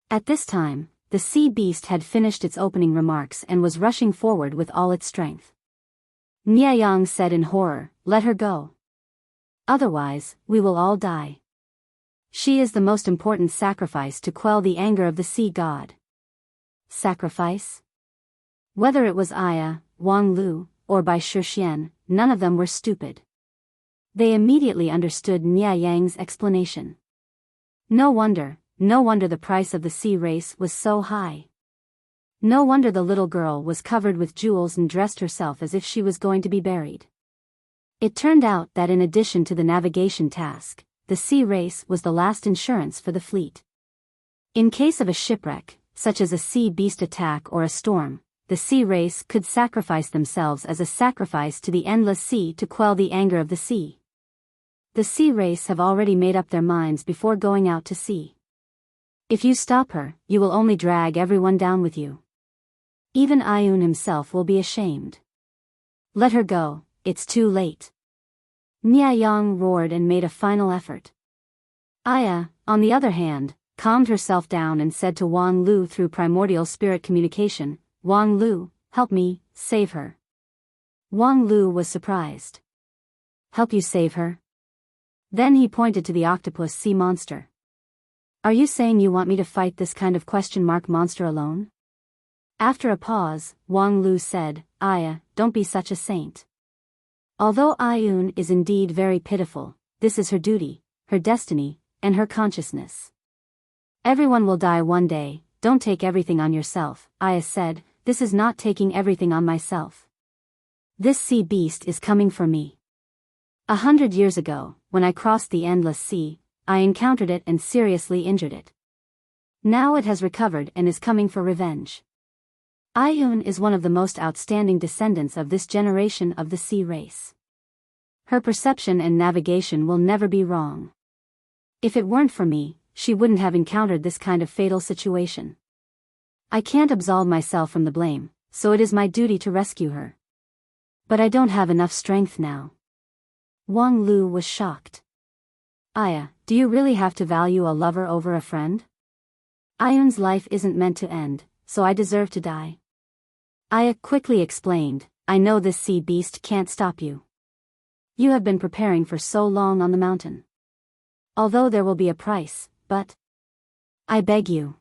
At this time, the sea beast had finished its opening remarks and was rushing forward with all its strength. Miayang said in horror, "Let her go. Otherwise, we will all die. She is the most important sacrifice to quell the anger of the sea god." Sacrifice? Whether it was Aya, Wang Lu, or Bai Shixian, none of them were stupid. They immediately understood Miayang's explanation. No wonder the price of the sea race was so high. No wonder the little girl was covered with jewels and dressed herself as if she was going to be buried. It turned out that in addition to the navigation task, the sea race was the last insurance for the fleet. In case of a shipwreck, such as a sea beast attack or a storm, the sea race could sacrifice themselves as a sacrifice to the endless sea to quell the anger of the sea. The sea race have already made up their minds before going out to sea. If you stop her, you will only drag everyone down with you. Even Ayun himself will be ashamed. "Let her go, it's too late." Miayang roared and made a final effort. Aya, on the other hand, calmed herself down and said to Wang Lu through primordial spirit communication, "Wang Lu, help me, save her." Wang Lu was surprised. "Help you save her?" Then he pointed to the octopus sea monster. "Are you saying you want me to fight this kind of monster alone?" After a pause, Wang Lu said, "Aya, don't be such a saint. Although Ayun is indeed very pitiful, this is her duty, her destiny, and her consciousness. Everyone will die one day, don't take everything on yourself." Aya said, "This is not taking everything on myself. This sea beast is coming for me. 100 years ago, when I crossed the endless sea, I encountered it and seriously injured it. Now it has recovered and is coming for revenge. Ayun is one of the most outstanding descendants of this generation of the sea race. Her perception and navigation will never be wrong. If it weren't for me, she wouldn't have encountered this kind of fatal situation. I can't absolve myself from the blame, so it is my duty to rescue her. But I don't have enough strength now." Wang Lu was shocked. "Aya, do you really have to value a lover over a friend? Ayun's life isn't meant to end, so I deserve to die." Aya quickly explained, "I know this sea beast can't stop you. You have been preparing for so long on the mountain. Although there will be a price, but I beg you."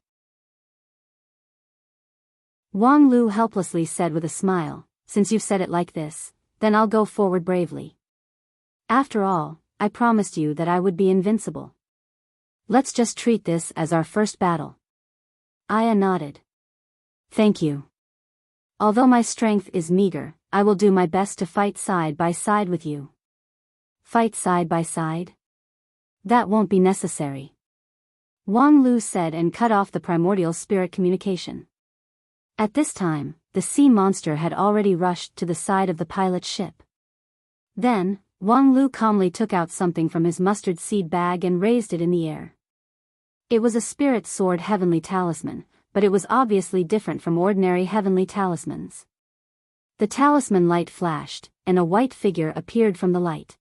Wang Lu helplessly said with a smile, "Since you've said it like this, then I'll go forward bravely. After all, I promised you that I would be invincible. Let's just treat this as our first battle." Aya nodded. "Thank you. Although my strength is meager, I will do my best to fight side by side with you." "Fight side by side? That won't be necessary," Wang Lu said and cut off the primordial spirit communication. At this time, the sea monster had already rushed to the side of the pilot's ship. Then, Wang Lu calmly took out something from his mustard seed bag and raised it in the air. It was a spirit sword heavenly talisman, but it was obviously different from ordinary heavenly talismans. The talisman light flashed, and a white figure appeared from the light.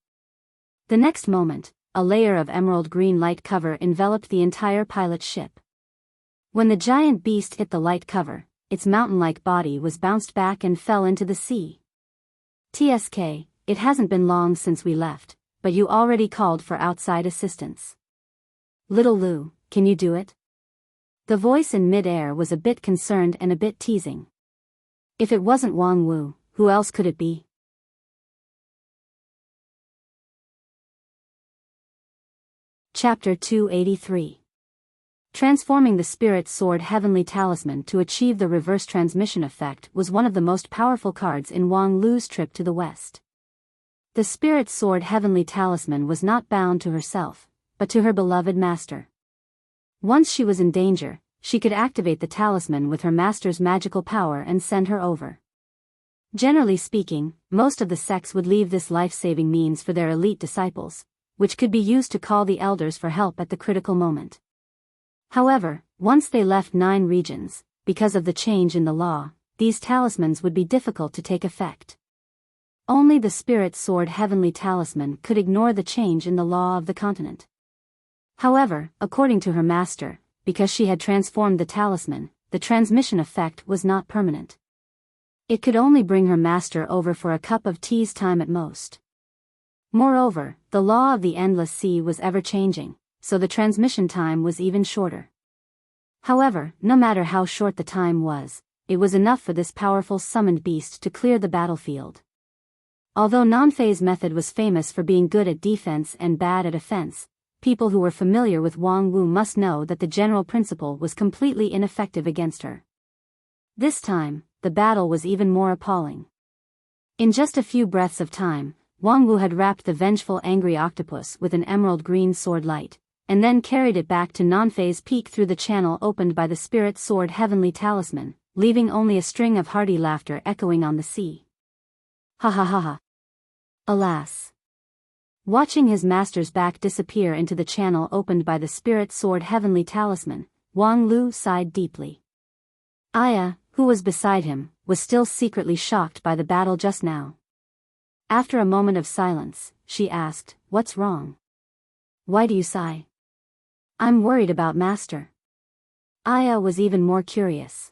The next moment, a layer of emerald green light cover enveloped the entire pilot's ship. When the giant beast hit the light cover, its mountain-like body was bounced back and fell into the sea. "TSK, it hasn't been long since we left, but you already called for outside assistance. Little Lu, can you do it?" The voice in mid-air was a bit concerned and a bit teasing. If it wasn't Wang Wu, who else could it be? Chapter 283. Transforming the Spirit Sword Heavenly Talisman to achieve the reverse transmission effect was one of the most powerful cards in Wang Lu's trip to the West. The Spirit Sword Heavenly Talisman was not bound to herself, but to her beloved master. Once she was in danger, she could activate the talisman with her master's magical power and send her over. Generally speaking, most of the sects would leave this life-saving means for their elite disciples, which could be used to call the elders for help at the critical moment. However, once they left 9 regions, because of the change in the law, these talismans would be difficult to take effect. Only the Spirit Sword Heavenly Talisman could ignore the change in the law of the continent. However, according to her master, because she had transformed the talisman, the transmission effect was not permanent. It could only bring her master over for a cup of tea's time at most. Moreover, the law of the endless sea was ever-changing, so the transmission time was even shorter. However, no matter how short the time was, it was enough for this powerful summoned beast to clear the battlefield. Although Nanfei's method was famous for being good at defense and bad at offense, people who were familiar with Wang Wu must know that the general principle was completely ineffective against her. This time, the battle was even more appalling. In just a few breaths of time, Wang Wu had wrapped the vengeful angry octopus with an emerald green sword light, and then carried it back to Nanfei's peak through the channel opened by the Spirit Sword Heavenly Talisman, leaving only a string of hearty laughter echoing on the sea. Ha ha ha ha. Alas. Watching his master's back disappear into the channel opened by the Spirit Sword Heavenly Talisman, Wang Lu sighed deeply. Aya, who was beside him, was still secretly shocked by the battle just now. After a moment of silence, she asked, "What's wrong? Why do you sigh?" "I'm worried about Master." Aya was even more curious.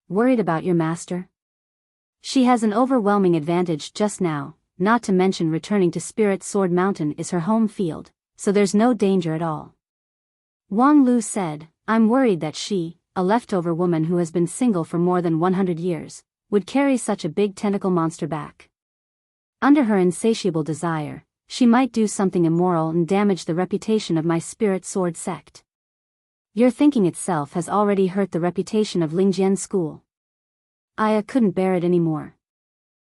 "Worried about your master?" "She has an overwhelming advantage just now, not to mention returning to Spirit Sword Mountain is her home field, so there's no danger at all." Wang Lu said, "I'm worried that she, a leftover woman who has been single for more than 100 years, would carry such a big tentacle monster back. Under her insatiable desire, she might do something immoral and damage the reputation of my Spirit Sword sect. Your thinking itself has already hurt the reputation of Lingjian school." Aya couldn't bear it anymore.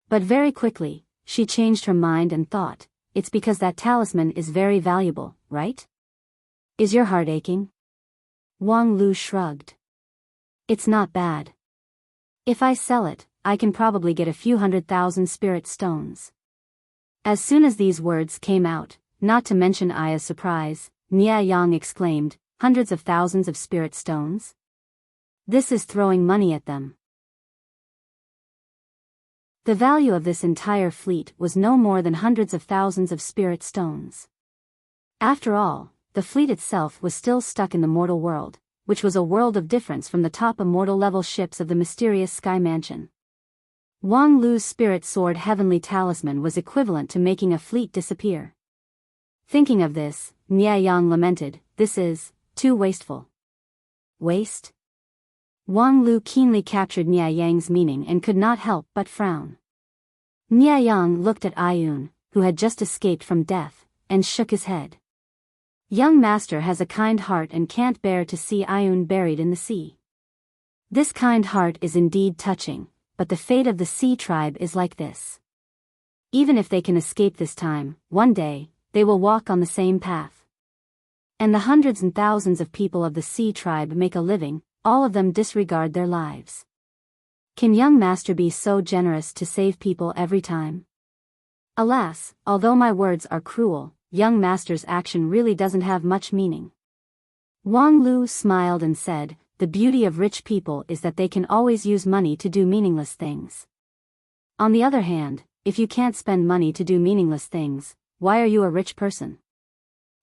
But very quickly, she changed her mind and thought, "It's because that talisman is very valuable, right? Is your heart aching?" Wang Lu shrugged. "It's not bad. If I sell it, I can probably get a few 100,000 spirit stones." As soon as these words came out, not to mention Aya's surprise, Nia Yang exclaimed, "Hundreds of thousands of spirit stones? This is throwing money at them." The value of this entire fleet was no more than hundreds of thousands of spirit stones. After all, the fleet itself was still stuck in the mortal world, which was a world of difference from the top immortal-level ships of the mysterious Sky Mansion. Wang Lu's Spirit Sword Heavenly Talisman was equivalent to making a fleet disappear. Thinking of this, Nia Yang lamented, "This is too wasteful." Waste? Wang Lu keenly captured Nia Yang's meaning and could not help but frown. Nia Yang looked at Ayun, who had just escaped from death, and shook his head. Young master has a kind heart and can't bear to see Ayun buried in the sea. This kind heart is indeed touching, but the fate of the sea tribe is like this. Even if they can escape this time, one day, they will walk on the same path. And the hundreds and thousands of people of the sea tribe make a living, all of them disregard their lives. Can young master be so generous to save people every time? Alas, although my words are cruel, young master's action really doesn't have much meaning." Wang Lu smiled and said, "The beauty of rich people is that they can always use money to do meaningless things. On the other hand, if you can't spend money to do meaningless things, why are you a rich person?"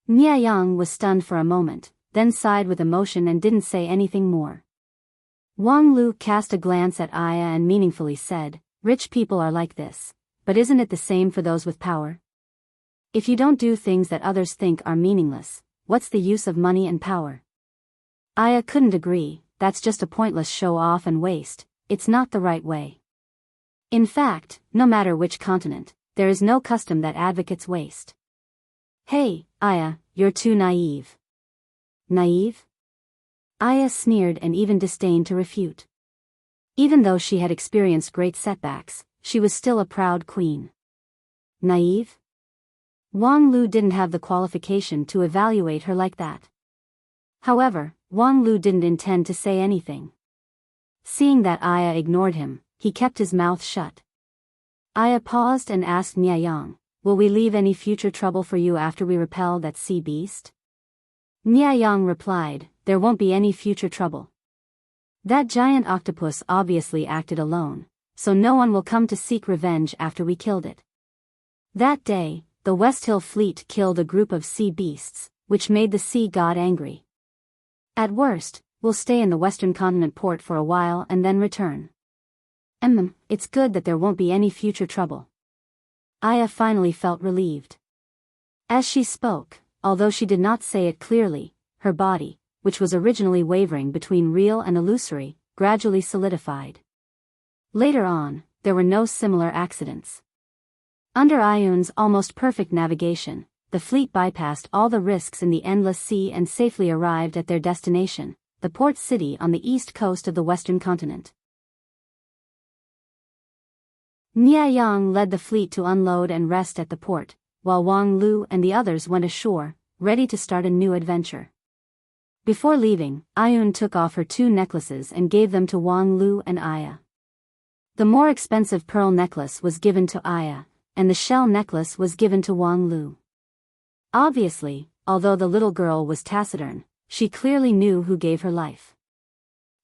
Nia Yang was stunned for a moment, then sighed with emotion and didn't say anything more. Wang Lu cast a glance at Aya and meaningfully said, "Rich people are like this, but isn't it the same for those with power? If you don't do things that others think are meaningless, what's the use of money and power?" Aya couldn't agree, "That's just a pointless show-off and waste, it's not the right way. In fact, no matter which continent, there is no custom that advocates waste." "Hey, Aya, you're too naive. Naive? Aya sneered and even disdained to refute. Even though she had experienced great setbacks, she was still a proud queen. Naive? Wang Lu didn't have the qualification to evaluate her like that. However, Wang Lu didn't intend to say anything. Seeing that Aya ignored him, he kept his mouth shut. Aya paused and asked Nianyang, "Will we leave any future trouble for you after we repel that sea beast?" Nianyang replied, "There won't be any future trouble. That giant octopus obviously acted alone, so no one will come to seek revenge after we killed it." That day, the West Hill fleet killed a group of sea beasts, which made the sea god angry. "At worst, we'll stay in the Western Continent port for a while and then return. It's good that there won't be any future trouble." Aya finally felt relieved. As she spoke, although she did not say it clearly, her body, which was originally wavering between real and illusory, gradually solidified. Later on, there were no similar accidents. Under Ayun's almost perfect navigation, the fleet bypassed all the risks in the endless sea and safely arrived at their destination, the port city on the east coast of the Western Continent. Nianyang led the fleet to unload and rest at the port, while Wang Lu and the others went ashore, ready to start a new adventure. Before leaving, Ayun took off her 2 necklaces and gave them to Wang Lu and Aya. The more expensive pearl necklace was given to Aya, and the shell necklace was given to Wang Lu. Obviously, although the little girl was taciturn, she clearly knew who gave her life.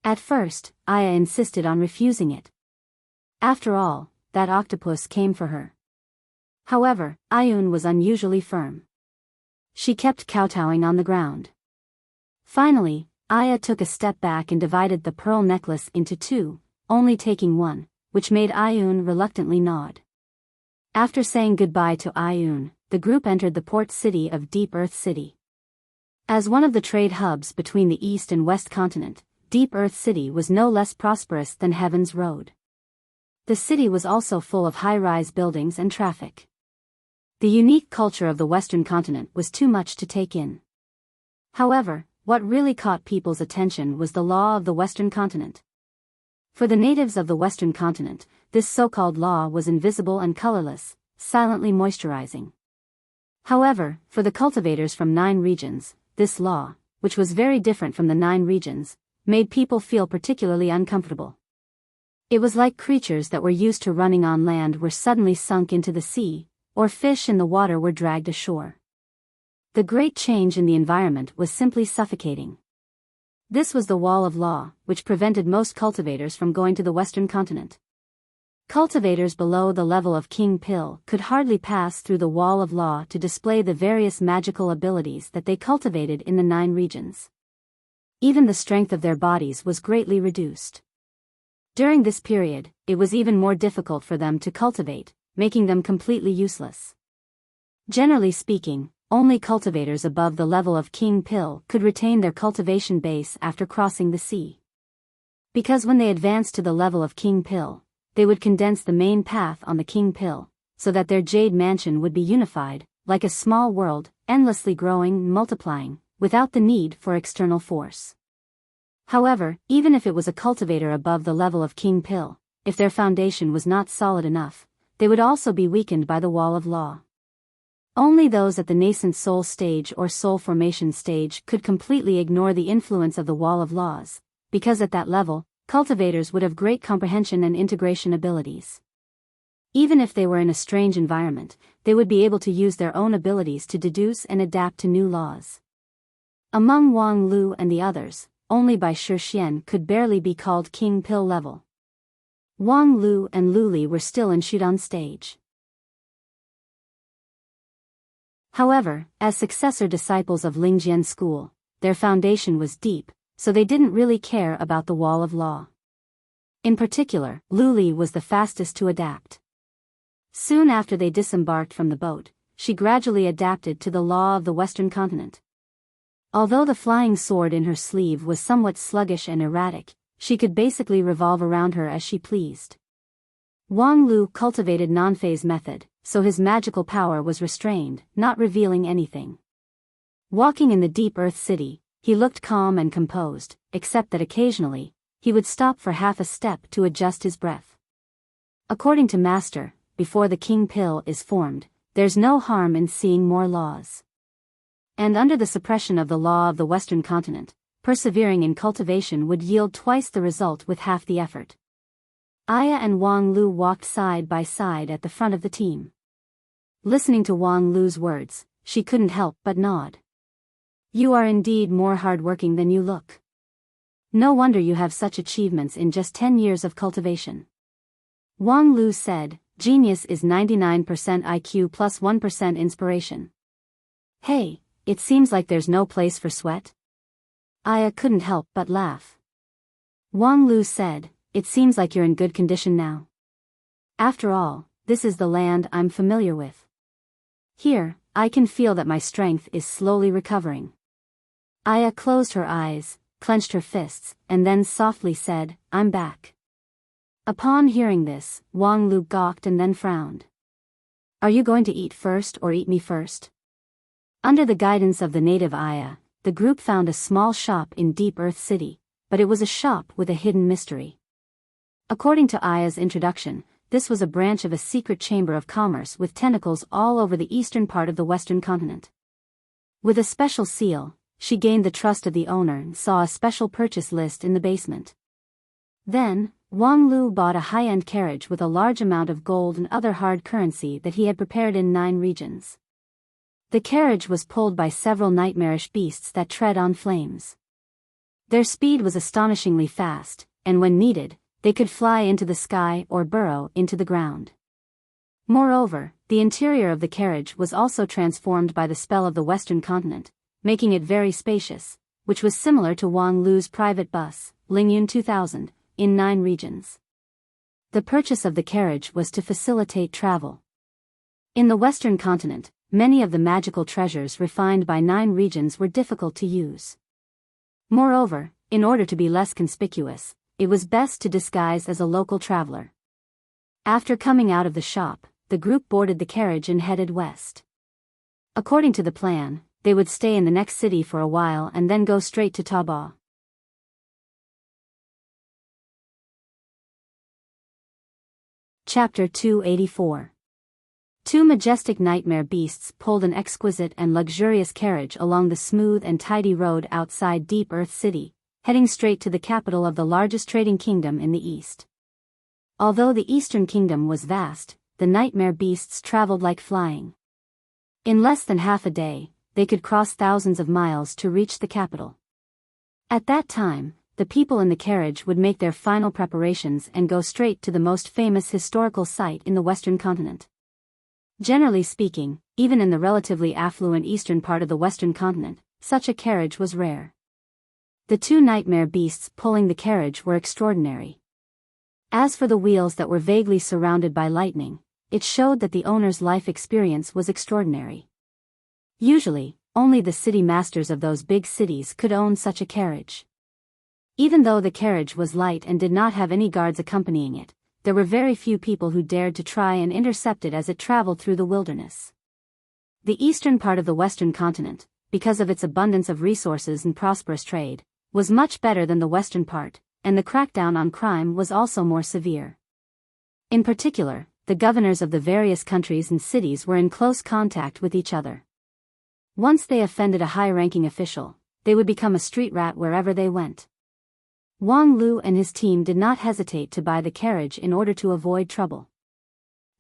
At first, Aya insisted on refusing it. After all, that octopus came for her. However, Ayun was unusually firm. She kept kowtowing on the ground. Finally, Aya took a step back and divided the pearl necklace into 2, only taking one, which made Ayun reluctantly nod. After saying goodbye to Ayun, the group entered the port city of Deep Earth City. As one of the trade hubs between the East and West continent, Deep Earth City was no less prosperous than Heaven's Road. The city was also full of high-rise buildings and traffic. The unique culture of the Western continent was too much to take in. However, what really caught people's attention was the law of the Western continent. For the natives of the Western continent, this so-called law was invisible and colorless, silently moisturizing. However, for the cultivators from 9 regions, this law, which was very different from the 9 regions, made people feel particularly uncomfortable. It was like creatures that were used to running on land were suddenly sunk into the sea, or fish in the water were dragged ashore. The great change in the environment was simply suffocating. This was the wall of law, which prevented most cultivators from going to the Western continent. Cultivators below the level of King Pill could hardly pass through the wall of law to display the various magical abilities that they cultivated in the 9 regions. Even the strength of their bodies was greatly reduced. During this period, it was even more difficult for them to cultivate, making them completely useless. Generally speaking, only cultivators above the level of King Pill could retain their cultivation base after crossing the sea. Because when they advanced to the level of King Pill, they would condense the main path on the King Pill, so that their jade mansion would be unified, like a small world, endlessly growing and multiplying, without the need for external force. However, even if it was a cultivator above the level of King Pill, if their foundation was not solid enough, they would also be weakened by the wall of law. Only those at the nascent soul stage or soul formation stage could completely ignore the influence of the wall of laws, because at that level, cultivators would have great comprehension and integration abilities. Even if they were in a strange environment, they would be able to use their own abilities to deduce and adapt to new laws. Among Wang Lu and the others, only Bai Shixian could barely be called King Pill level. Wang Lu and Lu Li were still in Shudan stage. However, as successor disciples of Lingjian school, their foundation was deep, so they didn't really care about the wall of law. In particular, Lu Li was the fastest to adapt. Soon after they disembarked from the boat, she gradually adapted to the law of the Western continent. Although the flying sword in her sleeve was somewhat sluggish and erratic, she could basically revolve around her as she pleased. Wang Lu cultivated non-phase method, so his magical power was restrained, not revealing anything. Walking in the deep earth city, he looked calm and composed, except that occasionally, he would stop for half a step to adjust his breath. According to Master, before the king pill is formed, there's no harm in seeing more laws. And under the suppression of the law of the Western continent, persevering in cultivation would yield twice the result with half the effort. Aya and Wang Lu walked side by side at the front of the team. Listening to Wang Lu's words, she couldn't help but nod. You are indeed more hardworking than you look. No wonder you have such achievements in just 10 years of cultivation. Wang Lu said, genius is 99% IQ plus 1% inspiration. Hey, it seems like there's no place for sweat. Aya couldn't help but laugh. Wang Lu said, it seems like you're in good condition now. After all, this is the land I'm familiar with. Here, I can feel that my strength is slowly recovering. Aya closed her eyes, clenched her fists, and then softly said, I'm back. Upon hearing this, Wang Lu gawked and then frowned. Are you going to eat first or eat me first? Under the guidance of the native Aya, the group found a small shop in Deep Earth City, but it was a shop with a hidden mystery. According to Aya's introduction, this was a branch of a secret chamber of commerce with tentacles all over the eastern part of the Western continent. With a special seal, she gained the trust of the owner and saw a special purchase list in the basement. Then, Wang Lu bought a high-end carriage with a large amount of gold and other hard currency that he had prepared in 9 regions. The carriage was pulled by several nightmarish beasts that tread on flames. Their speed was astonishingly fast, and when needed, they could fly into the sky or burrow into the ground. Moreover, the interior of the carriage was also transformed by the spell of the Western continent, making it very spacious, which was similar to Wang Lu's private bus, Lingyun 2000, in 9 regions. The purchase of the carriage was to facilitate travel. In the Western continent, many of the magical treasures refined by 9 regions were difficult to use. Moreover, in order to be less conspicuous, it was best to disguise as a local traveler. After coming out of the shop, the group boarded the carriage and headed west. According to the plan, they would stay in the next city for a while and then go straight to Taobao. Chapter 284. 2 majestic nightmare beasts pulled an exquisite and luxurious carriage along the smooth and tidy road outside Deep Earth City, heading straight to the capital of the largest trading kingdom in the east. Although the eastern kingdom was vast, the nightmare beasts traveled like flying. In less than half a day, they could cross thousands of miles to reach the capital. At that time, the people in the carriage would make their final preparations and go straight to the most famous historical site in the Western continent. Generally speaking, even in the relatively affluent eastern part of the Western continent, such a carriage was rare. The 2 nightmare beasts pulling the carriage were extraordinary. As for the wheels that were vaguely surrounded by lightning, it showed that the owner's life experience was extraordinary. Usually, only the city masters of those big cities could own such a carriage. Even though the carriage was light and did not have any guards accompanying it, there were very few people who dared to try and intercept it as it traveled through the wilderness. The eastern part of the Western continent, because of its abundance of resources and prosperous trade, was much better than the western part, and the crackdown on crime was also more severe. In particular, the governors of the various countries and cities were in close contact with each other. Once they offended a high-ranking official, they would become a street rat wherever they went. Wang Lu and his team did not hesitate to buy the carriage in order to avoid trouble.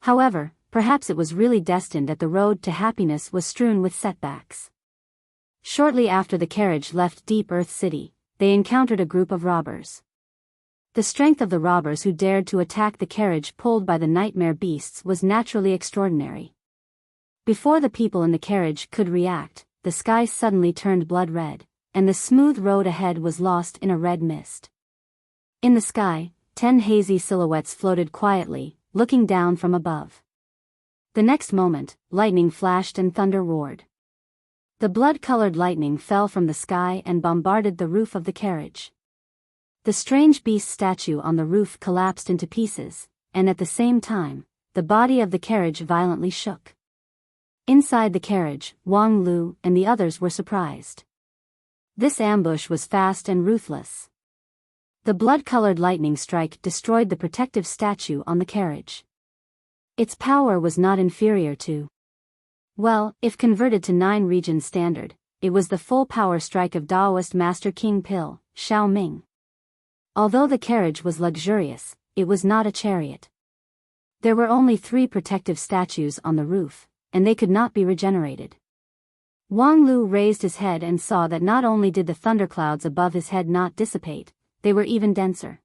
However, perhaps it was really destined that the road to happiness was strewn with setbacks. Shortly after the carriage left Deep Earth City, they encountered a group of robbers. The strength of the robbers who dared to attack the carriage pulled by the nightmare beasts was naturally extraordinary. Before the people in the carriage could react, the sky suddenly turned blood red, and the smooth road ahead was lost in a red mist. In the sky, 10 hazy silhouettes floated quietly, looking down from above. The next moment, lightning flashed and thunder roared. The blood-colored lightning fell from the sky and bombarded the roof of the carriage. The strange beast statue on the roof collapsed into pieces, and at the same time, the body of the carriage violently shook. Inside the carriage, Wang Lu and the others were surprised. This ambush was fast and ruthless. The blood-colored lightning strike destroyed the protective statue on the carriage. Its power was not inferior to. Well, if converted to 9 regions standard, it was the full power strike of Daoist Master King Pil, Xiao Ming. Although the carriage was luxurious, it was not a chariot. There were only 3 protective statues on the roof, and they could not be regenerated. Wang Lu raised his head and saw that not only did the thunderclouds above his head not dissipate, they were even denser.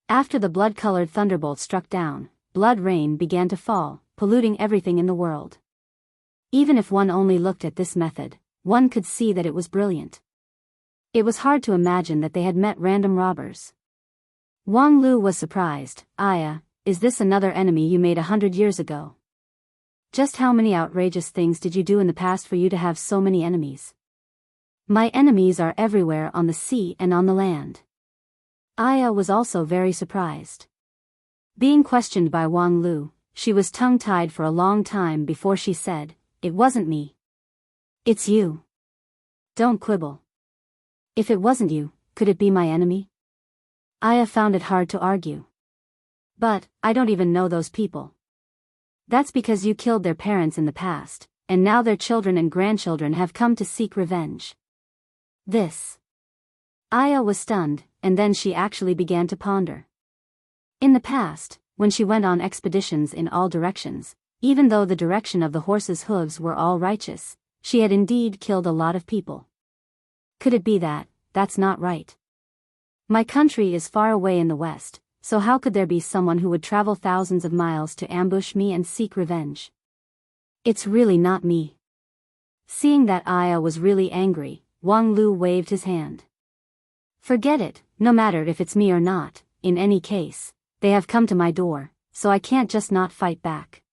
After the blood-colored thunderbolt struck down, blood rain began to fall, polluting everything in the world. Even if one only looked at this method, one could see that it was brilliant. It was hard to imagine that they had met random robbers. Wang Lu was surprised. "Aya, is this another enemy you made 100 years ago? Just how many outrageous things did you do in the past for you to have so many enemies?" "My enemies are everywhere on the sea and on the land." Aya was also very surprised. Being questioned by Wang Lu, she was tongue-tied for a long time before she said, "It wasn't me. It's you. Don't quibble. If it wasn't you, could it be my enemy?" Aya found it hard to argue. "But, I don't even know those people." "That's because you killed their parents in the past, and now their children and grandchildren have come to seek revenge." This. Aya was stunned, and then she actually began to ponder. In the past, when she went on expeditions in all directions, even though the direction of the horse's hooves were all righteous, she had indeed killed a lot of people. Could it be that, that's not right? My country is far away in the west, so how could there be someone who would travel thousands of miles to ambush me and seek revenge? It's really not me. Seeing that Aya was really angry, Wang Lu waved his hand. "Forget it, no matter if it's me or not, in any case, they have come to my door, so I can't just not fight back.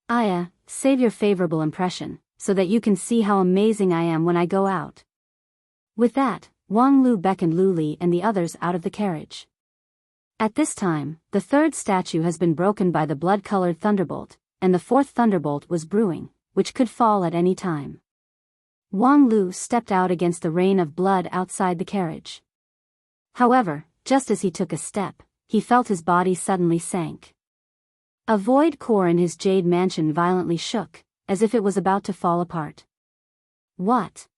Aya, save your favorable impression, so that you can see how amazing I am when I go out." With that, Wang Lu beckoned Lu Li and the others out of the carriage. At this time, the 3rd statue has been broken by the blood-colored thunderbolt, and the 4th thunderbolt was brewing, which could fall at any time. Wang Lu stepped out against the rain of blood outside the carriage. However, just as he took a step, he felt his body suddenly sank. A void core in his jade mansion violently shook, as if it was about to fall apart. "What?"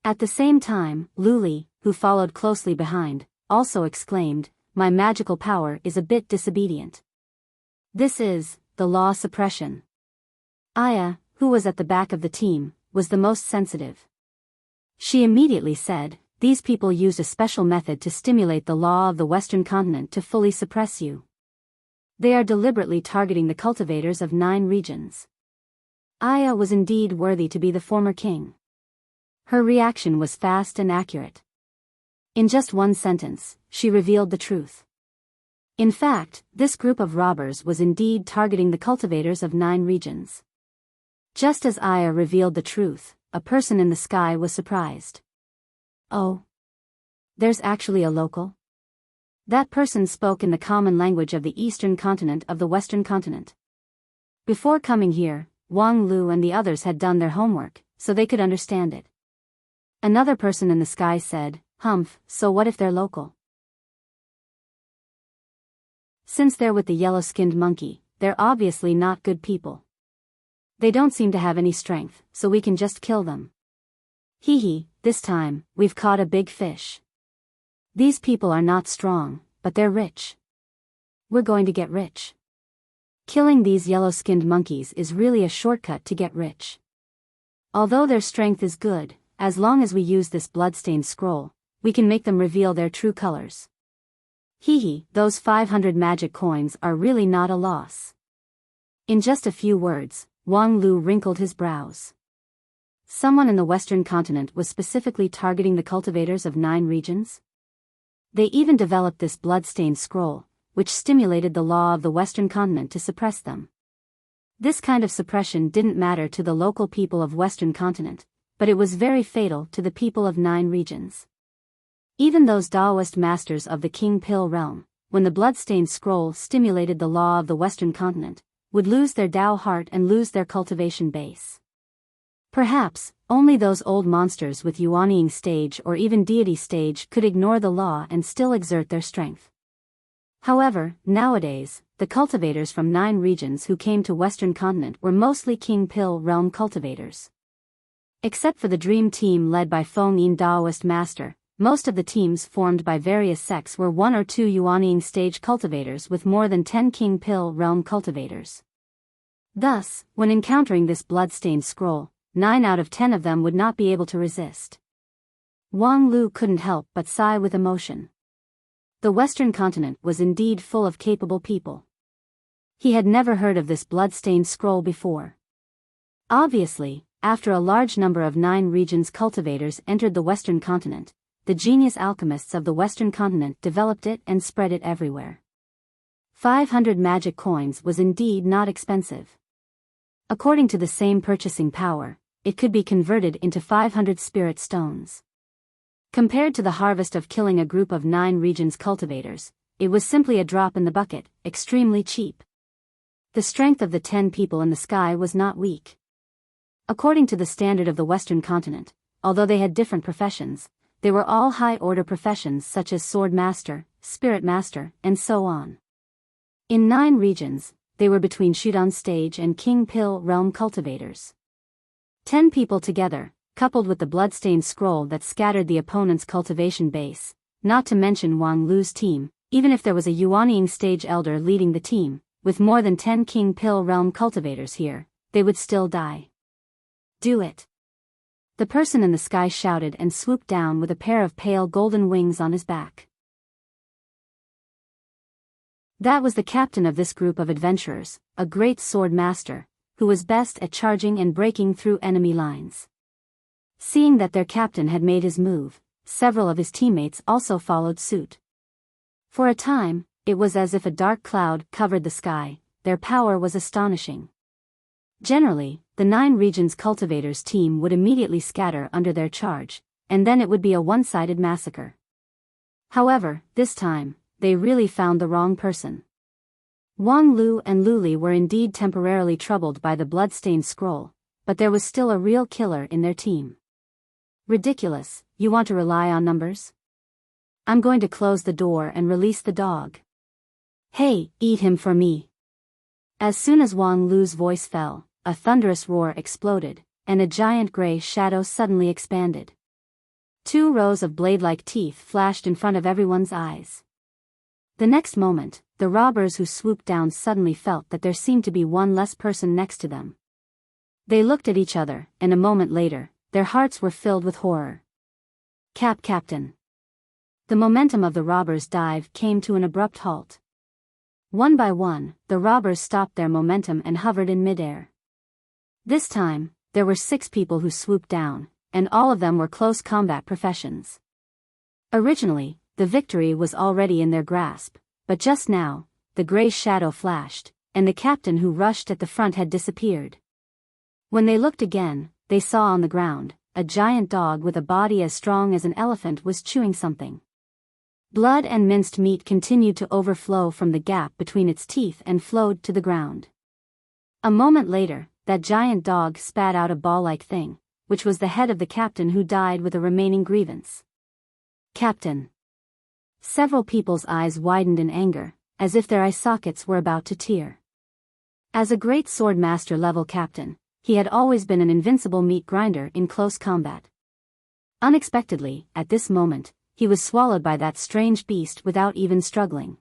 At the same time, Lu Li, who followed closely behind, also exclaimed, "My magical power is a bit disobedient. This is the law suppression." Aya, who was at the back of the team, was the most sensitive. She immediately said, "These people used a special method to stimulate the law of the Western continent to fully suppress you. They are deliberately targeting the cultivators of 9 regions." Aya was indeed worthy to be the former king. Her reaction was fast and accurate. In just one sentence, she revealed the truth. In fact, this group of robbers was indeed targeting the cultivators of 9 regions. Just as Aya revealed the truth, a person in the sky was surprised. "Oh. There's actually a local?" That person spoke in the common language of the eastern continent of the western continent. Before coming here, Wang Lu and the others had done their homework, so they could understand it. Another person in the sky said, "Humph, so what if they're local? Since they're with the yellow-skinned monkey, they're obviously not good people. They don't seem to have any strength, so we can just kill them. Hee hee, this time, we've caught a big fish. These people are not strong, but they're rich. We're going to get rich. Killing these yellow-skinned monkeys is really a shortcut to get rich. Although their strength is good, as long as we use this bloodstained scroll, we can make them reveal their true colors. Hee hee, those 500 magic coins are really not a loss." In just a few words, Wang Lu wrinkled his brows. Someone in the western continent was specifically targeting the cultivators of 9 regions? They even developed this blood-stained scroll, which stimulated the law of the western continent to suppress them. This kind of suppression didn't matter to the local people of western continent, but it was very fatal to the people of 9 regions. Even those Daoist masters of the King Pil realm, when the blood-stained scroll stimulated the law of the western continent, would lose their Tao heart and lose their cultivation base. Perhaps, only those old monsters with Yuanying stage or even deity stage could ignore the law and still exert their strength. However, nowadays, the cultivators from 9 regions who came to Western continent were mostly King Pill realm cultivators. Except for the Dream Team led by Feng Yin Daoist Master, most of the teams formed by various sects were 1 or 2 Yuanying stage cultivators with more than 10 King Pill realm cultivators. Thus, when encountering this blood-stained scroll, 9 out of 10 of them would not be able to resist. Wang Lu couldn't help but sigh with emotion. The Western continent was indeed full of capable people. He had never heard of this blood-stained scroll before. Obviously, after a large number of 9 regions cultivators entered the Western continent, the genius alchemists of the Western continent developed it and spread it everywhere. 500 magic coins was indeed not expensive. According to the same purchasing power, it could be converted into 500 spirit stones. Compared to the harvest of killing a group of 9 regions cultivators, it was simply a drop in the bucket, extremely cheap. The strength of the 10 people in the sky was not weak. According to the standard of the Western continent, although they had different professions, they were all high-order professions such as sword master, spirit master, and so on. In 9 regions, they were between Shudan stage and King Pill realm cultivators. 10 people together, coupled with the bloodstained scroll that scattered the opponent's cultivation base, not to mention Wang Lu's team, even if there was a Yuanying stage elder leading the team, with more than 10 King Pill realm cultivators here, they would still die. Do it. The person in the sky shouted and swooped down with a pair of pale golden wings on his back. That was the captain of this group of adventurers, a great sword master, who was best at charging and breaking through enemy lines. Seeing that their captain had made his move, several of his teammates also followed suit. For a time, it was as if a dark cloud covered the sky. Their power was astonishing. Generally, the 9 regions cultivators team would immediately scatter under their charge, and then it would be a one-sided massacre. However, this time, they really found the wrong person. Wang Lu and Lu Li were indeed temporarily troubled by the blood-stained scroll, but there was still a real killer in their team. Ridiculous, you want to rely on numbers? I'm going to close the door and release the dog. Hey, eat him for me. As soon as Wang Lu's voice fell, a thunderous roar exploded, and a giant gray shadow suddenly expanded. 2 rows of blade-like teeth flashed in front of everyone's eyes. The next moment, the robbers who swooped down suddenly felt that there seemed to be one less person next to them. They looked at each other, and a moment later, their hearts were filled with horror. Captain. The momentum of the robbers' dive came to an abrupt halt. One by one, the robbers stopped their momentum and hovered in midair. This time, there were 6 people who swooped down, and all of them were close combat professions. Originally, the victory was already in their grasp, but just now, the gray shadow flashed, and the captain who rushed at the front had disappeared. When they looked again, they saw on the ground, a giant dog with a body as strong as an elephant was chewing something. Blood and minced meat continued to overflow from the gap between its teeth and flowed to the ground. A moment later, that giant dog spat out a ball-like thing, which was the head of the captain who died with a remaining grievance. Captain. Several people's eyes widened in anger, as if their eye sockets were about to tear. As a great sword master level captain, he had always been an invincible meat grinder in close combat. Unexpectedly, at this moment, he was swallowed by that strange beast without even struggling.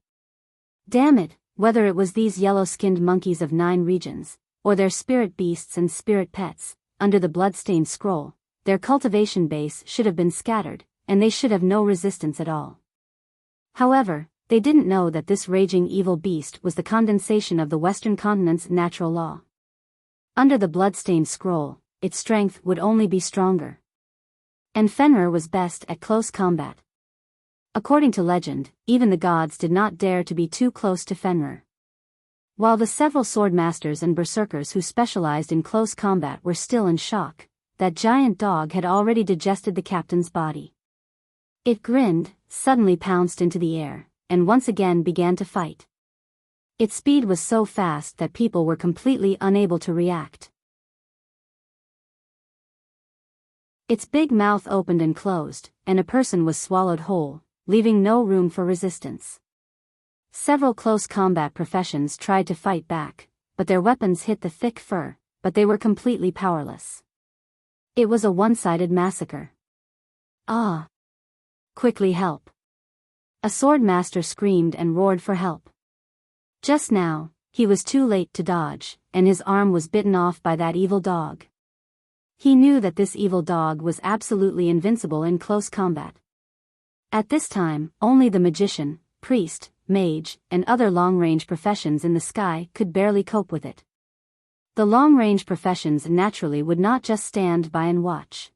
Damn it, whether it was these yellow-skinned monkeys of 9 regions, or their spirit beasts and spirit pets, under the blood-stained scroll, their cultivation base should have been scattered, and they should have no resistance at all. However, they didn't know that this raging evil beast was the condensation of the Western continent's natural law. Under the blood-stained scroll, its strength would only be stronger. And Fenrir was best at close combat. According to legend, even the gods did not dare to be too close to Fenrir. While the several sword masters and berserkers who specialized in close combat were still in shock, that giant dog had already digested the captain's body. It grinned, suddenly pounced into the air, and once again began to fight. Its speed was so fast that people were completely unable to react. Its big mouth opened and closed, and a person was swallowed whole, leaving no room for resistance. Several close combat professions tried to fight back, but their weapons hit the thick fur, but they were completely powerless. It was a one-sided massacre. Ah! Quickly help! A sword master screamed and roared for help. Just now, he was too late to dodge, and his arm was bitten off by that evil dog. He knew that this evil dog was absolutely invincible in close combat. At this time, only the magician, priest, mage, and other long-range professions in the sky could barely cope with it. The long-range professions naturally would not just stand by and watch.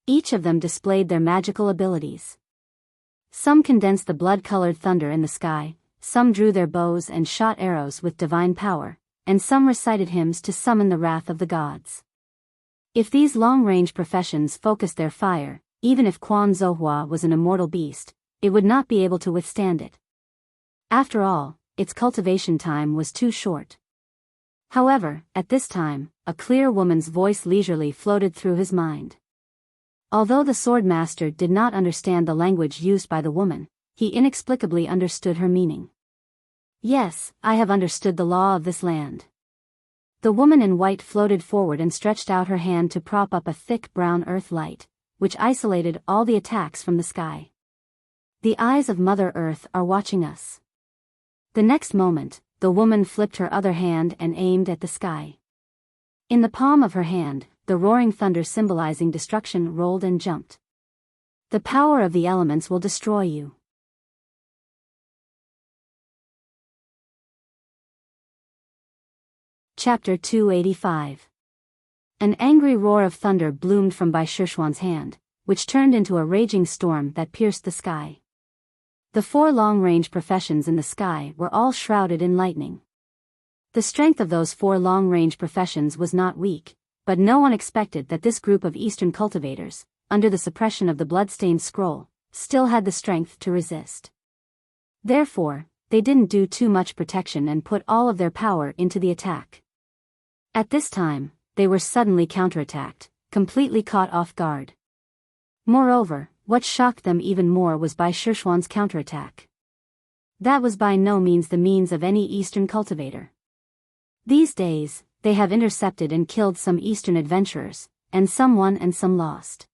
Each of them displayed their magical abilities. Some condensed the blood-colored thunder in the sky, some drew their bows and shot arrows with divine power, and some recited hymns to summon the wrath of the gods. If these long-range professions focused their fire, even if Quan Zohua was an immortal beast, it would not be able to withstand it. After all, its cultivation time was too short. However, at this time, a clear woman's voice leisurely floated through his mind. Although the sword master did not understand the language used by the woman, he inexplicably understood her meaning. Yes, I have understood the law of this land. The woman in white floated forward and stretched out her hand to prop up a thick brown earth light, which isolated all the attacks from the sky. The eyes of Mother Earth are watching us. The next moment, the woman flipped her other hand and aimed at the sky. In the palm of her hand, the roaring thunder symbolizing destruction rolled and jumped. The power of the elements will destroy you. Chapter 285. An angry roar of thunder bloomed from Bai Shishuan's hand, which turned into a raging storm that pierced the sky. The 4 long-range professions in the sky were all shrouded in lightning. The strength of those 4 long-range professions was not weak, but no one expected that this group of Eastern cultivators, under the suppression of the blood-stained scroll, still had the strength to resist. Therefore, they didn't do too much protection and put all of their power into the attack. At this time, they were suddenly counterattacked, completely caught off guard. Moreover, what shocked them even more was Bai Shishuan's counterattack. That was by no means the means of any Eastern cultivator. These days, they have intercepted and killed some Eastern adventurers, and some won and some lost.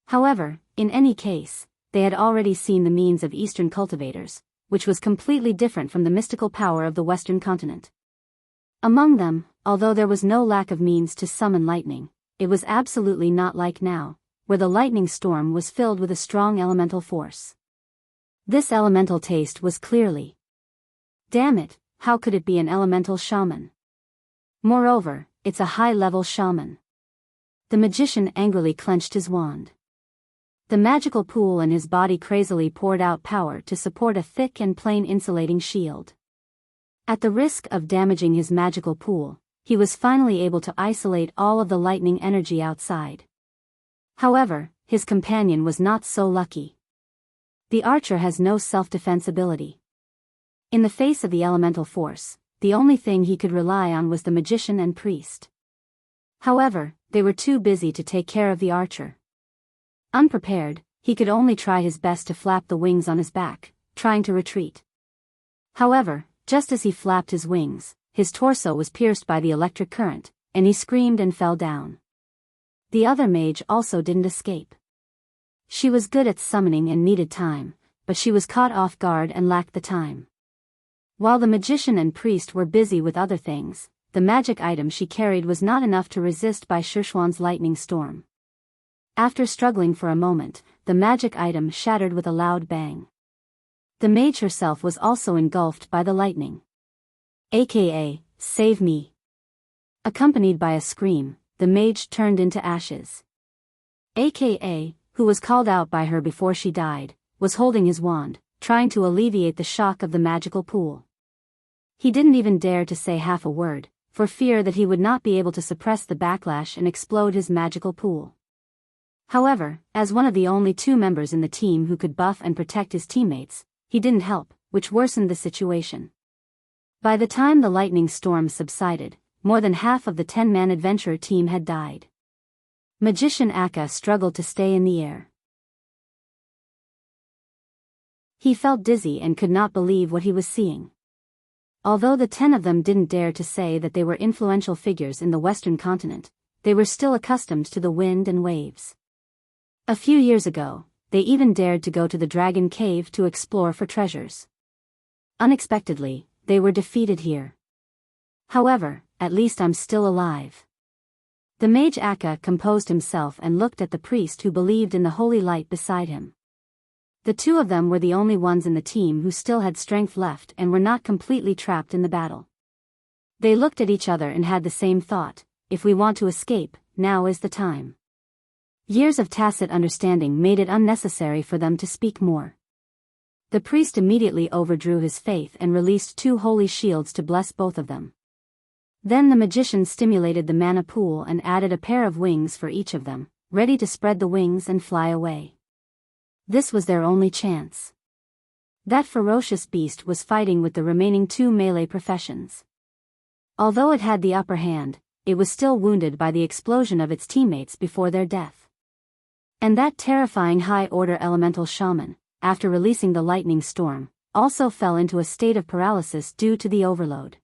However, in any case, they had already seen the means of Eastern cultivators, which was completely different from the mystical power of the Western continent. Among them, although there was no lack of means to summon lightning, it was absolutely not like now, where the lightning storm was filled with a strong elemental force. This elemental taste was clearly, damn it, how could it be an elemental shaman? Moreover, it's a high-level shaman. The magician angrily clenched his wand. The magical pool in his body crazily poured out power to support a thick and plain insulating shield. At the risk of damaging his magical pool, he was finally able to isolate all of the lightning energy outside. However, his companion was not so lucky. The archer has no self-defense ability. In the face of the elemental force, the only thing he could rely on was the magician and priest. However, they were too busy to take care of the archer. Unprepared, he could only try his best to flap the wings on his back, trying to retreat. However, just as he flapped his wings, his torso was pierced by the electric current, and he screamed and fell down. The other mage also didn't escape. She was good at summoning and needed time, but she was caught off guard and lacked the time. While the magician and priest were busy with other things, the magic item she carried was not enough to resist Bai Shishuan's lightning storm. After struggling for a moment, the magic item shattered with a loud bang. The mage herself was also engulfed by the lightning. AKA, save me. Accompanied by a scream, the mage turned into ashes. AKA, who was called out by her before she died, was holding his wand, trying to alleviate the shock of the magical pool. He didn't even dare to say half a word, for fear that he would not be able to suppress the backlash and explode his magical pool. However, as one of the only 2 members in the team who could buff and protect his teammates, he didn't help, which worsened the situation. By the time the lightning storm subsided, more than half of the 10-man adventurer team had died. Magician Akka struggled to stay in the air. He felt dizzy and could not believe what he was seeing. Although the 10 of them didn't dare to say that they were influential figures in the Western continent, they were still accustomed to the wind and waves. A few years ago, they even dared to go to the Dragon Cave to explore for treasures. Unexpectedly, they were defeated here. However, at least I'm still alive. The mage Akka composed himself and looked at the priest who believed in the holy light beside him. The two of them were the only ones in the team who still had strength left and were not completely trapped in the battle. They looked at each other and had the same thought: if we want to escape, now is the time. Years of tacit understanding made it unnecessary for them to speak more. The priest immediately overdrew his faith and released 2 holy shields to bless both of them. Then the magician stimulated the mana pool and added a pair of wings for each of them, ready to spread the wings and fly away. This was their only chance. That ferocious beast was fighting with the remaining 2 melee professions. Although it had the upper hand, it was still wounded by the explosion of its teammates before their death. And that terrifying high-order elemental shaman, after releasing the lightning storm, also fell into a state of paralysis due to the overload.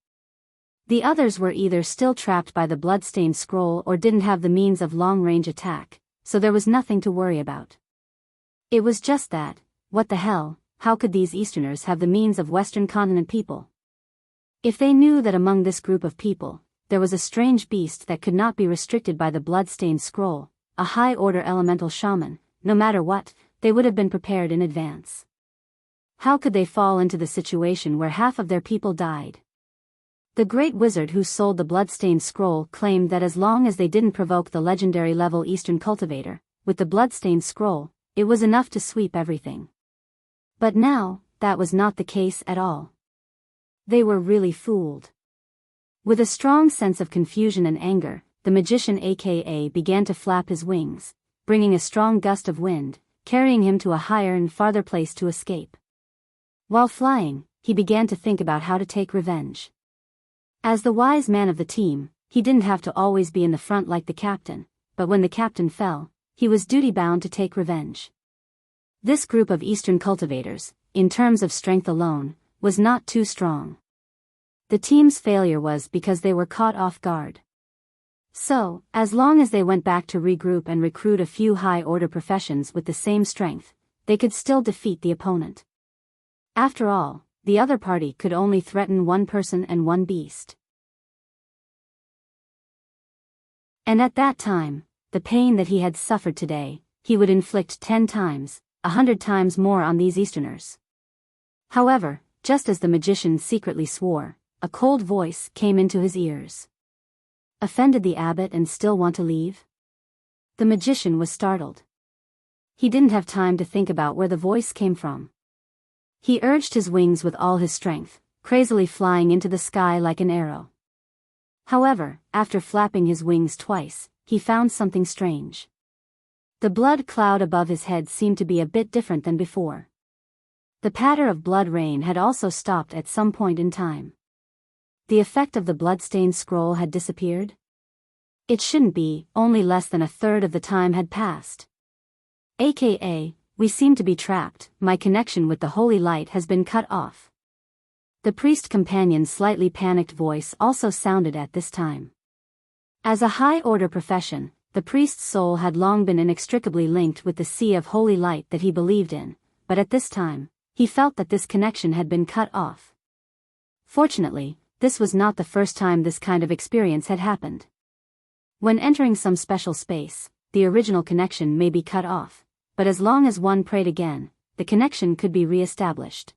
The others were either still trapped by the bloodstained scroll or didn't have the means of long-range attack, so there was nothing to worry about. It was just that, what the hell, how could these Easterners have the means of Western continent people? If they knew that among this group of people, there was a strange beast that could not be restricted by the blood-stained scroll, a high-order elemental shaman, no matter what, they would have been prepared in advance. How could they fall into the situation where half of their people died? The great wizard who sold the blood-stained scroll claimed that as long as they didn't provoke the legendary level Eastern cultivator, with the blood-stained scroll, it was enough to sweep everything. But now, that was not the case at all. They were really fooled. With a strong sense of confusion and anger, the magician aka began to flap his wings, bringing a strong gust of wind, carrying him to a higher and farther place to escape. While flying, he began to think about how to take revenge. As the wise man of the team, he didn't have to always be in the front like the captain, but when the captain fell, he was duty-bound to take revenge. This group of Eastern cultivators, in terms of strength alone, was not too strong. The team's failure was because they were caught off guard. So, as long as they went back to regroup and recruit a few high-order professions with the same strength, they could still defeat the opponent. After all, the other party could only threaten 1 person and 1 beast. And at that time, the pain that he had suffered today, he would inflict 10 times, 100 times more on these Easterners. However, just as the magician secretly swore, a cold voice came into his ears. Offended the abbot and still want to leave? The magician was startled. He didn't have time to think about where the voice came from. He urged his wings with all his strength, crazily flying into the sky like an arrow. However, after flapping his wings twice, he found something strange. The blood cloud above his head seemed to be a bit different than before. The patter of blood rain had also stopped at some point in time. The effect of the blood-stained scroll had disappeared? It shouldn't be, only less than a third of the time had passed. AKA, we seem to be trapped, my connection with the holy light has been cut off. The priest companion's slightly panicked voice also sounded at this time. As a high-order profession, the priest's soul had long been inextricably linked with the sea of holy light that he believed in, but at this time, he felt that this connection had been cut off. Fortunately, this was not the first time this kind of experience had happened. When entering some special space, the original connection may be cut off, but as long as one prayed again, the connection could be re-established.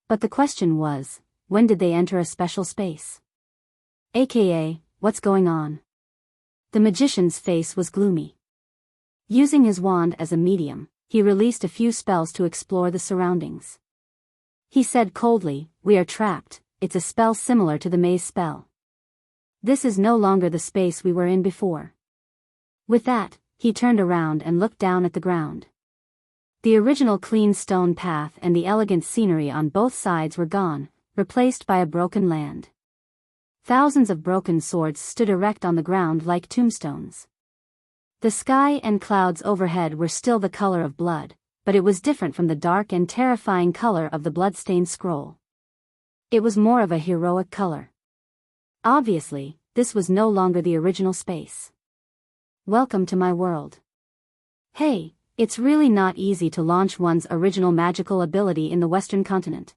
But the question was, when did they enter a special space? AKA, what's going on? The magician's face was gloomy. Using his wand as a medium, he released a few spells to explore the surroundings. He said coldly, "We are trapped." It's a spell similar to the maze spell. This is no longer the space we were in before. With that, he turned around and looked down at the ground. The original clean stone path and the elegant scenery on both sides were gone, replaced by a broken land. Thousands of broken swords stood erect on the ground like tombstones. The sky and clouds overhead were still the color of blood, but it was different from the dark and terrifying color of the blood-stained scroll. It was more of a heroic color. Obviously, this was no longer the original space. Welcome to my world. Hey, it's really not easy to launch one's original magical ability in the Western continent.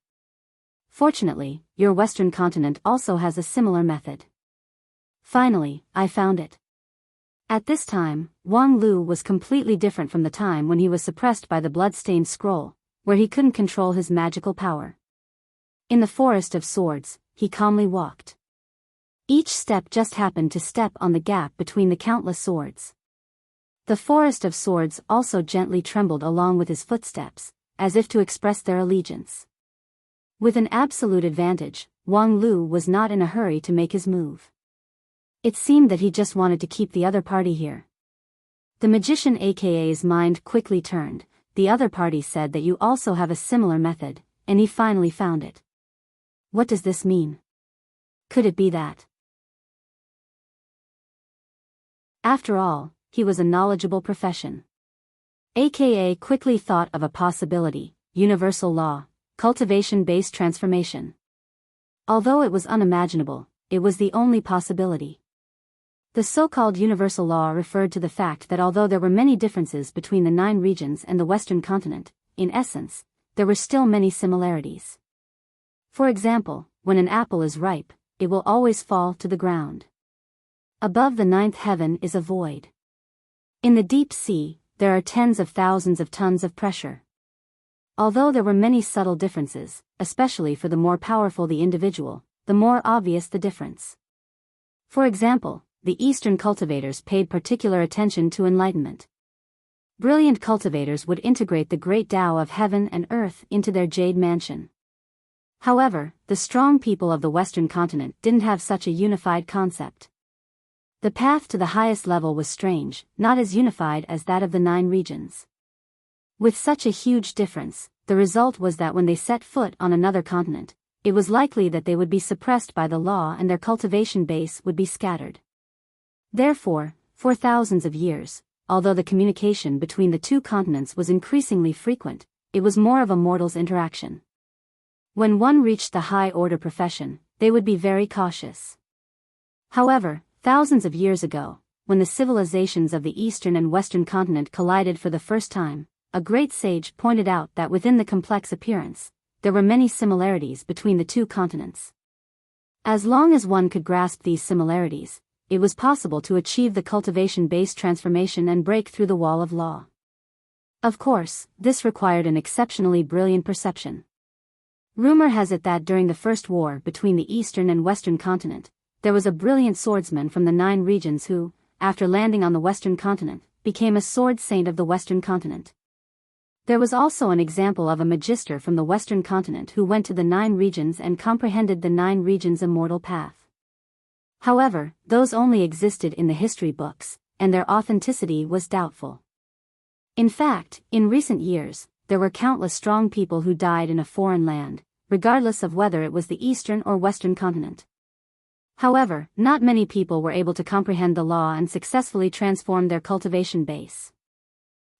Fortunately, your Western continent also has a similar method. Finally, I found it. At this time, Wang Lu was completely different from the time when he was suppressed by the blood-stained scroll, where he couldn't control his magical power. In the forest of swords, he calmly walked. Each step just happened to step on the gap between the countless swords. The forest of swords also gently trembled along with his footsteps, as if to express their allegiance. With an absolute advantage, Wang Lu was not in a hurry to make his move. It seemed that he just wanted to keep the other party here. The magician AKA's mind quickly turned. The other party said that you also have a similar method, and he finally found it. What does this mean? Could it be that? After all, he was a knowledgeable profession. AKA quickly thought of a possibility: universal law, cultivation-based transformation. Although it was unimaginable, it was the only possibility. The so-called universal law referred to the fact that although there were many differences between the 9 regions and the Western continent, in essence, there were still many similarities. For example, when an apple is ripe, it will always fall to the ground. Above the 9th heaven is a void. In the deep sea, there are tens of thousands of tons of pressure. Although there were many subtle differences, especially for the more powerful the individual, the more obvious the difference. For example, the Eastern cultivators paid particular attention to enlightenment. Brilliant cultivators would integrate the great Tao of heaven and earth into their jade mansion. However, the strong people of the Western continent didn't have such a unified concept. The path to the highest level was strange, not as unified as that of the 9 regions. With such a huge difference, the result was that when they set foot on another continent, it was likely that they would be suppressed by the law and their cultivation base would be scattered. Therefore, for thousands of years, although the communication between the 2 continents was increasingly frequent, it was more of a mortal's interaction. When one reached the high-order profession, they would be very cautious. However, thousands of years ago, when the civilizations of the Eastern and Western continent collided for the first time, a great sage pointed out that within the complex appearance, there were many similarities between the 2 continents. As long as one could grasp these similarities, it was possible to achieve the cultivation-based transformation and break through the wall of law. Of course, this required an exceptionally brilliant perception. Rumor has it that during the First War between the Eastern and Western continent, there was a brilliant swordsman from the 9 regions who, after landing on the Western continent, became a sword saint of the Western continent. There was also an example of a magister from the Western continent who went to the 9 regions and comprehended the 9 regions' immortal path. However, those only existed in the history books, and their authenticity was doubtful. In fact, in recent years, there were countless strong people who died in a foreign land, regardless of whether it was the Eastern or Western continent. However, not many people were able to comprehend the law and successfully transform their cultivation base.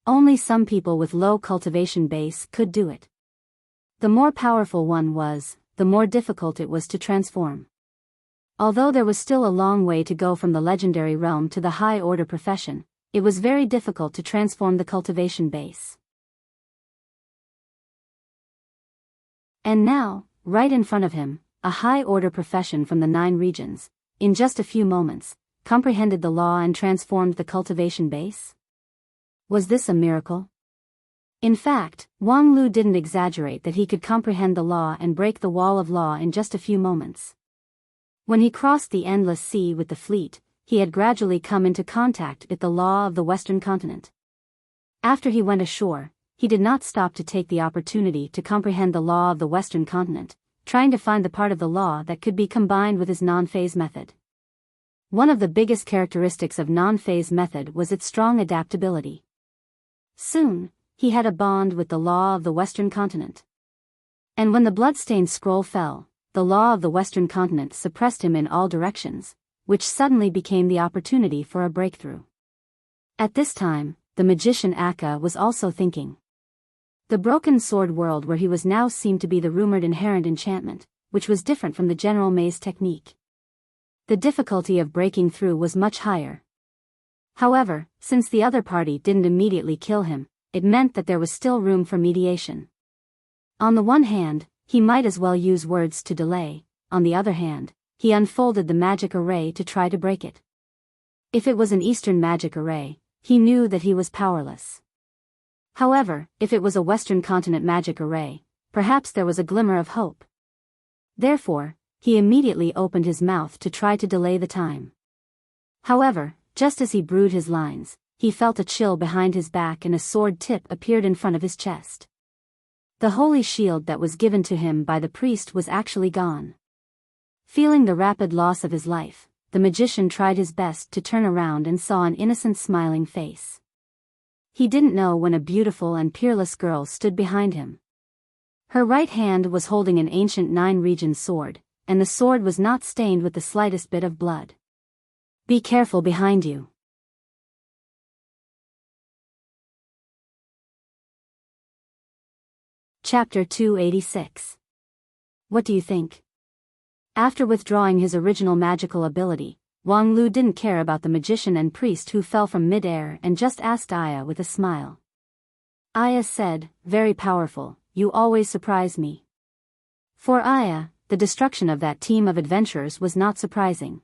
Only some people with low cultivation base could do it. The more powerful one was, the more difficult it was to transform. Although there was still a long way to go from the legendary realm to the high-order profession, it was very difficult to transform the cultivation base. And now, right in front of him, a high-order profession from the 9 regions, in just a few moments, comprehended the law and transformed the cultivation base? Was this a miracle? In fact, Wang Lu didn't exaggerate that he could comprehend the law and break the wall of law in just a few moments. When he crossed the endless sea with the fleet, he had gradually come into contact with the law of the Western continent. After he went ashore, he did not stop to take the opportunity to comprehend the law of the Western continent, trying to find the part of the law that could be combined with his non-phase method. One of the biggest characteristics of non-phase method was its strong adaptability. Soon, he had a bond with the law of the Western continent. And when the blood-stained scroll fell, the law of the Western continent suppressed him in all directions, which suddenly became the opportunity for a breakthrough. At this time, the magician Akka was also thinking. The broken sword world where he was now seemed to be the rumored inherent enchantment, which was different from the general maze technique. The difficulty of breaking through was much higher. However, since the other party didn't immediately kill him, it meant that there was still room for mediation. On the one hand, he might as well use words to delay; on the other hand, he unfolded the magic array to try to break it. If it was an Eastern magic array, he knew that he was powerless. However, if it was a Western continent magic array, perhaps there was a glimmer of hope. Therefore, he immediately opened his mouth to try to delay the time. However, just as he brewed his lines, he felt a chill behind his back and a sword tip appeared in front of his chest. The holy shield that was given to him by the priest was actually gone. Feeling the rapid loss of his life, the magician tried his best to turn around and saw an innocent smiling face. He didn't know when a beautiful and peerless girl stood behind him. Her right hand was holding an ancient 9-region sword, and the sword was not stained with the slightest bit of blood. "Be careful behind you." Chapter 286. What do you think? After withdrawing his original magical ability, Wang Lu didn't care about the magician and priest who fell from mid-air and just asked Aya with a smile. Aya said, "Very powerful, you always surprise me." For Aya, the destruction of that team of adventurers was not surprising.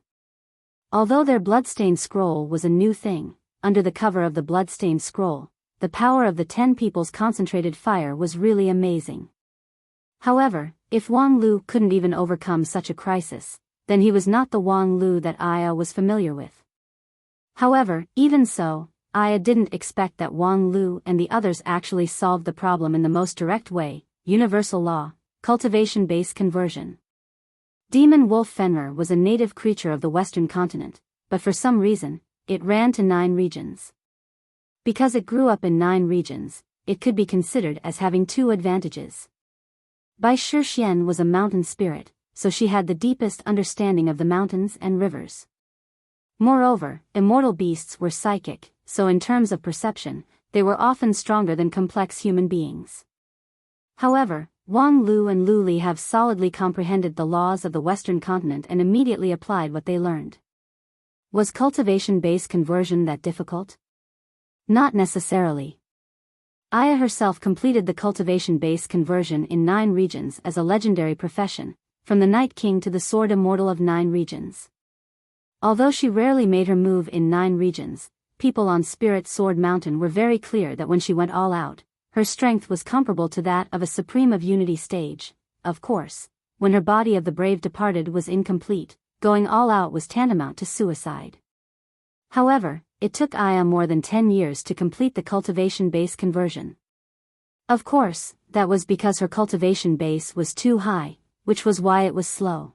Although their bloodstained scroll was a new thing, under the cover of the bloodstained scroll, the power of the 10 people's concentrated fire was really amazing. However, if Wang Lu couldn't even overcome such a crisis, then he was not the Wang Lu that Aya was familiar with. However, even so, Aya didn't expect that Wang Lu and the others actually solved the problem in the most direct way: universal law, cultivation-based conversion. Demon Wolf Fenrir was a native creature of the Western continent, but for some reason, it ran to 9 regions. Because it grew up in 9 regions, it could be considered as having 2 advantages. Bai Shixian was a mountain spirit, so she had the deepest understanding of the mountains and rivers. Moreover, immortal beasts were psychic, so in terms of perception, they were often stronger than complex human beings. However, Wang Lu and Lu Li have solidly comprehended the laws of the Western continent and immediately applied what they learned. Was cultivation-based conversion that difficult? Not necessarily. Aya herself completed the cultivation-based conversion in 9 regions as a legendary profession, from the Night King to the Sword Immortal of 9 regions. Although she rarely made her move in 9 regions, people on Spirit Sword Mountain were very clear that when she went all out, her strength was comparable to that of a Supreme of Unity stage. Of course, when her body of the brave departed was incomplete, going all out was tantamount to suicide. However, it took Aya more than 10 years to complete the cultivation base conversion. Of course, that was because her cultivation base was too high, which was why it was slow.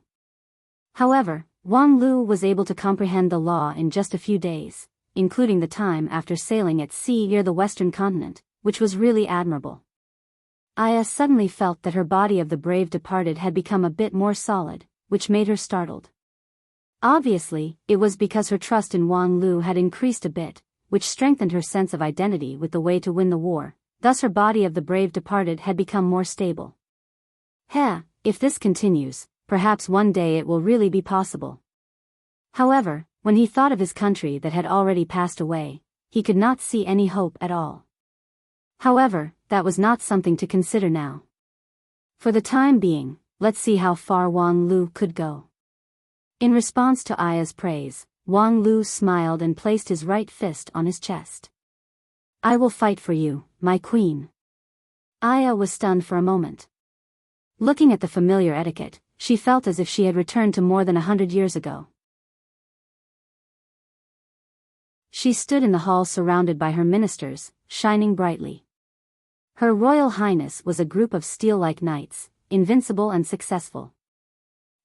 However, Wang Lu was able to comprehend the law in just a few days, including the time after sailing at sea near the Western continent, which was really admirable. Aya suddenly felt that her body of the brave departed had become a bit more solid, which made her startled. Obviously, it was because her trust in Wang Lu had increased a bit, which strengthened her sense of identity with the way to win the war, thus her body of the brave departed had become more stable. If this continues, perhaps one day it will really be possible. However, when he thought of his country that had already passed away, he could not see any hope at all. However, that was not something to consider now. For the time being, let's see how far Wang Lu could go. In response to Aya's praise, Wang Lu smiled and placed his right fist on his chest. "I will fight for you, my queen." Aya was stunned for a moment. Looking at the familiar etiquette, she felt as if she had returned to more than 100 years ago. She stood in the hall surrounded by her ministers, shining brightly. Her Royal Highness was a group of steel-like knights, invincible and successful.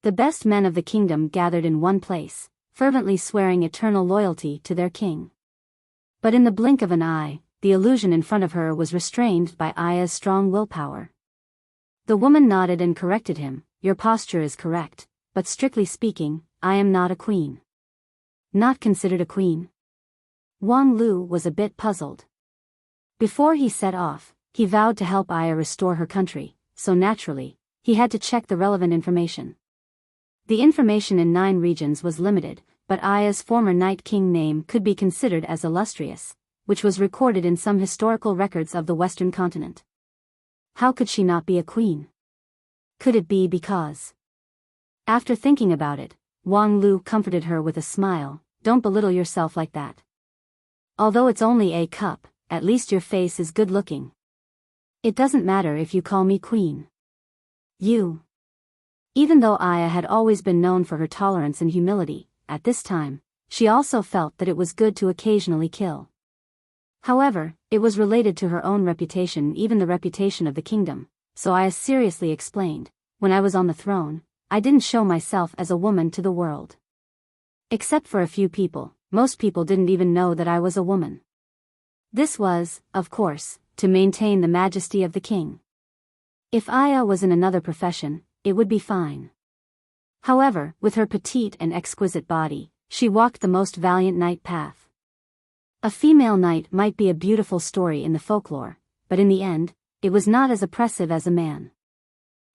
The best men of the kingdom gathered in one place, fervently swearing eternal loyalty to their king. But in the blink of an eye, the illusion in front of her was restrained by Aya's strong willpower. The woman nodded and corrected him, your posture is correct, but strictly speaking, I am not a queen. Not considered a queen? Wang Lu was a bit puzzled. Before he set off, he vowed to help Aya restore her country, so naturally, he had to check the relevant information. The information in 9 regions was limited, but Aya's former Night King name could be considered as illustrious, which was recorded in some historical records of the Western continent. How could she not be a queen? Could it be because? After thinking about it, Wang Lu comforted her with a smile. Don't belittle yourself like that. Although it's only a cup, at least your face is good looking. It doesn't matter if you call me queen. Even though Aya had always been known for her tolerance and humility, at this time, she also felt that it was good to occasionally kill. However, it was related to her own reputation, even the reputation of the kingdom, so Aya seriously explained, when I was on the throne, I didn't show myself as a woman to the world. Except for a few people, most people didn't even know that I was a woman. This was, of course, to maintain the majesty of the king. If Aya was in another profession, it would be fine. However, with her petite and exquisite body, she walked the most valiant knight path. A female knight might be a beautiful story in the folklore, but in the end, it was not as oppressive as a man.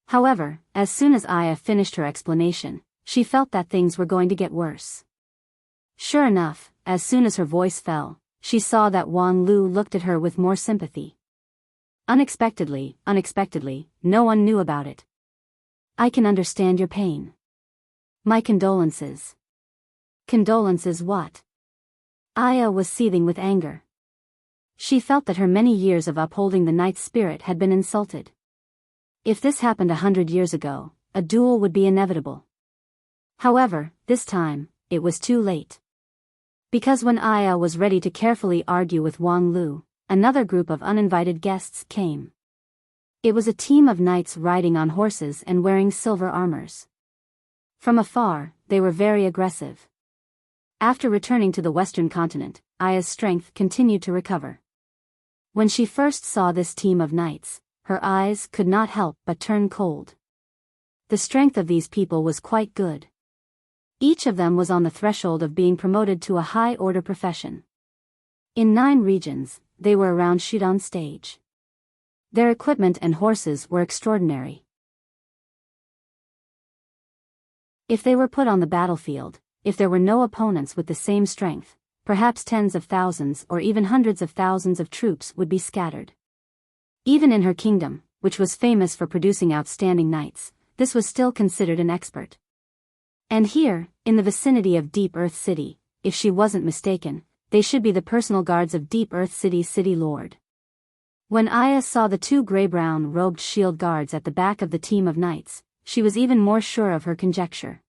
However, as soon as Aya finished her explanation, she felt that things were going to get worse. Sure enough, as soon as her voice fell, she saw that Wang Lu looked at her with more sympathy. Unexpectedly, no one knew about it. I can understand your pain. My condolences. Condolences what? Aya was seething with anger. She felt that her many years of upholding the knight's spirit had been insulted. If this happened 100 years ago, a duel would be inevitable. However, this time, it was too late. Because when Aya was ready to carefully argue with Wang Lu, another group of uninvited guests came. It was a team of knights riding on horses and wearing silver armors. From afar, they were very aggressive. After returning to the Western continent, Aya's strength continued to recover. When she first saw this team of knights, her eyes could not help but turn cold. The strength of these people was quite good. Each of them was on the threshold of being promoted to a high-order profession. In 9 regions, they were around Shudan stage. Their equipment and horses were extraordinary. If they were put on the battlefield, if there were no opponents with the same strength, perhaps tens of thousands or even hundreds of thousands of troops would be scattered. Even in her kingdom, which was famous for producing outstanding knights, this was still considered an expert. And here, in the vicinity of Deep Earth City, if she wasn't mistaken, they should be the personal guards of Deep Earth City's city lord. When Aya saw the 2 gray-brown robed shield guards at the back of the team of knights, she was even more sure of her conjecture.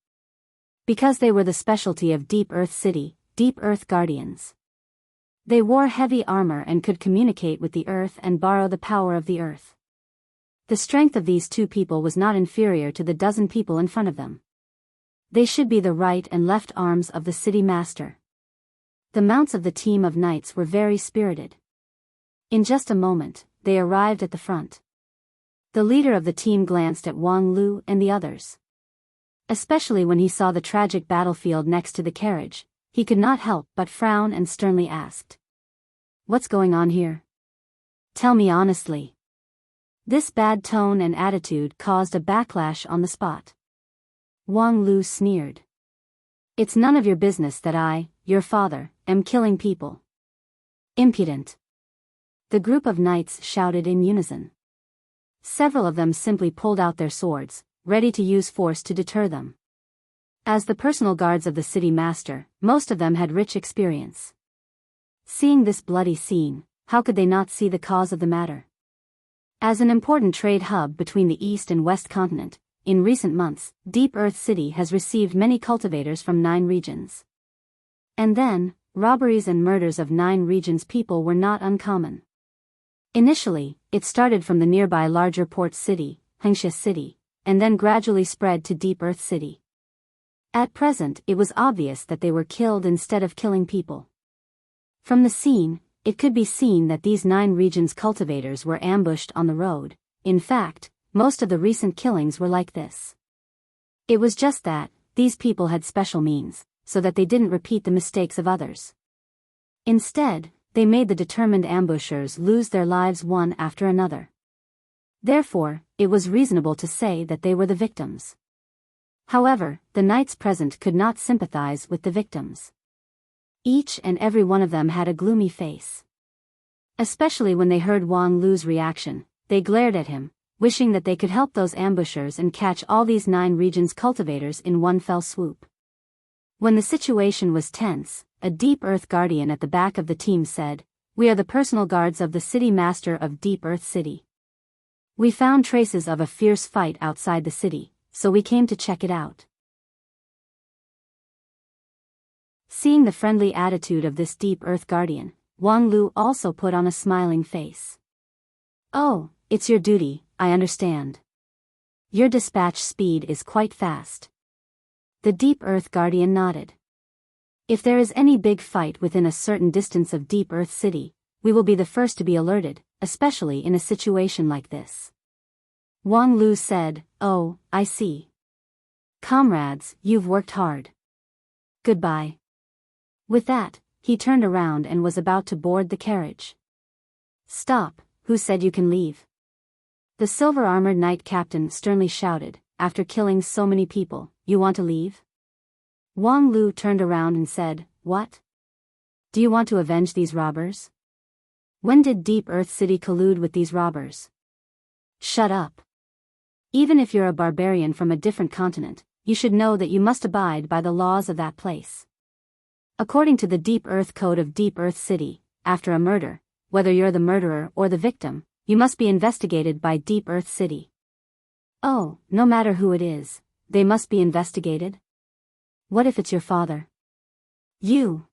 Because they were the specialty of Deep Earth City, Deep Earth Guardians. They wore heavy armor and could communicate with the earth and borrow the power of the earth. The strength of these 2 people was not inferior to the dozen people in front of them. They should be the right and left arms of the city master. The mounts of the team of knights were very spirited. In just a moment, they arrived at the front. The leader of the team glanced at Wang Lu and the others. Especially when he saw the tragic battlefield next to the carriage, he could not help but frown and sternly asked. What's going on here? Tell me honestly. This bad tone and attitude caused a backlash on the spot. Wang Lu sneered. It's none of your business that I, your father, am killing people. Impudent. The group of knights shouted in unison. Several of them simply pulled out their swords, ready to use force to deter them. As the personal guards of the city master, most of them had rich experience. Seeing this bloody scene, how could they not see the cause of the matter? As an important trade hub between the East and West continent, in recent months, Deep Earth City has received many cultivators from 9 regions. And then, robberies and murders of 9 regions' people were not uncommon. Initially, it started from the nearby larger port city, Wuxia City, and then gradually spread to Deep Earth City. At present, it was obvious that they were killed instead of killing people. From the scene, it could be seen that these 9 regions' cultivators were ambushed on the road. In fact, most of the recent killings were like this. It was just that, these people had special means, so that they didn't repeat the mistakes of others. Instead, they made the determined ambushers lose their lives one after another. Therefore, it was reasonable to say that they were the victims. However, the knights present could not sympathize with the victims. Each and every one of them had a gloomy face. Especially when they heard Wang Lu's reaction, they glared at him, wishing that they could help those ambushers and catch all these 9 regions cultivators in one fell swoop. When the situation was tense, a Deep Earth Guardian at the back of the team said, "We are the personal guards of the City Master of Deep Earth City. We found traces of a fierce fight outside the city, so we came to check it out." Seeing the friendly attitude of this Deep Earth Guardian, Wang Lu also put on a smiling face. "Oh, it's your duty, I understand. Your dispatch speed is quite fast." The Deep Earth Guardian nodded. "If there is any big fight within a certain distance of Deep Earth City, we will be the first to be alerted, especially in a situation like this." Wang Lu said, "Oh, I see. Comrades, you've worked hard. Goodbye." With that, he turned around and was about to board the carriage. "Stop, who said you can leave?" The silver-armored knight captain sternly shouted, "After killing so many people, you want to leave?" Wang Lu turned around and said, "What? Do you want to avenge these robbers? When did Deep Earth City collude with these robbers?" "Shut up. Even if you're a barbarian from a different continent, you should know that you must abide by the laws of that place. According to the Deep Earth Code of Deep Earth City, after a murder, whether you're the murderer or the victim, you must be investigated by Deep Earth City." "Oh, no matter who it is, they must be investigated? What if it's your father?" "You?"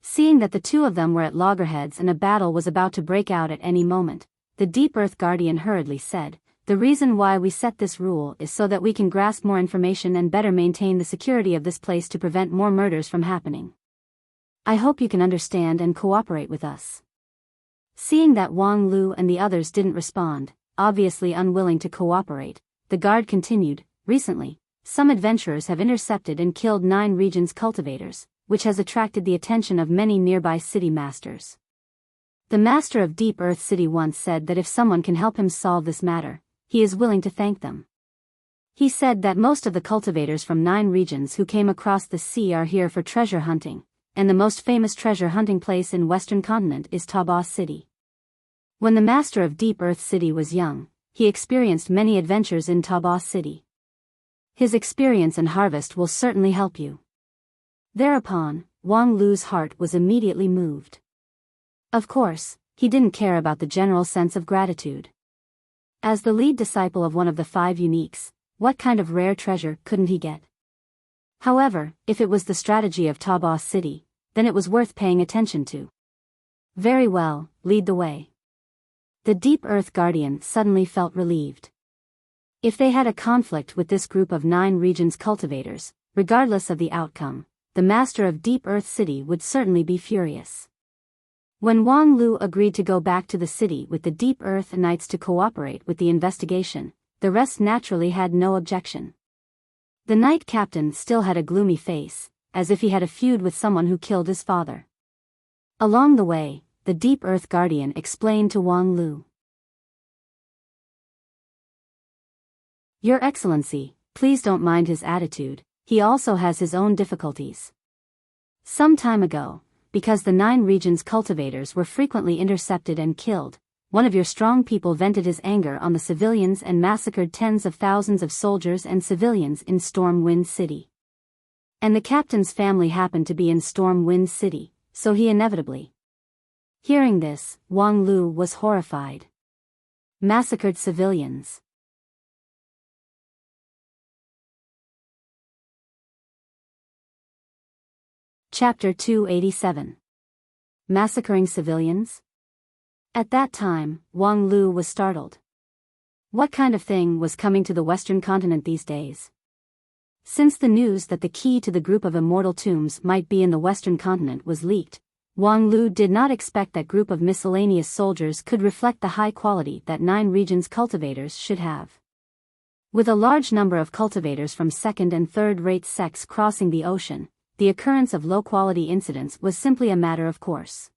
Seeing that the two of them were at loggerheads and a battle was about to break out at any moment, the Deep Earth Guardian hurriedly said, "The reason why we set this rule is so that we can grasp more information and better maintain the security of this place to prevent more murders from happening. I hope you can understand and cooperate with us." Seeing that Wang Lu and the others didn't respond, obviously unwilling to cooperate, the guard continued, "Recently, some adventurers have intercepted and killed 9 regions cultivators, which has attracted the attention of many nearby city masters. The master of Deep Earth City once said that if someone can help him solve this matter, he is willing to thank them. He said that most of the cultivators from 9 regions who came across the sea are here for treasure hunting, and the most famous treasure hunting place in Western Continent is Taba City. When the master of Deep Earth City was young, he experienced many adventures in Taba City. His experience and harvest will certainly help you." Thereupon, Wang Lu's heart was immediately moved. Of course, he didn't care about the general sense of gratitude. As the lead disciple of one of the 5 uniques, what kind of rare treasure couldn't he get? However, if it was the strategy of Taba City, then it was worth paying attention to. "Very well, lead the way." The Deep Earth Guardian suddenly felt relieved. If they had a conflict with this group of 9 regions cultivators, regardless of the outcome, the master of Deep Earth City would certainly be furious. When Wang Lu agreed to go back to the city with the Deep Earth Knights to cooperate with the investigation, the rest naturally had no objection. The knight captain still had a gloomy face, as if he had a feud with someone who killed his father. Along the way, the Deep Earth Guardian explained to Wang Lu. "Your Excellency, please don't mind his attitude, he also has his own difficulties. Some time ago, because the 9 regions cultivators were frequently intercepted and killed, one of your strong people vented his anger on the civilians and massacred tens of thousands of soldiers and civilians in Storm Wind City. And the captain's family happened to be in Storm Wind City, so he inevitably..." Hearing this, Wang Lu was horrified. Massacred civilians. Chapter 287. Massacring civilians? At that time, Wang Lu was startled. What kind of thing was coming to the Western Continent these days? Since the news that the key to the group of immortal tombs might be in the Western Continent was leaked, Wang Lu did not expect that group of miscellaneous soldiers could reflect the high quality that 9 regions cultivators should have. With a large number of cultivators from second and third-rate sects crossing the ocean, the occurrence of low-quality incidents was simply a matter of course.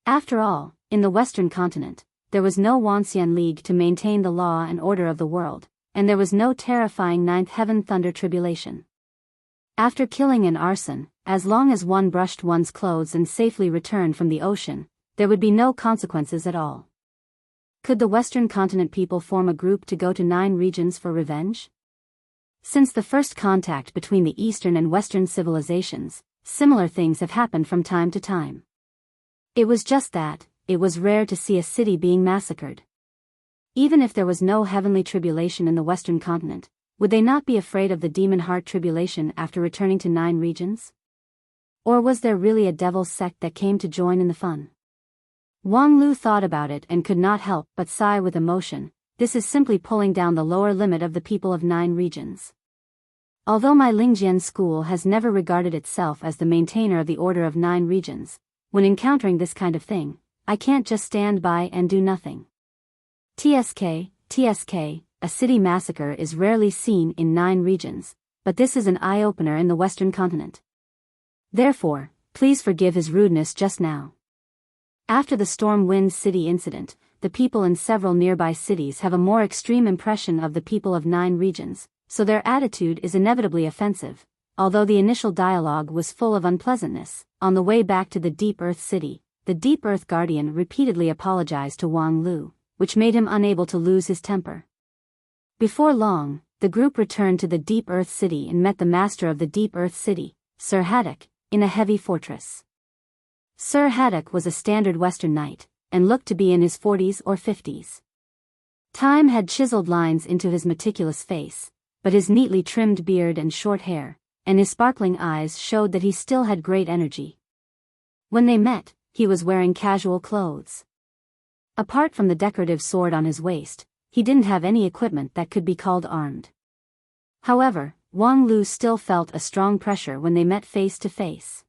After all, in the Western continent, there was no Wanxian League to maintain the law and order of the world, and there was no terrifying ninth heaven thunder tribulation. After killing and arson, as long as one brushed one's clothes and safely returned from the ocean, there would be no consequences at all. Could the Western continent people form a group to go to 9 regions for revenge? Since the first contact between the Eastern and Western civilizations, similar things have happened from time to time. It was just that, it was rare to see a city being massacred. Even if there was no heavenly tribulation in the Western continent, would they not be afraid of the demon heart tribulation after returning to 9 regions? Or was there really a devil's sect that came to join in the fun? Wang Lu thought about it and could not help but sigh with emotion. This is simply pulling down the lower limit of the people of 9 regions. Although my Lingjian school has never regarded itself as the maintainer of the order of 9 regions, when encountering this kind of thing, I can't just stand by and do nothing. TSK, a city massacre is rarely seen in 9 regions, but this is an eye-opener in the Western continent. Therefore, please forgive his rudeness just now. After the Storm Wind City incident, the people in several nearby cities have a more extreme impression of the people of 9 regions, so their attitude is inevitably offensive. Although the initial dialogue was full of unpleasantness, on the way back to the Deep Earth City, the Deep Earth Guardian repeatedly apologized to Wang Lu, which made him unable to lose his temper. Before long, the group returned to the Deep Earth City and met the master of the Deep Earth City, Sir Haddock, in a heavy fortress. Sir Haddock was a standard Western knight, and looked to be in his 40s or 50s. Time had chiseled lines into his meticulous face, but his neatly trimmed beard and short hair, and his sparkling eyes showed that he still had great energy. When they met, he was wearing casual clothes. Apart from the decorative sword on his waist, he didn't have any equipment that could be called armed. However, Wang Lu still felt a strong pressure when they met face to face.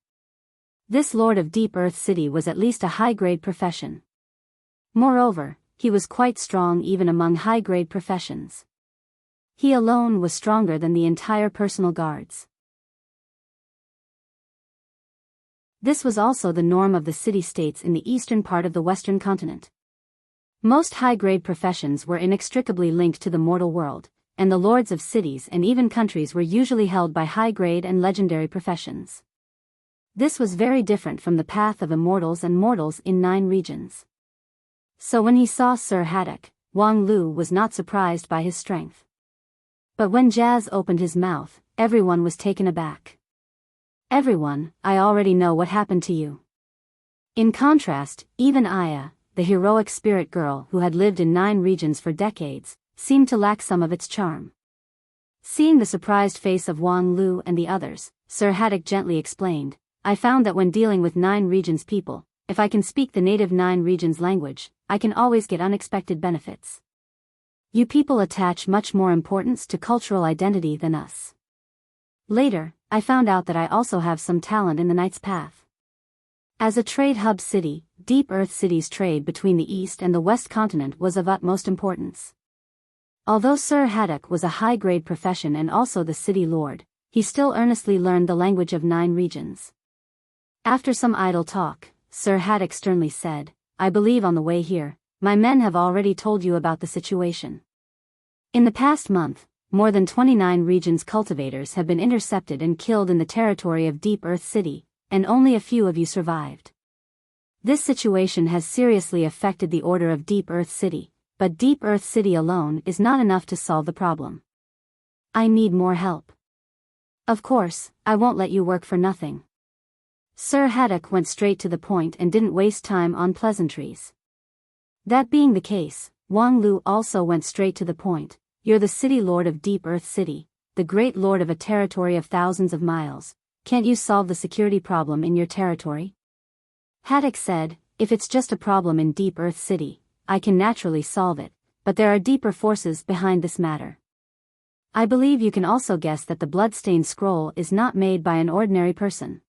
This Lord of Deep Earth City was at least a high-grade profession. Moreover, he was quite strong even among high-grade professions. He alone was stronger than the entire personal guards. This was also the norm of the city-states in the eastern part of the Western continent. Most high-grade professions were inextricably linked to the mortal world, and the lords of cities and even countries were usually held by high-grade and legendary professions. This was very different from the path of immortals and mortals in 9 regions. So when he saw Sir Haddock, Wang Lu was not surprised by his strength. But when Jazz opened his mouth, everyone was taken aback. Everyone, I already know what happened to you. In contrast, even Aya, the heroic spirit girl who had lived in 9 regions for decades, seemed to lack some of its charm. Seeing the surprised face of Wang Lu and the others, Sir Haddock gently explained, I found that when dealing with 9 regions people, if I can speak the native 9 regions language, I can always get unexpected benefits. You people attach much more importance to cultural identity than us. Later, I found out that I also have some talent in the Knight's Path. As a trade hub city, Deep Earth City's trade between the East and the West continent was of utmost importance. Although Sir Haddock was a high-grade profession and also the city lord, he still earnestly learned the language of 9 regions. After some idle talk, Sir Haddock sternly said, I believe on the way here, my men have already told you about the situation. In the past month, more than 29 regions cultivators have been intercepted and killed in the territory of Deep Earth City, and only a few of you survived. This situation has seriously affected the order of Deep Earth City, but Deep Earth City alone is not enough to solve the problem. I need more help. Of course, I won't let you work for nothing. Sir Haddock went straight to the point and didn't waste time on pleasantries. That being the case, Wang Lu also went straight to the point. You're the city lord of Deep Earth City, the great lord of a territory of thousands of miles. Can't you solve the security problem in your territory? Haddock said, if it's just a problem in Deep Earth City, I can naturally solve it, but there are deeper forces behind this matter. I believe you can also guess that the bloodstained scroll is not made by an ordinary person.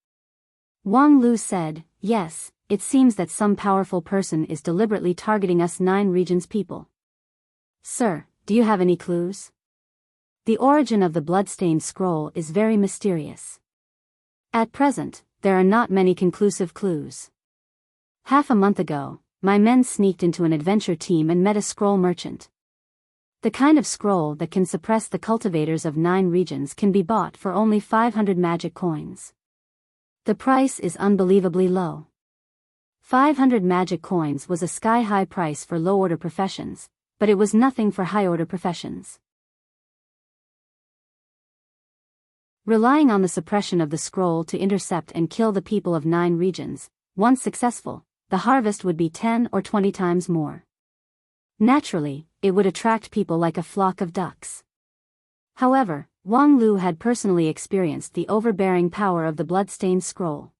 Wang Lu said, yes, it seems that some powerful person is deliberately targeting us 9 regions people. Sir, do you have any clues? The origin of the bloodstained scroll is very mysterious. At present, there are not many conclusive clues. Half a month ago, my men sneaked into an adventure team and met a scroll merchant. The kind of scroll that can suppress the cultivators of 9 regions can be bought for only 500 magic coins. The price is unbelievably low. 500 magic coins was a sky-high price for low-order professions, but it was nothing for high-order professions. Relying on the suppression of the scroll to intercept and kill the people of 9 regions, once successful, the harvest would be 10 or 20 times more. Naturally, it would attract people like a flock of ducks. However, Wang Lu had personally experienced the overbearing power of the bloodstained scroll.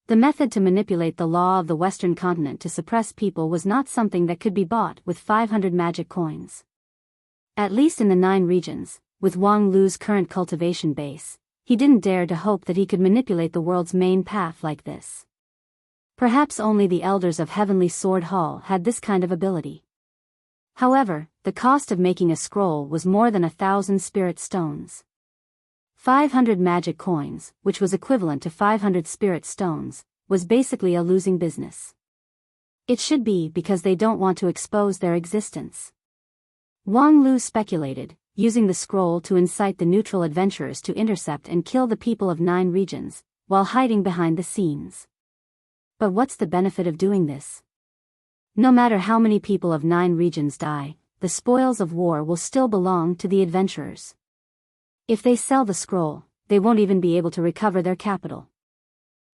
The method to manipulate the law of the Western continent to suppress people was not something that could be bought with 500 magic coins. At least in the 9 regions, with Wang Lu's current cultivation base, he didn't dare to hope that he could manipulate the world's main path like this. Perhaps only the elders of Heavenly Sword Hall had this kind of ability. However, the cost of making a scroll was more than 1,000 spirit stones. 500 magic coins, which was equivalent to 500 spirit stones, was basically a losing business. It should be because they don't want to expose their existence. Wang Lu speculated, using the scroll to incite the neutral adventurers to intercept and kill the people of 9 regions, while hiding behind the scenes. But what's the benefit of doing this? No matter how many people of 9 regions die, the spoils of war will still belong to the adventurers. If they sell the scroll, they won't even be able to recover their capital.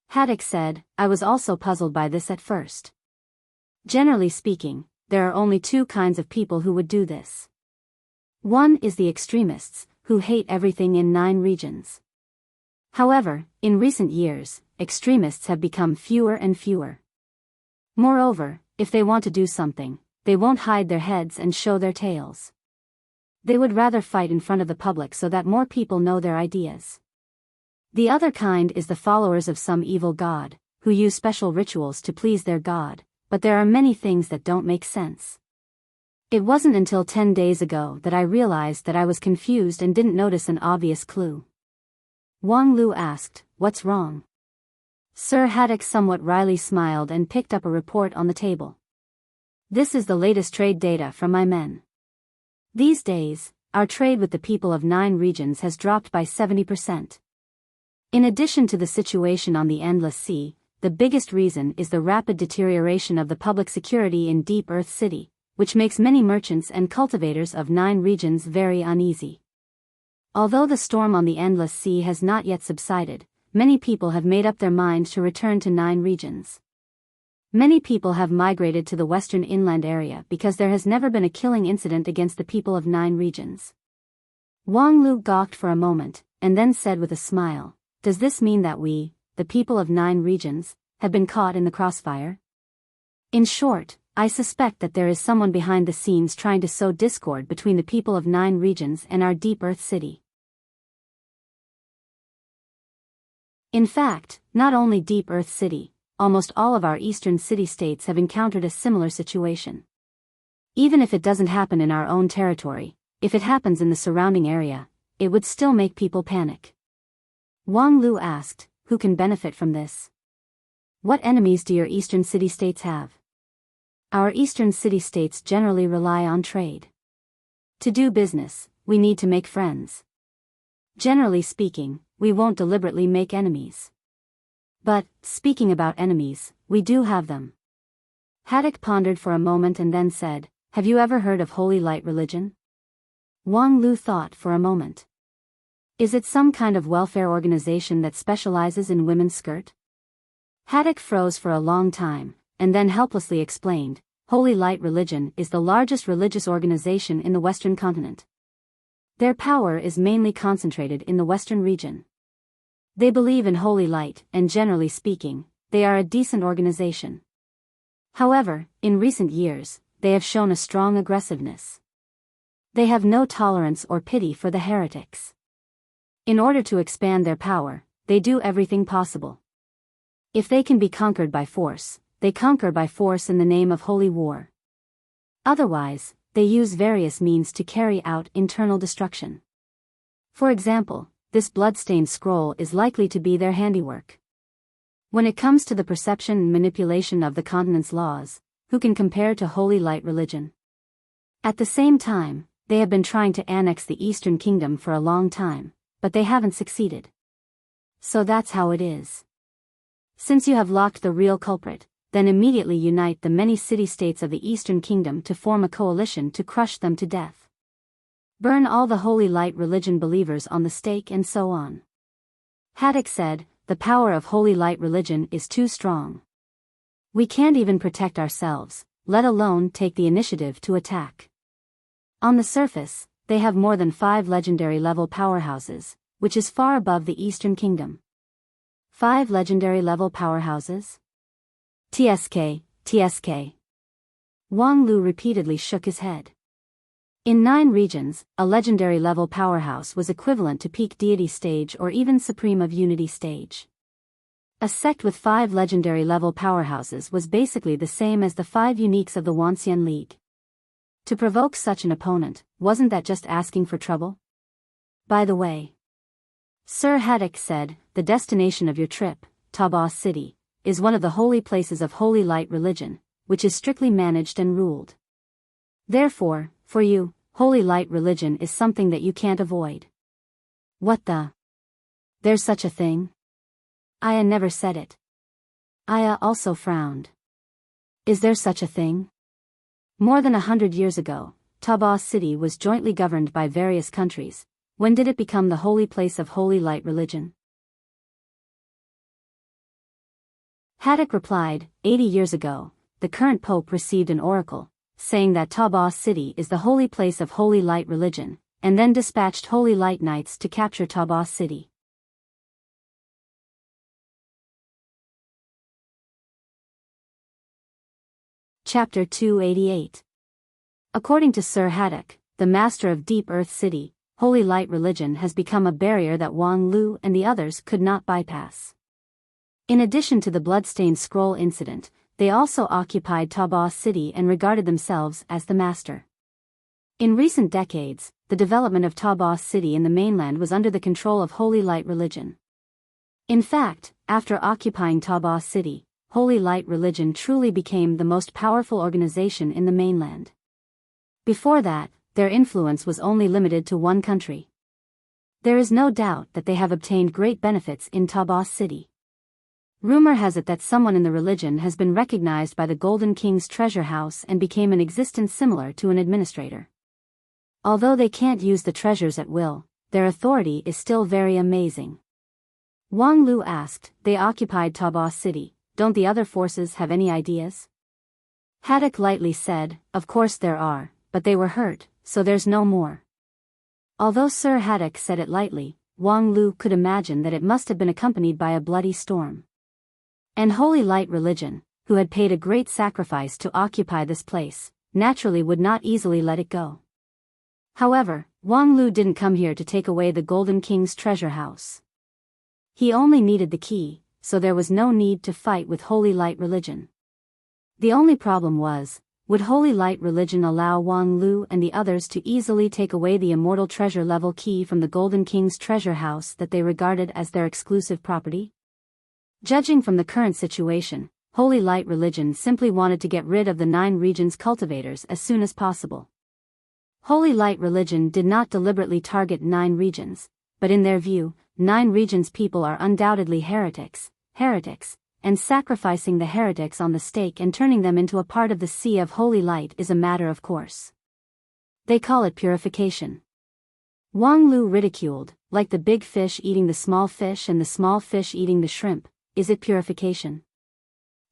Haddock said, I was also puzzled by this at first. Generally speaking, there are only 2 kinds of people who would do this. One is the extremists, who hate everything in 9 regions. However, in recent years, extremists have become fewer and fewer. Moreover, if they want to do something, they won't hide their heads and show their tails. They would rather fight in front of the public so that more people know their ideas. The other kind is the followers of some evil god, who use special rituals to please their god, but there are many things that don't make sense. It wasn't until 10 days ago that I realized that I was confused and didn't notice an obvious clue. Wang Lu asked, "What's wrong?" Sir Haddock somewhat wryly smiled and picked up a report on the table. "This is the latest trade data from my men. These days, our trade with the people of 9 regions has dropped by 70%. In addition to the situation on the Endless Sea, the biggest reason is the rapid deterioration of the public security in Deep Earth City, which makes many merchants and cultivators of 9 regions very uneasy. Although the storm on the Endless Sea has not yet subsided, many people have made up their mind to return to 9 regions. Many people have migrated to the western inland area because there has never been a killing incident against the people of 9 regions." Wang Lu gawked for a moment, and then said with a smile, "Does this mean that we, the people of 9 regions, have been caught in the crossfire? In short, I suspect that there is someone behind the scenes trying to sow discord between the people of 9 regions and our Deep Earth City." In fact, not only Deep Earth City, almost all of our eastern city-states have encountered a similar situation. Even if it doesn't happen in our own territory, if it happens in the surrounding area, it would still make people panic. Wang Lu asked, "Who can benefit from this? What enemies do your eastern city-states have?" "Our eastern city-states generally rely on trade. To do business, we need to make friends. Generally speaking, we won't deliberately make enemies. But, speaking about enemies, we do have them." Haddock pondered for a moment and then said, "Have you ever heard of Holy Light Religion?" Wang Lu thought for a moment. "Is it some kind of welfare organization that specializes in women's skirt?" Haddock froze for a long time, and then helplessly explained, "Holy Light Religion is the largest religious organization in the Western continent. Their power is mainly concentrated in the Western region. They believe in holy light, and generally speaking, they are a decent organization. However, in recent years, they have shown a strong aggressiveness. They have no tolerance or pity for the heretics. In order to expand their power, they do everything possible. If they can be conquered by force, they conquer by force in the name of holy war. Otherwise, they use various means to carry out internal destruction. For example, this blood-stained scroll is likely to be their handiwork. When it comes to the perception and manipulation of the continent's laws, who can compare to Holy Light religion? At the same time, they have been trying to annex the Eastern Kingdom for a long time, but they haven't succeeded. So that's how it is. Since you have locked the real culprit, then immediately unite the many city-states of the Eastern Kingdom to form a coalition to crush them to death. Burn all the Holy Light religion believers on the stake and so on. Haddock said, the power of Holy Light religion is too strong. We can't even protect ourselves, let alone take the initiative to attack. On the surface, they have more than 5 legendary level powerhouses, which is far above the Eastern Kingdom. 5 legendary level powerhouses? TSK. Wang Lu repeatedly shook his head. In 9 regions, a legendary level powerhouse was equivalent to peak deity stage or even supreme of unity stage. A sect with 5 legendary level powerhouses was basically the same as the 5 uniques of the Wanxian League. To provoke such an opponent, wasn't that just asking for trouble? By the way, Sir Haddock said, the destination of your trip, Taba City, is one of the holy places of Holy Light religion, which is strictly managed and ruled. Therefore, for you, Holy Light religion is something that you can't avoid. What the? There's such a thing? Aya never said it. Aya also frowned. Is there such a thing? More than 100 years ago, Taba City was jointly governed by various countries. When did it become the holy place of Holy Light religion? Haddock replied, 80 years ago, the current pope received an oracle, saying that Taba City is the holy place of Holy Light religion, and then dispatched Holy Light Knights to capture Taba City. Chapter 288. According to Sir Haddock, the master of Deep Earth City, Holy Light religion has become a barrier that Wang Lu and the others could not bypass. In addition to the bloodstained scroll incident, they also occupied Taba City and regarded themselves as the master. In recent decades, the development of Taba City in the mainland was under the control of Holy Light religion. In fact, after occupying Taba City, Holy Light religion truly became the most powerful organization in the mainland. Before that, their influence was only limited to one country. There is no doubt that they have obtained great benefits in Taba City. Rumor has it that someone in the religion has been recognized by the Golden King's treasure house and became an existence similar to an administrator. Although they can't use the treasures at will, their authority is still very amazing. Wang Lu asked, they occupied Taba City. Don't the other forces have any ideas? Haddock lightly said, of course there are, but they were hurt, so there's no more. Although Sir Haddock said it lightly, Wang Lu could imagine that it must have been accompanied by a bloody storm. And Holy Light religion, who had paid a great sacrifice to occupy this place, naturally would not easily let it go. However, Wang Lu didn't come here to take away the Golden King's treasure house. He only needed the key, so there was no need to fight with Holy Light religion. The only problem was, would Holy Light religion allow Wang Lu and the others to easily take away the immortal treasure level key from the Golden King's treasure house that they regarded as their exclusive property? Judging from the current situation, Holy Light religion simply wanted to get rid of the 9 regions' cultivators as soon as possible. Holy Light religion did not deliberately target 9 regions, but in their view, 9 regions' people are undoubtedly heretics, and sacrificing the heretics on the stake and turning them into a part of the sea of Holy Light is a matter of course. They call it purification. Wang Lu ridiculed, like the big fish eating the small fish and the small fish eating the shrimp, is it purification?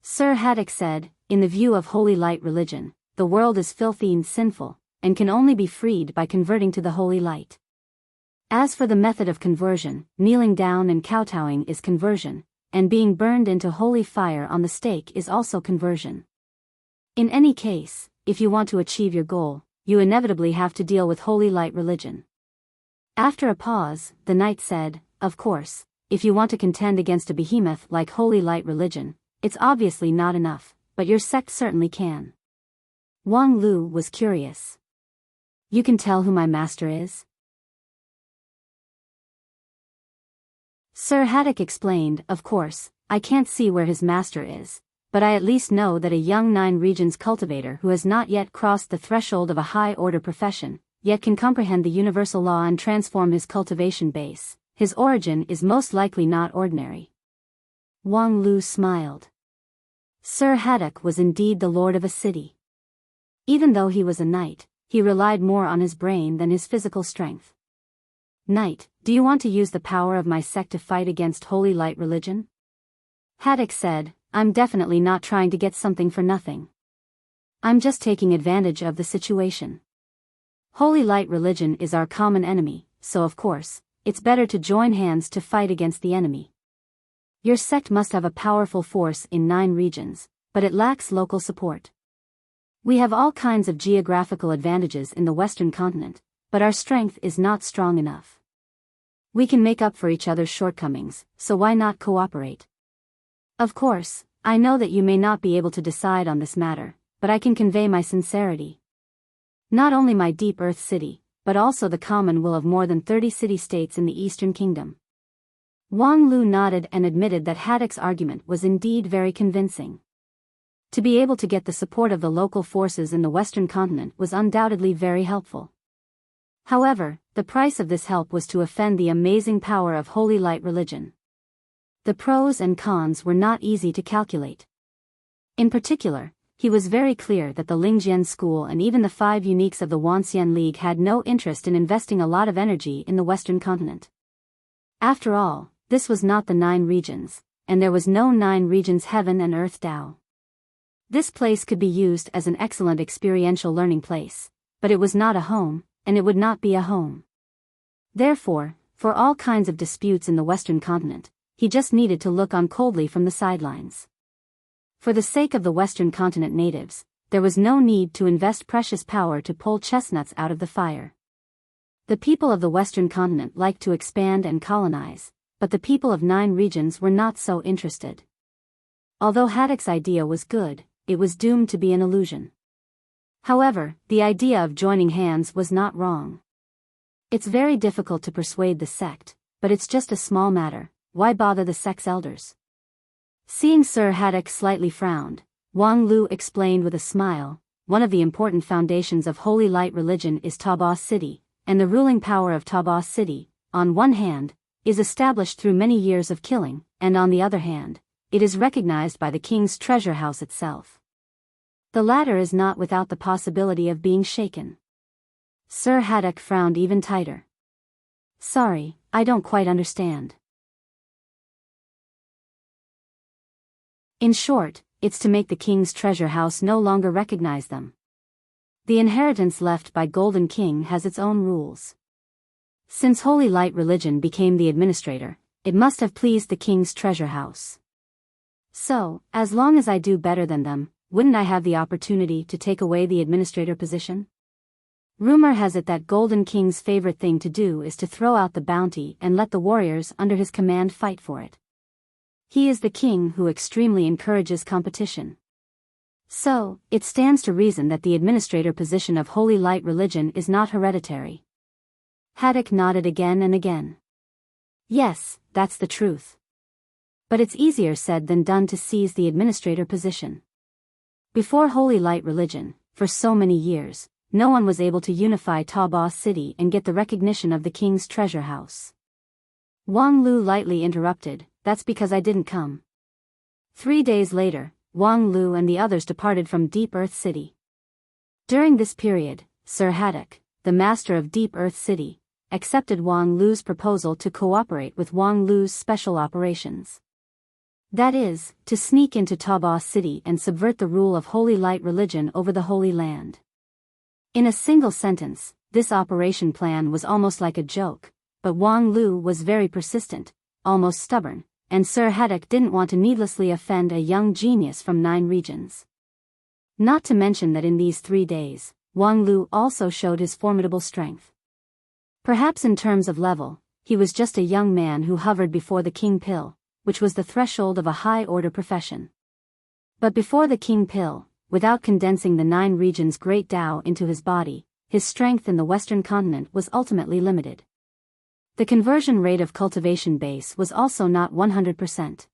Sir Haddock said, in the view of Holy Light religion, the world is filthy and sinful, and can only be freed by converting to the Holy Light. As for the method of conversion, kneeling down and kowtowing is conversion, and being burned into holy fire on the stake is also conversion. In any case, if you want to achieve your goal, you inevitably have to deal with Holy Light religion. After a pause, the knight said, of course, if you want to contend against a behemoth like Holy Light religion, it's obviously not enough, but your sect certainly can. Wang Lu was curious. You can tell who my master is? Sir Haddock explained, of course, I can't see where his master is, but I at least know that a young 9 regions cultivator who has not yet crossed the threshold of a high-order profession, yet can comprehend the universal law and transform his cultivation base, his origin is most likely not ordinary. Wang Lu smiled. Sir Haddock was indeed the lord of a city. Even though he was a knight, he relied more on his brain than his physical strength. Knight, do you want to use the power of my sect to fight against Holy Light religion? Haddock said, I'm definitely not trying to get something for nothing. I'm just taking advantage of the situation. Holy Light religion is our common enemy, so of course, it's better to join hands to fight against the enemy. Your sect must have a powerful force in 9 regions, but it lacks local support. We have all kinds of geographical advantages in the Western continent, but our strength is not strong enough. We can make up for each other's shortcomings, so why not cooperate? Of course, I know that you may not be able to decide on this matter, but I can convey my sincerity. Not only my Deep Earth City, but also the common will of more than 30 city-states in the Eastern Kingdom. Wang Lu nodded and admitted that Haddock's argument was indeed very convincing. To be able to get the support of the local forces in the Western continent was undoubtedly very helpful. However, the price of this help was to offend the amazing power of Holy Light religion. The pros and cons were not easy to calculate. In particular, he was very clear that the Lingjian school and even the 5 uniques of the Wanxian League had no interest in investing a lot of energy in the Western continent. After all, this was not the 9 regions, and there was no 9 regions heaven and earth Tao. This place could be used as an excellent experiential learning place, but it was not a home, and it would not be a home. Therefore, for all kinds of disputes in the Western continent, he just needed to look on coldly from the sidelines. For the sake of the Western continent natives, there was no need to invest precious power to pull chestnuts out of the fire. The people of the Western continent liked to expand and colonize, but the people of 9 regions were not so interested. Although Haddock's idea was good, it was doomed to be an illusion. However, the idea of joining hands was not wrong. It's very difficult to persuade the sect, but it's just a small matter, why bother the sect's elders? Seeing Sir Haddock slightly frowned, Wang Lu explained with a smile, one of the important foundations of Holy Light religion is Taba City, and the ruling power of Taba City, on one hand, is established through many years of killing, and on the other hand, it is recognized by the king's treasure house itself. The latter is not without the possibility of being shaken. Sir Haddock frowned even tighter. Sorry, I don't quite understand. In short, it's to make the king's treasure house no longer recognize them. The inheritance left by Golden King has its own rules. Since Holy Light religion became the administrator, it must have pleased the king's treasure house. So, as long as I do better than them, wouldn't I have the opportunity to take away the administrator position? Rumor has it that Golden King's favorite thing to do is to throw out the bounty and let the warriors under his command fight for it. He is the king who extremely encourages competition. So, it stands to reason that the administrator position of Holy Light religion is not hereditary. Haddock nodded again and again. Yes, that's the truth. But it's easier said than done to seize the administrator position. Before Holy Light religion, for so many years, no one was able to unify Taba City and get the recognition of the king's treasure house. Wang Lu lightly interrupted, that's because I didn't come. 3 days later, Wang Lu and the others departed from Deep Earth City. During this period, Sir Haddock, the master of Deep Earth City, accepted Wang Lu's proposal to cooperate with Wang Lu's special operations. That is, to sneak into Taba City and subvert the rule of Holy Light religion over the Holy Land. In a single sentence, this operation plan was almost like a joke, but Wang Lu was very persistent, almost stubborn, and Sir Haddock didn't want to needlessly offend a young genius from 9 regions. Not to mention that in these 3 days, Wang Lu also showed his formidable strength. Perhaps in terms of level, he was just a young man who hovered before the King Pill, which was the threshold of a high-order profession. But before the King Pill, without condensing the 9 regions' great Tao into his body, his strength in the Western continent was ultimately limited. The conversion rate of cultivation base was also not 100%.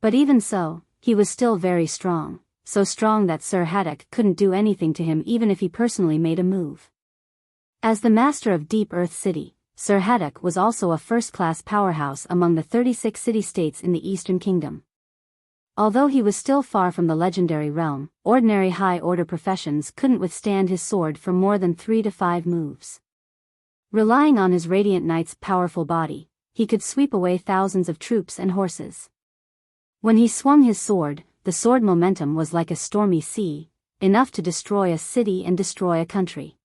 But even so, he was still very strong, so strong that Sir Haddock couldn't do anything to him even if he personally made a move. As the master of Deep Earth City, Sir Haddock was also a first-class powerhouse among the 36 city-states in the Eastern Kingdom. Although he was still far from the legendary realm, ordinary high-order professions couldn't withstand his sword for more than 3 to 5 moves. Relying on his Radiant Knight's powerful body, he could sweep away thousands of troops and horses. When he swung his sword, the sword momentum was like a stormy sea, enough to destroy a city and destroy a country.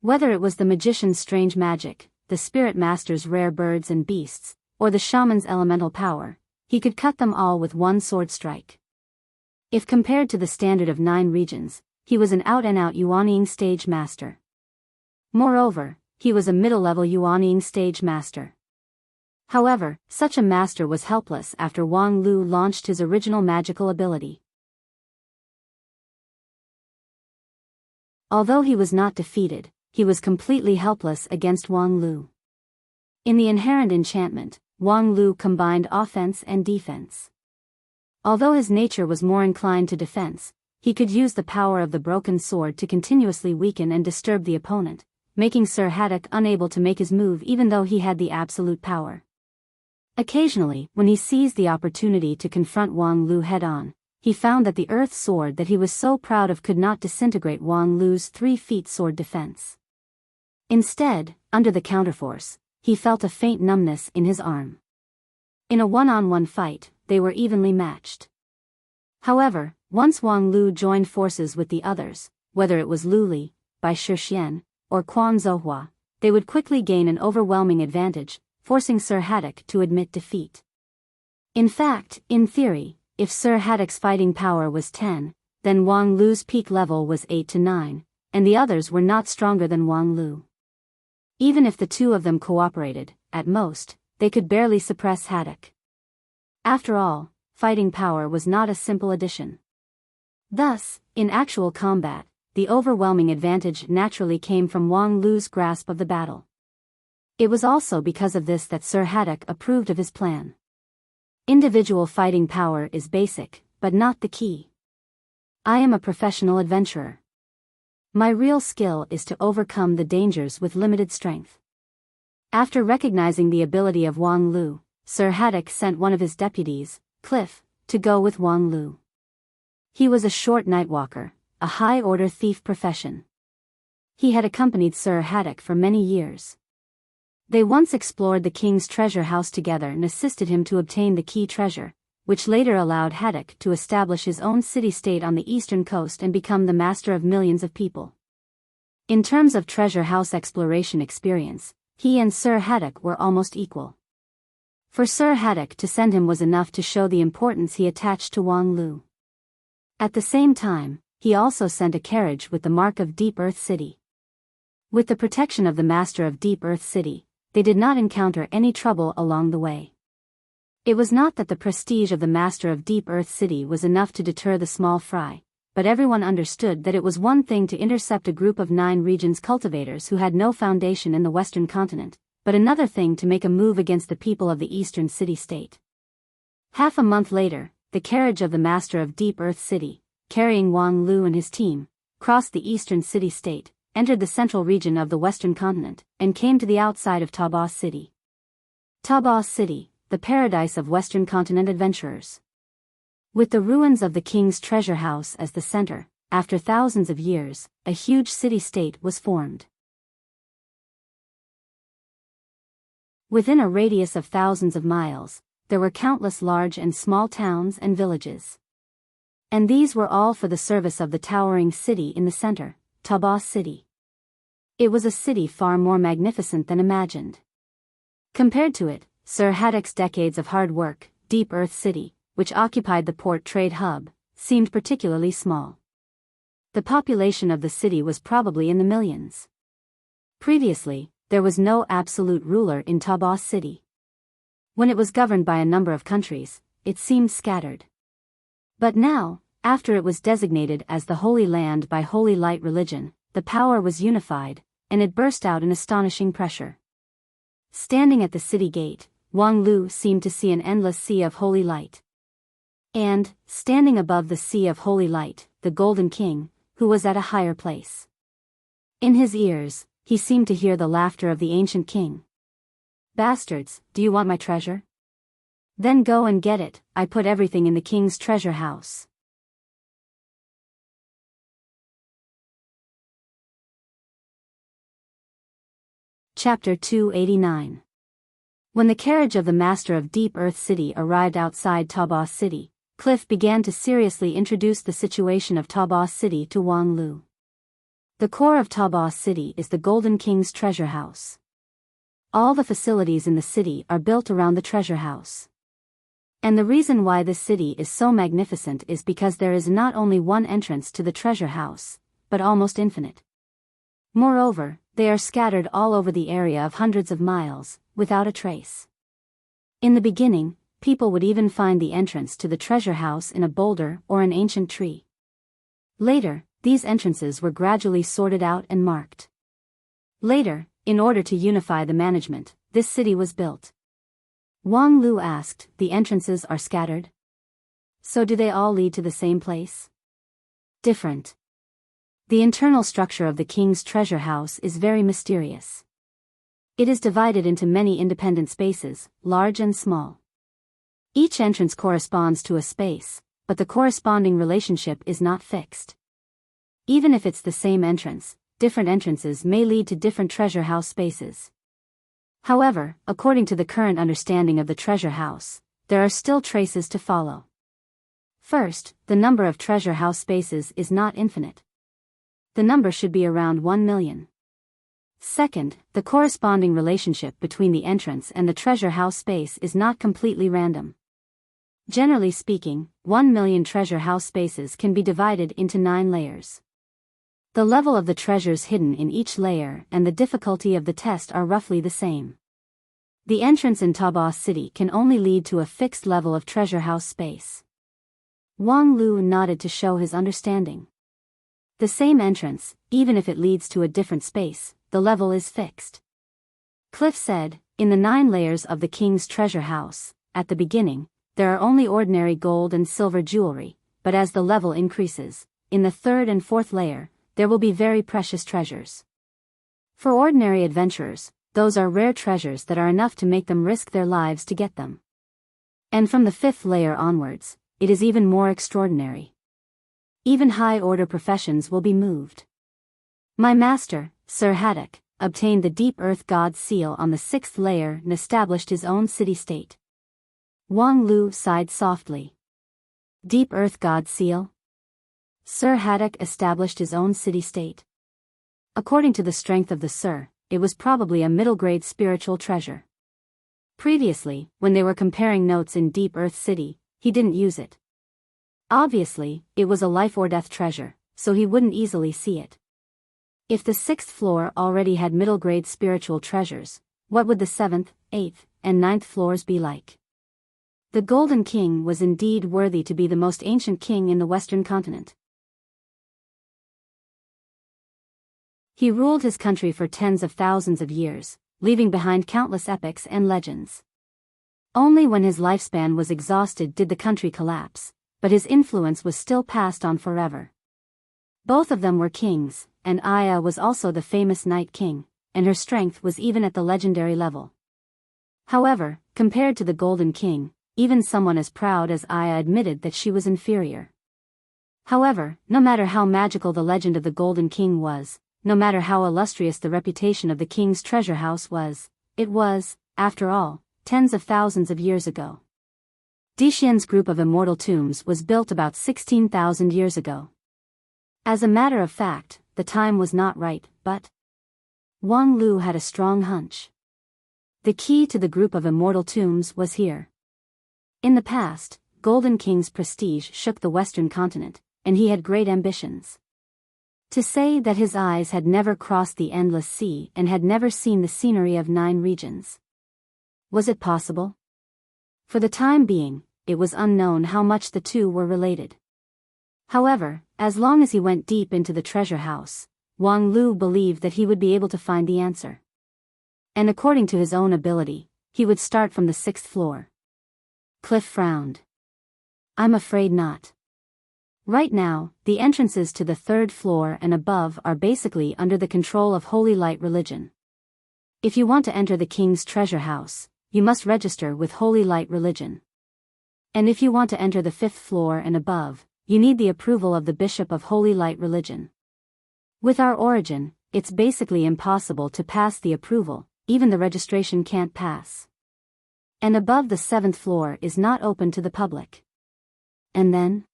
Whether it was the magician's strange magic, the spirit master's rare birds and beasts, or the shaman's elemental power, he could cut them all with one sword strike. If compared to the standard of 9 regions, he was an out-and-out Yuanying stage master. Moreover, he was a middle-level Yuanying stage master. However, such a master was helpless after Wang Lu launched his original magical ability. Although he was not defeated, he was completely helpless against Wang Lu. In the inherent enchantment, Wang Lu combined offense and defense. Although his nature was more inclined to defense, he could use the power of the broken sword to continuously weaken and disturb the opponent, making Sir Haddock unable to make his move even though he had the absolute power. Occasionally, when he seized the opportunity to confront Wang Lu head-on, he found that the earth sword that he was so proud of could not disintegrate Wang Lu's 3 feet sword defense. Instead, under the counterforce, he felt a faint numbness in his arm. In a one-on-one fight, they were evenly matched. However, once Wang Lu joined forces with the others, whether it was Lu Li, Bai Shixian, or Quan Zouhua, they would quickly gain an overwhelming advantage, forcing Sir Haddock to admit defeat. In fact, in theory, if Sir Haddock's fighting power was 10, then Wang Lu's peak level was 8 to 9, and the others were not stronger than Wang Lu. Even if the two of them cooperated, at most, they could barely suppress Haddock. After all, fighting power was not a simple addition. Thus, in actual combat, the overwhelming advantage naturally came from Wang Lu's grasp of the battle. It was also because of this that Sir Haddock approved of his plan. Individual fighting power is basic, but not the key. I am a professional adventurer. My real skill is to overcome the dangers with limited strength. After recognizing the ability of Wang Lu, Sir Haddock sent one of his deputies, Cliff, to go with Wang Lu. He was a short nightwalker, a high-order thief profession. He had accompanied Sir Haddock for many years. They once explored the king's treasure house together and assisted him to obtain the key treasure, which later allowed Haddock to establish his own city-state on the eastern coast and become the master of millions of people. In terms of treasure house exploration experience, he and Sir Haddock were almost equal. For Sir Haddock to send him was enough to show the importance he attached to Wang Lu. At the same time, he also sent a carriage with the mark of Deep Earth City. With the protection of the master of Deep Earth City, they did not encounter any trouble along the way. It was not that the prestige of the master of Deep Earth City was enough to deter the small fry, but everyone understood that it was one thing to intercept a group of 9 regions cultivators who had no foundation in the Western continent, but another thing to make a move against the people of the Eastern city-state. Half a month later, the carriage of the master of Deep Earth City, carrying Wang Lu and his team, crossed the Eastern city-state, entered the central region of the Western continent, and came to the outside of Taba City. Taba City, the paradise of Western continent adventurers. With the ruins of the king's treasure house as the center, after thousands of years, a huge city-state was formed. Within a radius of thousands of miles, there were countless large and small towns and villages. And these were all for the service of the towering city in the center, Taba City. It was a city far more magnificent than imagined. Compared to it, Sir Haddock's decades of hard work, Deep Earth City, which occupied the port trade hub, seemed particularly small. The population of the city was probably in the millions. Previously, there was no absolute ruler in Taba City. When it was governed by a number of countries, it seemed scattered. But now, after it was designated as the Holy Land by Holy Light religion, the power was unified, and it burst out in astonishing pressure. Standing at the city gate, Wang Lu seemed to see an endless sea of holy light. And, standing above the sea of holy light, the Golden King, who was at a higher place. In his ears, he seemed to hear the laughter of the ancient king. "Bastards, do you want my treasure? Then go and get it, I put everything in the king's treasure house." Chapter 289. When the carriage of the master of Deep Earth City arrived outside Taobao City, Cliff began to seriously introduce the situation of Taobao City to Wang Lu. The core of Taobao City is the Golden King's treasure house. All the facilities in the city are built around the treasure house. And the reason why this city is so magnificent is because there is not only one entrance to the treasure house, but almost infinite. Moreover, they are scattered all over the area of hundreds of miles, without a trace. In the beginning, people would even find the entrance to the treasure house in a boulder or an ancient tree. Later, these entrances were gradually sorted out and marked. Later, in order to unify the management, this city was built. Wang Lu asked, "The entrances are scattered? So do they all lead to the same place?" "Different. The internal structure of the king's treasure house is very mysterious. It is divided into many independent spaces, large and small. Each entrance corresponds to a space, but the corresponding relationship is not fixed. Even if it's the same entrance, different entrances may lead to different treasure house spaces. However, according to the current understanding of the treasure house, there are still traces to follow. First, the number of treasure house spaces is not infinite. The number should be around 1 million. Second, the corresponding relationship between the entrance and the treasure house space is not completely random. Generally speaking, 1 million treasure house spaces can be divided into 9 layers. The level of the treasures hidden in each layer and the difficulty of the test are roughly the same. The entrance in Taobao City can only lead to a fixed level of treasure house space. Wang Lu nodded to show his understanding. The same entrance, even if it leads to a different space, the level is fixed. Cliff said, "In the 9 layers of the king's treasure house, at the beginning, there are only ordinary gold and silver jewelry, but as the level increases, in the 3rd and 4th layer, there will be very precious treasures. For ordinary adventurers, those are rare treasures that are enough to make them risk their lives to get them. And from the 5th layer onwards, it is even more extraordinary. Even high-order professions will be moved. My master, Sir Haddock, obtained the Deep Earth God's seal on the 6th layer and established his own city-state." Wang Lu sighed softly. "Deep Earth God's seal? Sir Haddock established his own city-state. According to the strength of the Sir, it was probably a middle-grade spiritual treasure. Previously, when they were comparing notes in Deep Earth City, he didn't use it. Obviously, it was a life-or-death treasure, so he wouldn't easily see it. If the 6th floor already had middle-grade spiritual treasures, what would the 7th, 8th, and 9th floors be like? The Golden King was indeed worthy to be the most ancient king in the Western continent. He ruled his country for tens of thousands of years, leaving behind countless epics and legends. Only when his lifespan was exhausted did the country collapse, but his influence was still passed on forever. Both of them were kings, and Aya was also the famous Night King, and her strength was even at the legendary level. However, compared to the Golden King, even someone as proud as Aya admitted that she was inferior. However, no matter how magical the legend of the Golden King was, no matter how illustrious the reputation of the king's treasure house was, it was, after all, tens of thousands of years ago. Dixian's group of immortal tombs was built about 16,000 years ago. As a matter of fact, the time was not right, but Wang Lu had a strong hunch. The key to the group of immortal tombs was here. In the past, Golden King's prestige shook the Western continent, and he had great ambitions. To say that his eyes had never crossed the endless sea and had never seen the scenery of 9 regions. Was it possible? For the time being, it was unknown how much the two were related. However, as long as he went deep into the treasure house, Wang Lu believed that he would be able to find the answer. And according to his own ability, he would start from the 6th floor. Cliff frowned. I'm afraid not. Right now, the entrances to the 3rd floor and above are basically under the control of Holy Light Religion. If you want to enter the king's treasure house, you must register with Holy Light Religion. And if you want to enter the 5th floor and above, you need the approval of the Bishop of Holy Light Religion. With our origin, it's basically impossible to pass the approval, even the registration can't pass. And above the 7th floor is not open to the public. And then?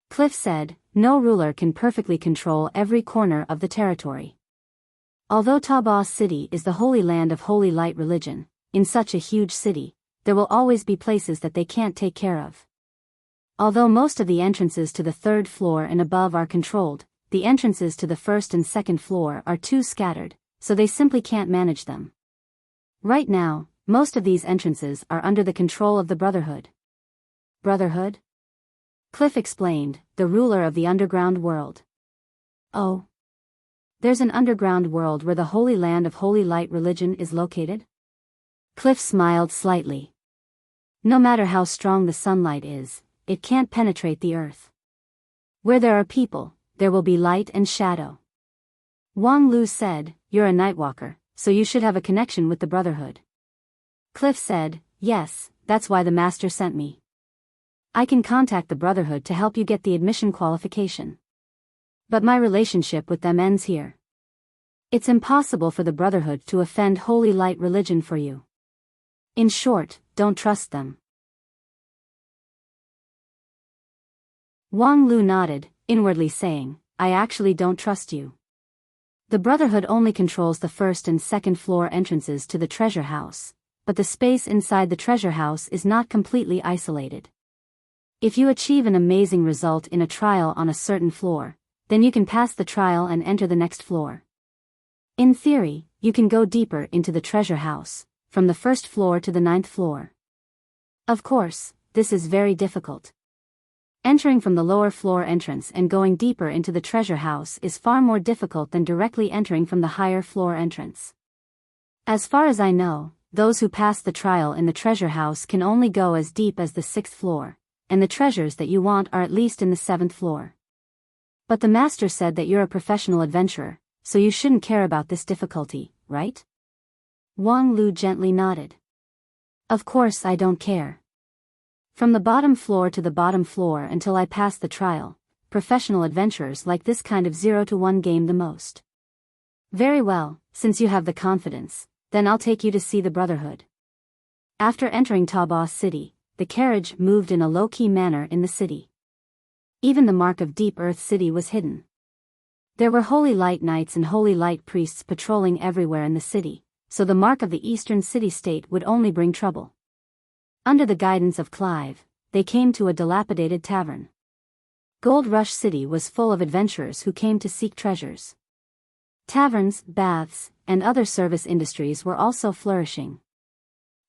Cliff said, no ruler can perfectly control every corner of the territory. Although Taobao City is the holy land of Holy Light Religion, in such a huge city, there will always be places that they can't take care of. Although most of the entrances to the 3rd floor and above are controlled, the entrances to the 1st and 2nd floor are too scattered, so they simply can't manage them. Right now, most of these entrances are under the control of the Brotherhood. Brotherhood? Cliff explained, the ruler of the underground world. Oh. There's an underground world where the holy land of Holy Light Religion is located? Cliff smiled slightly. No matter how strong the sunlight is, it can't penetrate the earth. Where there are people, there will be light and shadow. Wang Lu said, you're a nightwalker, so you should have a connection with the Brotherhood. Cliff said, yes, that's why the master sent me. I can contact the Brotherhood to help you get the admission qualification. But my relationship with them ends here. It's impossible for the Brotherhood to offend Holy Light Religion for you. In short, don't trust them. Wang Lu nodded, inwardly saying, I actually don't trust you. The Brotherhood only controls the 1st and 2nd floor entrances to the treasure house, but the space inside the treasure house is not completely isolated. If you achieve an amazing result in a trial on a certain floor, then you can pass the trial and enter the next floor. In theory, you can go deeper into the treasure house, from the 1st floor to the 9th floor. Of course, this is very difficult. Entering from the lower floor entrance and going deeper into the treasure house is far more difficult than directly entering from the higher floor entrance. As far as I know, those who pass the trial in the treasure house can only go as deep as the 6th floor, and the treasures that you want are at least in the 7th floor. But the master said that you're a professional adventurer, so you shouldn't care about this difficulty, right? Wang Lu gently nodded. Of course I don't care. From the bottom floor to the bottom floor until I pass the trial, professional adventurers like this kind of 0 to 1 game the most. Very well, since you have the confidence, then I'll take you to see the Brotherhood. After entering Taobao City, the carriage moved in a low-key manner in the city. Even the mark of Deep Earth City was hidden. There were Holy Light Knights and Holy Light Priests patrolling everywhere in the city, so the mark of the Eastern City-State would only bring trouble. Under the guidance of Clive, they came to a dilapidated tavern. Gold Rush City was full of adventurers who came to seek treasures. Taverns, baths, and other service industries were also flourishing.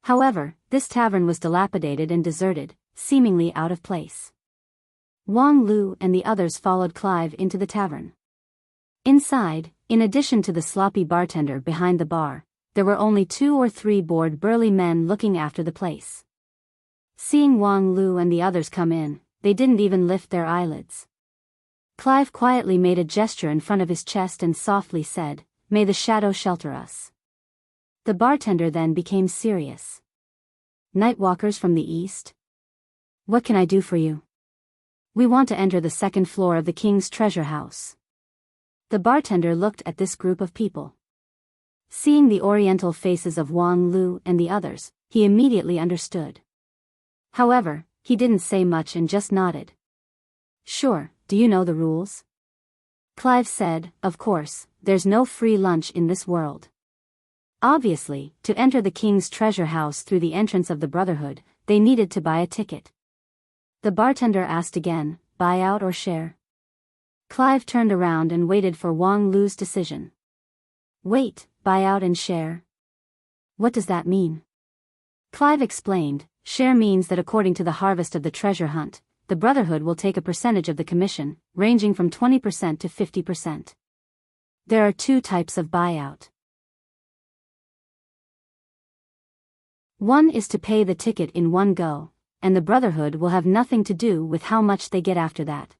However, this tavern was dilapidated and deserted, seemingly out of place. Wang Lu and the others followed Clive into the tavern. Inside, in addition to the sloppy bartender behind the bar, there were only 2 or 3 bored burly men looking after the place. Seeing Wang Lu and the others come in, they didn't even lift their eyelids. Clive quietly made a gesture in front of his chest and softly said, "May the shadow shelter us." The bartender then became serious. "Nightwalkers from the east? What can I do for you?" "We want to enter the 2nd floor of the king's treasure house." The bartender looked at this group of people. Seeing the oriental faces of Wang Lu and the others, he immediately understood. However, he didn't say much and just nodded. "Sure, do you know the rules?" Clive said, "Of course, there's no free lunch in this world." Obviously, to enter the king's treasure house through the entrance of the Brotherhood, they needed to buy a ticket. The bartender asked again, "Buy out or share?" Clive turned around and waited for Wang Lu's decision. "Wait, buy out and share? What does that mean?" Clive explained, "Share means that according to the harvest of the treasure hunt, the Brotherhood will take a percentage of the commission, ranging from 20% to 50%. There are 2 types of buyout. One is to pay the ticket in one go, and the Brotherhood will have nothing to do with how much they get after that.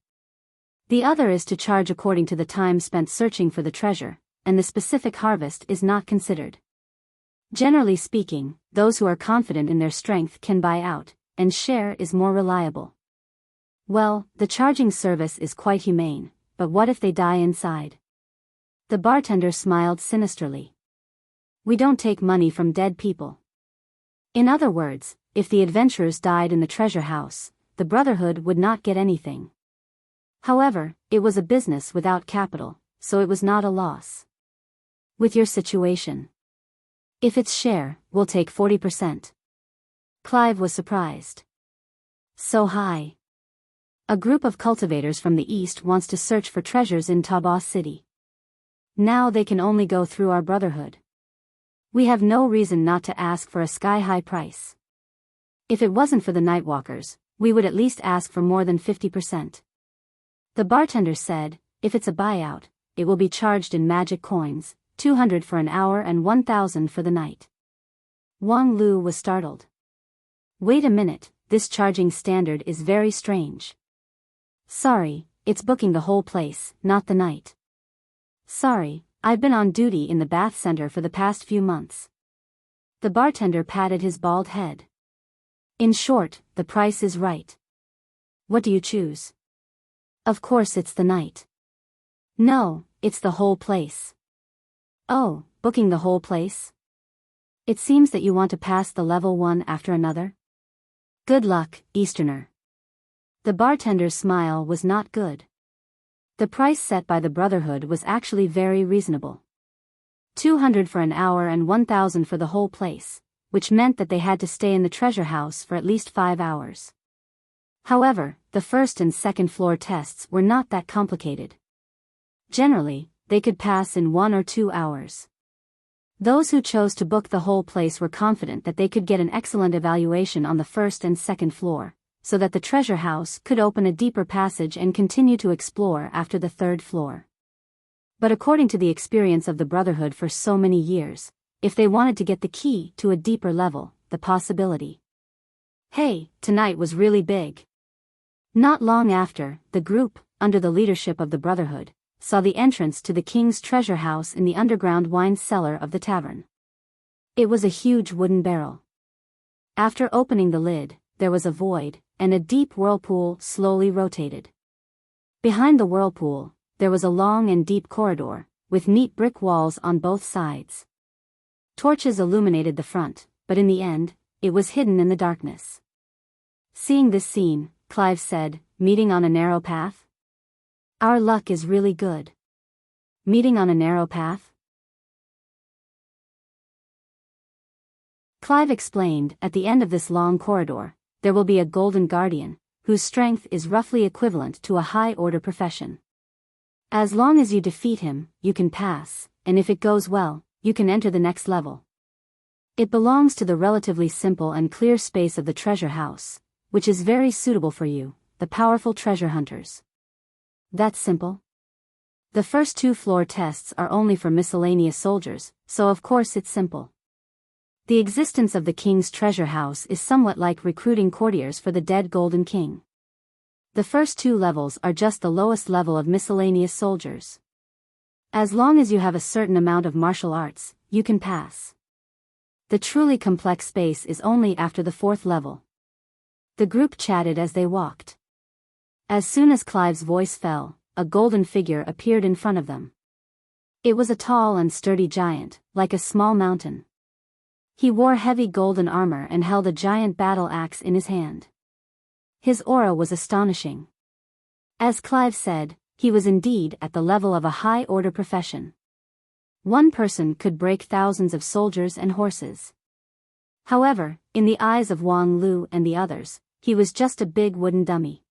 The other is to charge according to the time spent searching for the treasure, and the specific harvest is not considered. Generally speaking, those who are confident in their strength can buy out, and share is more reliable. Well, the charging service is quite humane, but what if they die inside? The bartender smiled sinisterly. We don't take money from dead people. In other words, if the adventurers died in the treasure house, the Brotherhood would not get anything. However, it was a business without capital, so it was not a loss. With your situation. If it's share, we'll take 40%. Clive was surprised. So high. A group of cultivators from the east wants to search for treasures in Taba City. Now they can only go through our Brotherhood. We have no reason not to ask for a sky-high price. If it wasn't for the Nightwalkers, we would at least ask for more than 50%. The bartender said, if it's a buyout, it will be charged in magic coins, 200 for an hour and 1,000 for the night. Wang Lu was startled. Wait a minute, this charging standard is very strange. Sorry, it's booking the whole place, not the night. Sorry, I've been on duty in the bath center for the past few months. The bartender patted his bald head. In short, the price is right. What do you choose? Of course it's the night. No, it's the whole place. Oh, booking the whole place? It seems that you want to pass the level one after another? Good luck, Easterner. The bartender's smile was not good. The price set by the Brotherhood was actually very reasonable. 200 for an hour and 1,000 for the whole place, which meant that they had to stay in the treasure house for at least 5 hours. However, the first and second floor tests were not that complicated. Generally, they could pass in 1 or 2 hours. Those who chose to book the whole place were confident that they could get an excellent evaluation on the first and second floor, so that the treasure house could open a deeper passage and continue to explore after the third floor. But according to the experience of the Brotherhood for so many years, if they wanted to get the key to a deeper level, the possibility. Hey, tonight was really big. Not long after, the group, under the leadership of the Brotherhood, saw the entrance to the king's treasure house in the underground wine cellar of the tavern. It was a huge wooden barrel. After opening the lid, there was a void, and a deep whirlpool slowly rotated. Behind the whirlpool, there was a long and deep corridor, with neat brick walls on both sides. Torches illuminated the front, but in the end, it was hidden in the darkness. Seeing this scene, Clive said, meeting on a narrow path? Our luck is really good. Meeting on a narrow path? Clive explained, at the end of this long corridor, there will be a golden guardian, whose strength is roughly equivalent to a high-order profession. As long as you defeat him, you can pass, and if it goes well, you can enter the next level. It belongs to the relatively simple and clear space of the treasure house, which is very suitable for you, the powerful treasure hunters. That's simple. The first 2 floor tests are only for miscellaneous soldiers, so of course it's simple. The existence of the king's treasure house is somewhat like recruiting courtiers for the dead Golden King. The first 2 levels are just the lowest level of miscellaneous soldiers. As long as you have a certain amount of martial arts, you can pass. The truly complex space is only after the 4th level. The group chatted as they walked. As soon as Clive's voice fell, a golden figure appeared in front of them. It was a tall and sturdy giant, like a small mountain. He wore heavy golden armor and held a giant battle axe in his hand. His aura was astonishing. As Clive said, he was indeed at the level of a high-order profession. One person could break thousands of soldiers and horses. However, in the eyes of Wang Lu and the others, he was just a big wooden dummy.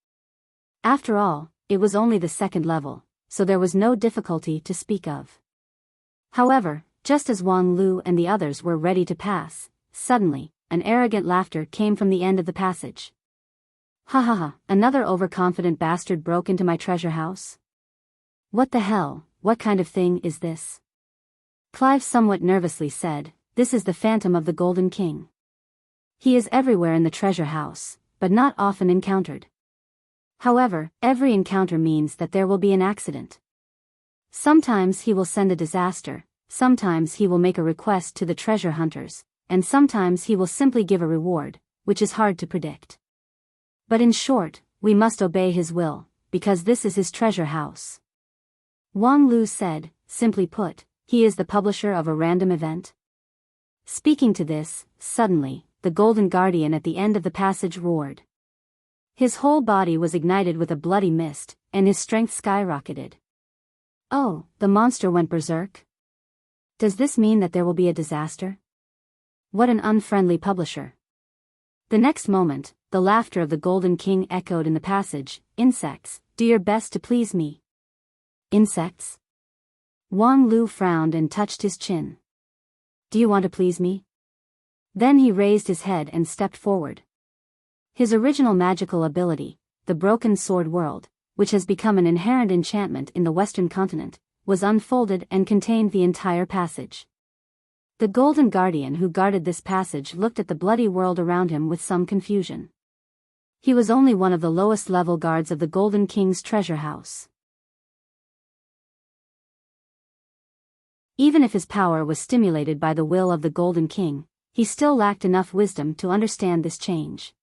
After all, it was only the 2nd level, so there was no difficulty to speak of. However, just as Wang Lu and the others were ready to pass, suddenly, an arrogant laughter came from the end of the passage. Ha ha ha, another overconfident bastard broke into my treasure house? What the hell, what kind of thing is this? Clive somewhat nervously said, this is the phantom of the Golden King. He is everywhere in the treasure house, but not often encountered. However, every encounter means that there will be an accident. Sometimes he will send a disaster, sometimes he will make a request to the treasure hunters, and sometimes he will simply give a reward, which is hard to predict. But in short, we must obey his will, because this is his treasure house. Wang Lu said, simply put, he is the publisher of a random event. Speaking to this, suddenly, the golden guardian at the end of the passage roared. His whole body was ignited with a bloody mist, and his strength skyrocketed. Oh, the monster went berserk? Does this mean that there will be a disaster? What an unfriendly publisher. The next moment, the laughter of the Golden King echoed in the passage. Insects, do your best to please me. Insects? Wang Lu frowned and touched his chin. Do you want to please me? Then he raised his head and stepped forward. His original magical ability, the Broken Sword World, which has become an inherent enchantment in the Western continent, was unfolded and contained the entire passage. The Golden Guardian who guarded this passage looked at the bloody world around him with some confusion. He was only one of the lowest level guards of the Golden King's treasure house. Even if his power was stimulated by the will of the Golden King, he still lacked enough wisdom to understand this change.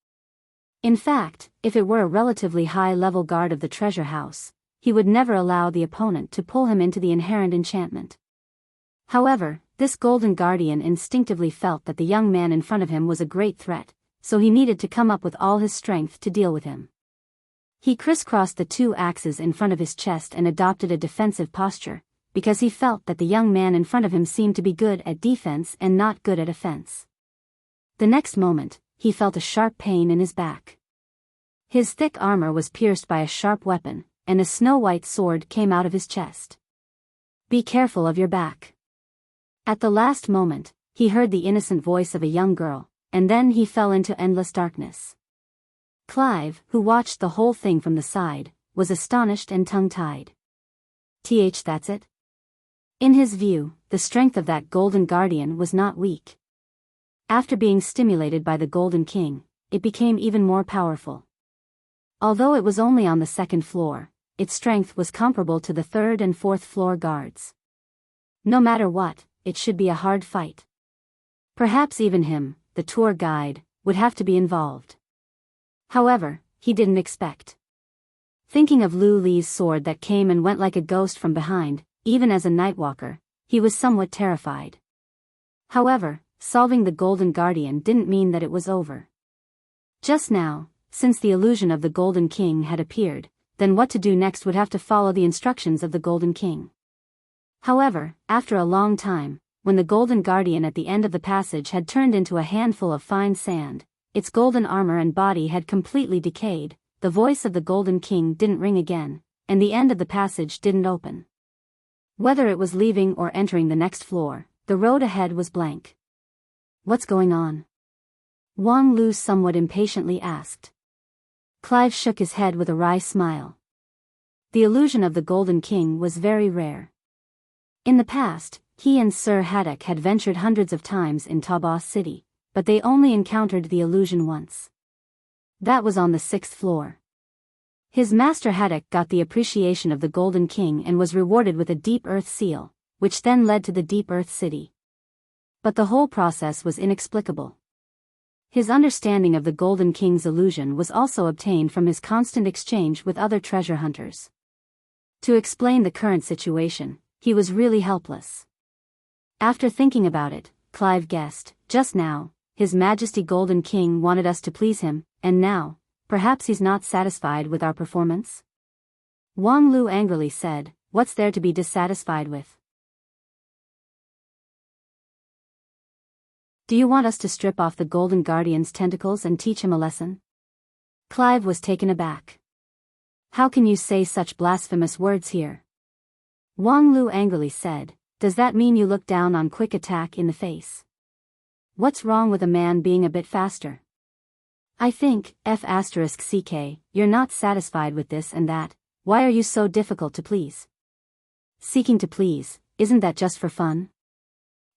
In fact, if it were a relatively high-level guard of the treasure house, he would never allow the opponent to pull him into the inherent enchantment. However, this Golden Guardian instinctively felt that the young man in front of him was a great threat, so he needed to come up with all his strength to deal with him. He crisscrossed the two axes in front of his chest and adopted a defensive posture, because he felt that the young man in front of him seemed to be good at defense and not good at offense. The next moment, he felt a sharp pain in his back. His thick armor was pierced by a sharp weapon, and a snow-white sword came out of his chest. Be careful of your back. At the last moment, he heard the innocent voice of a young girl, and then he fell into endless darkness. Clive, who watched the whole thing from the side, was astonished and tongue-tied. That's it? In his view, the strength of that Golden Guardian was not weak. After being stimulated by the Golden King, it became even more powerful. Although it was only on the second floor, its strength was comparable to the third and fourth floor guards. No matter what, it should be a hard fight. Perhaps even him, the tour guide, would have to be involved. However, he didn't expect. Thinking of Lu Li's sword that came and went like a ghost from behind, even as a nightwalker, he was somewhat terrified. However, solving the Golden Guardian didn't mean that it was over. Just now, since the illusion of the Golden King had appeared, then what to do next would have to follow the instructions of the Golden King. However, after a long time, when the Golden Guardian at the end of the passage had turned into a handful of fine sand, its golden armor and body had completely decayed, the voice of the Golden King didn't ring again, and the end of the passage didn't open. Whether it was leaving or entering the next floor, the road ahead was blank. What's going on? Wang Lu somewhat impatiently asked. Clive shook his head with a wry smile. The illusion of the Golden King was very rare. In the past, he and Sir Haddock had ventured hundreds of times in Tabas City, but they only encountered the illusion once. That was on the 6th floor. His master Haddock got the appreciation of the Golden King and was rewarded with a Deep Earth seal, which then led to the Deep Earth City. But the whole process was inexplicable. His understanding of the Golden King's illusion was also obtained from his constant exchange with other treasure hunters. To explain the current situation, he was really helpless. After thinking about it, Clive guessed, just now, His Majesty Golden King wanted us to please him, and now, perhaps he's not satisfied with our performance? Wang Lu angrily said, what's there to be dissatisfied with? Do you want us to strip off the Golden Guardian's tentacles and teach him a lesson? Clive was taken aback. How can you say such blasphemous words here? Wang Lu angrily said, does that mean you look down on quick attack in the face? What's wrong with a man being a bit faster? I think, F***ck, you're not satisfied with this and that, why are you so difficult to please? Seeking to please, isn't that just for fun?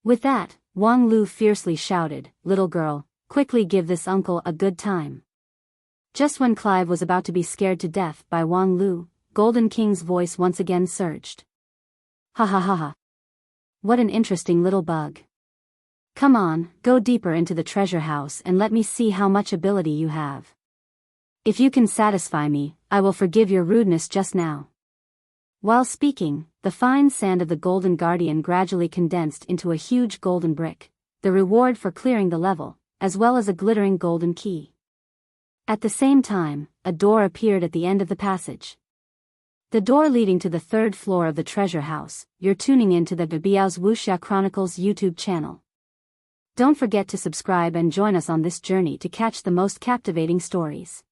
With that, Wang Lu fiercely shouted, little girl, quickly give this uncle a good time. Just when Clive was about to be scared to death by Wang Lu, Golden King's voice once again surged. Ha ha ha ha. What an interesting little bug. Come on, go deeper into the treasure house and let me see how much ability you have. If you can satisfy me, I will forgive your rudeness just now. While speaking, the fine sand of the Golden Guardian gradually condensed into a huge golden brick, the reward for clearing the level, as well as a glittering golden key. At the same time, a door appeared at the end of the passage. The door leading to the third floor of the treasure house. You're tuning in to the Biyao's Wuxia Chronicles YouTube channel. Don't forget to subscribe and join us on this journey to catch the most captivating stories.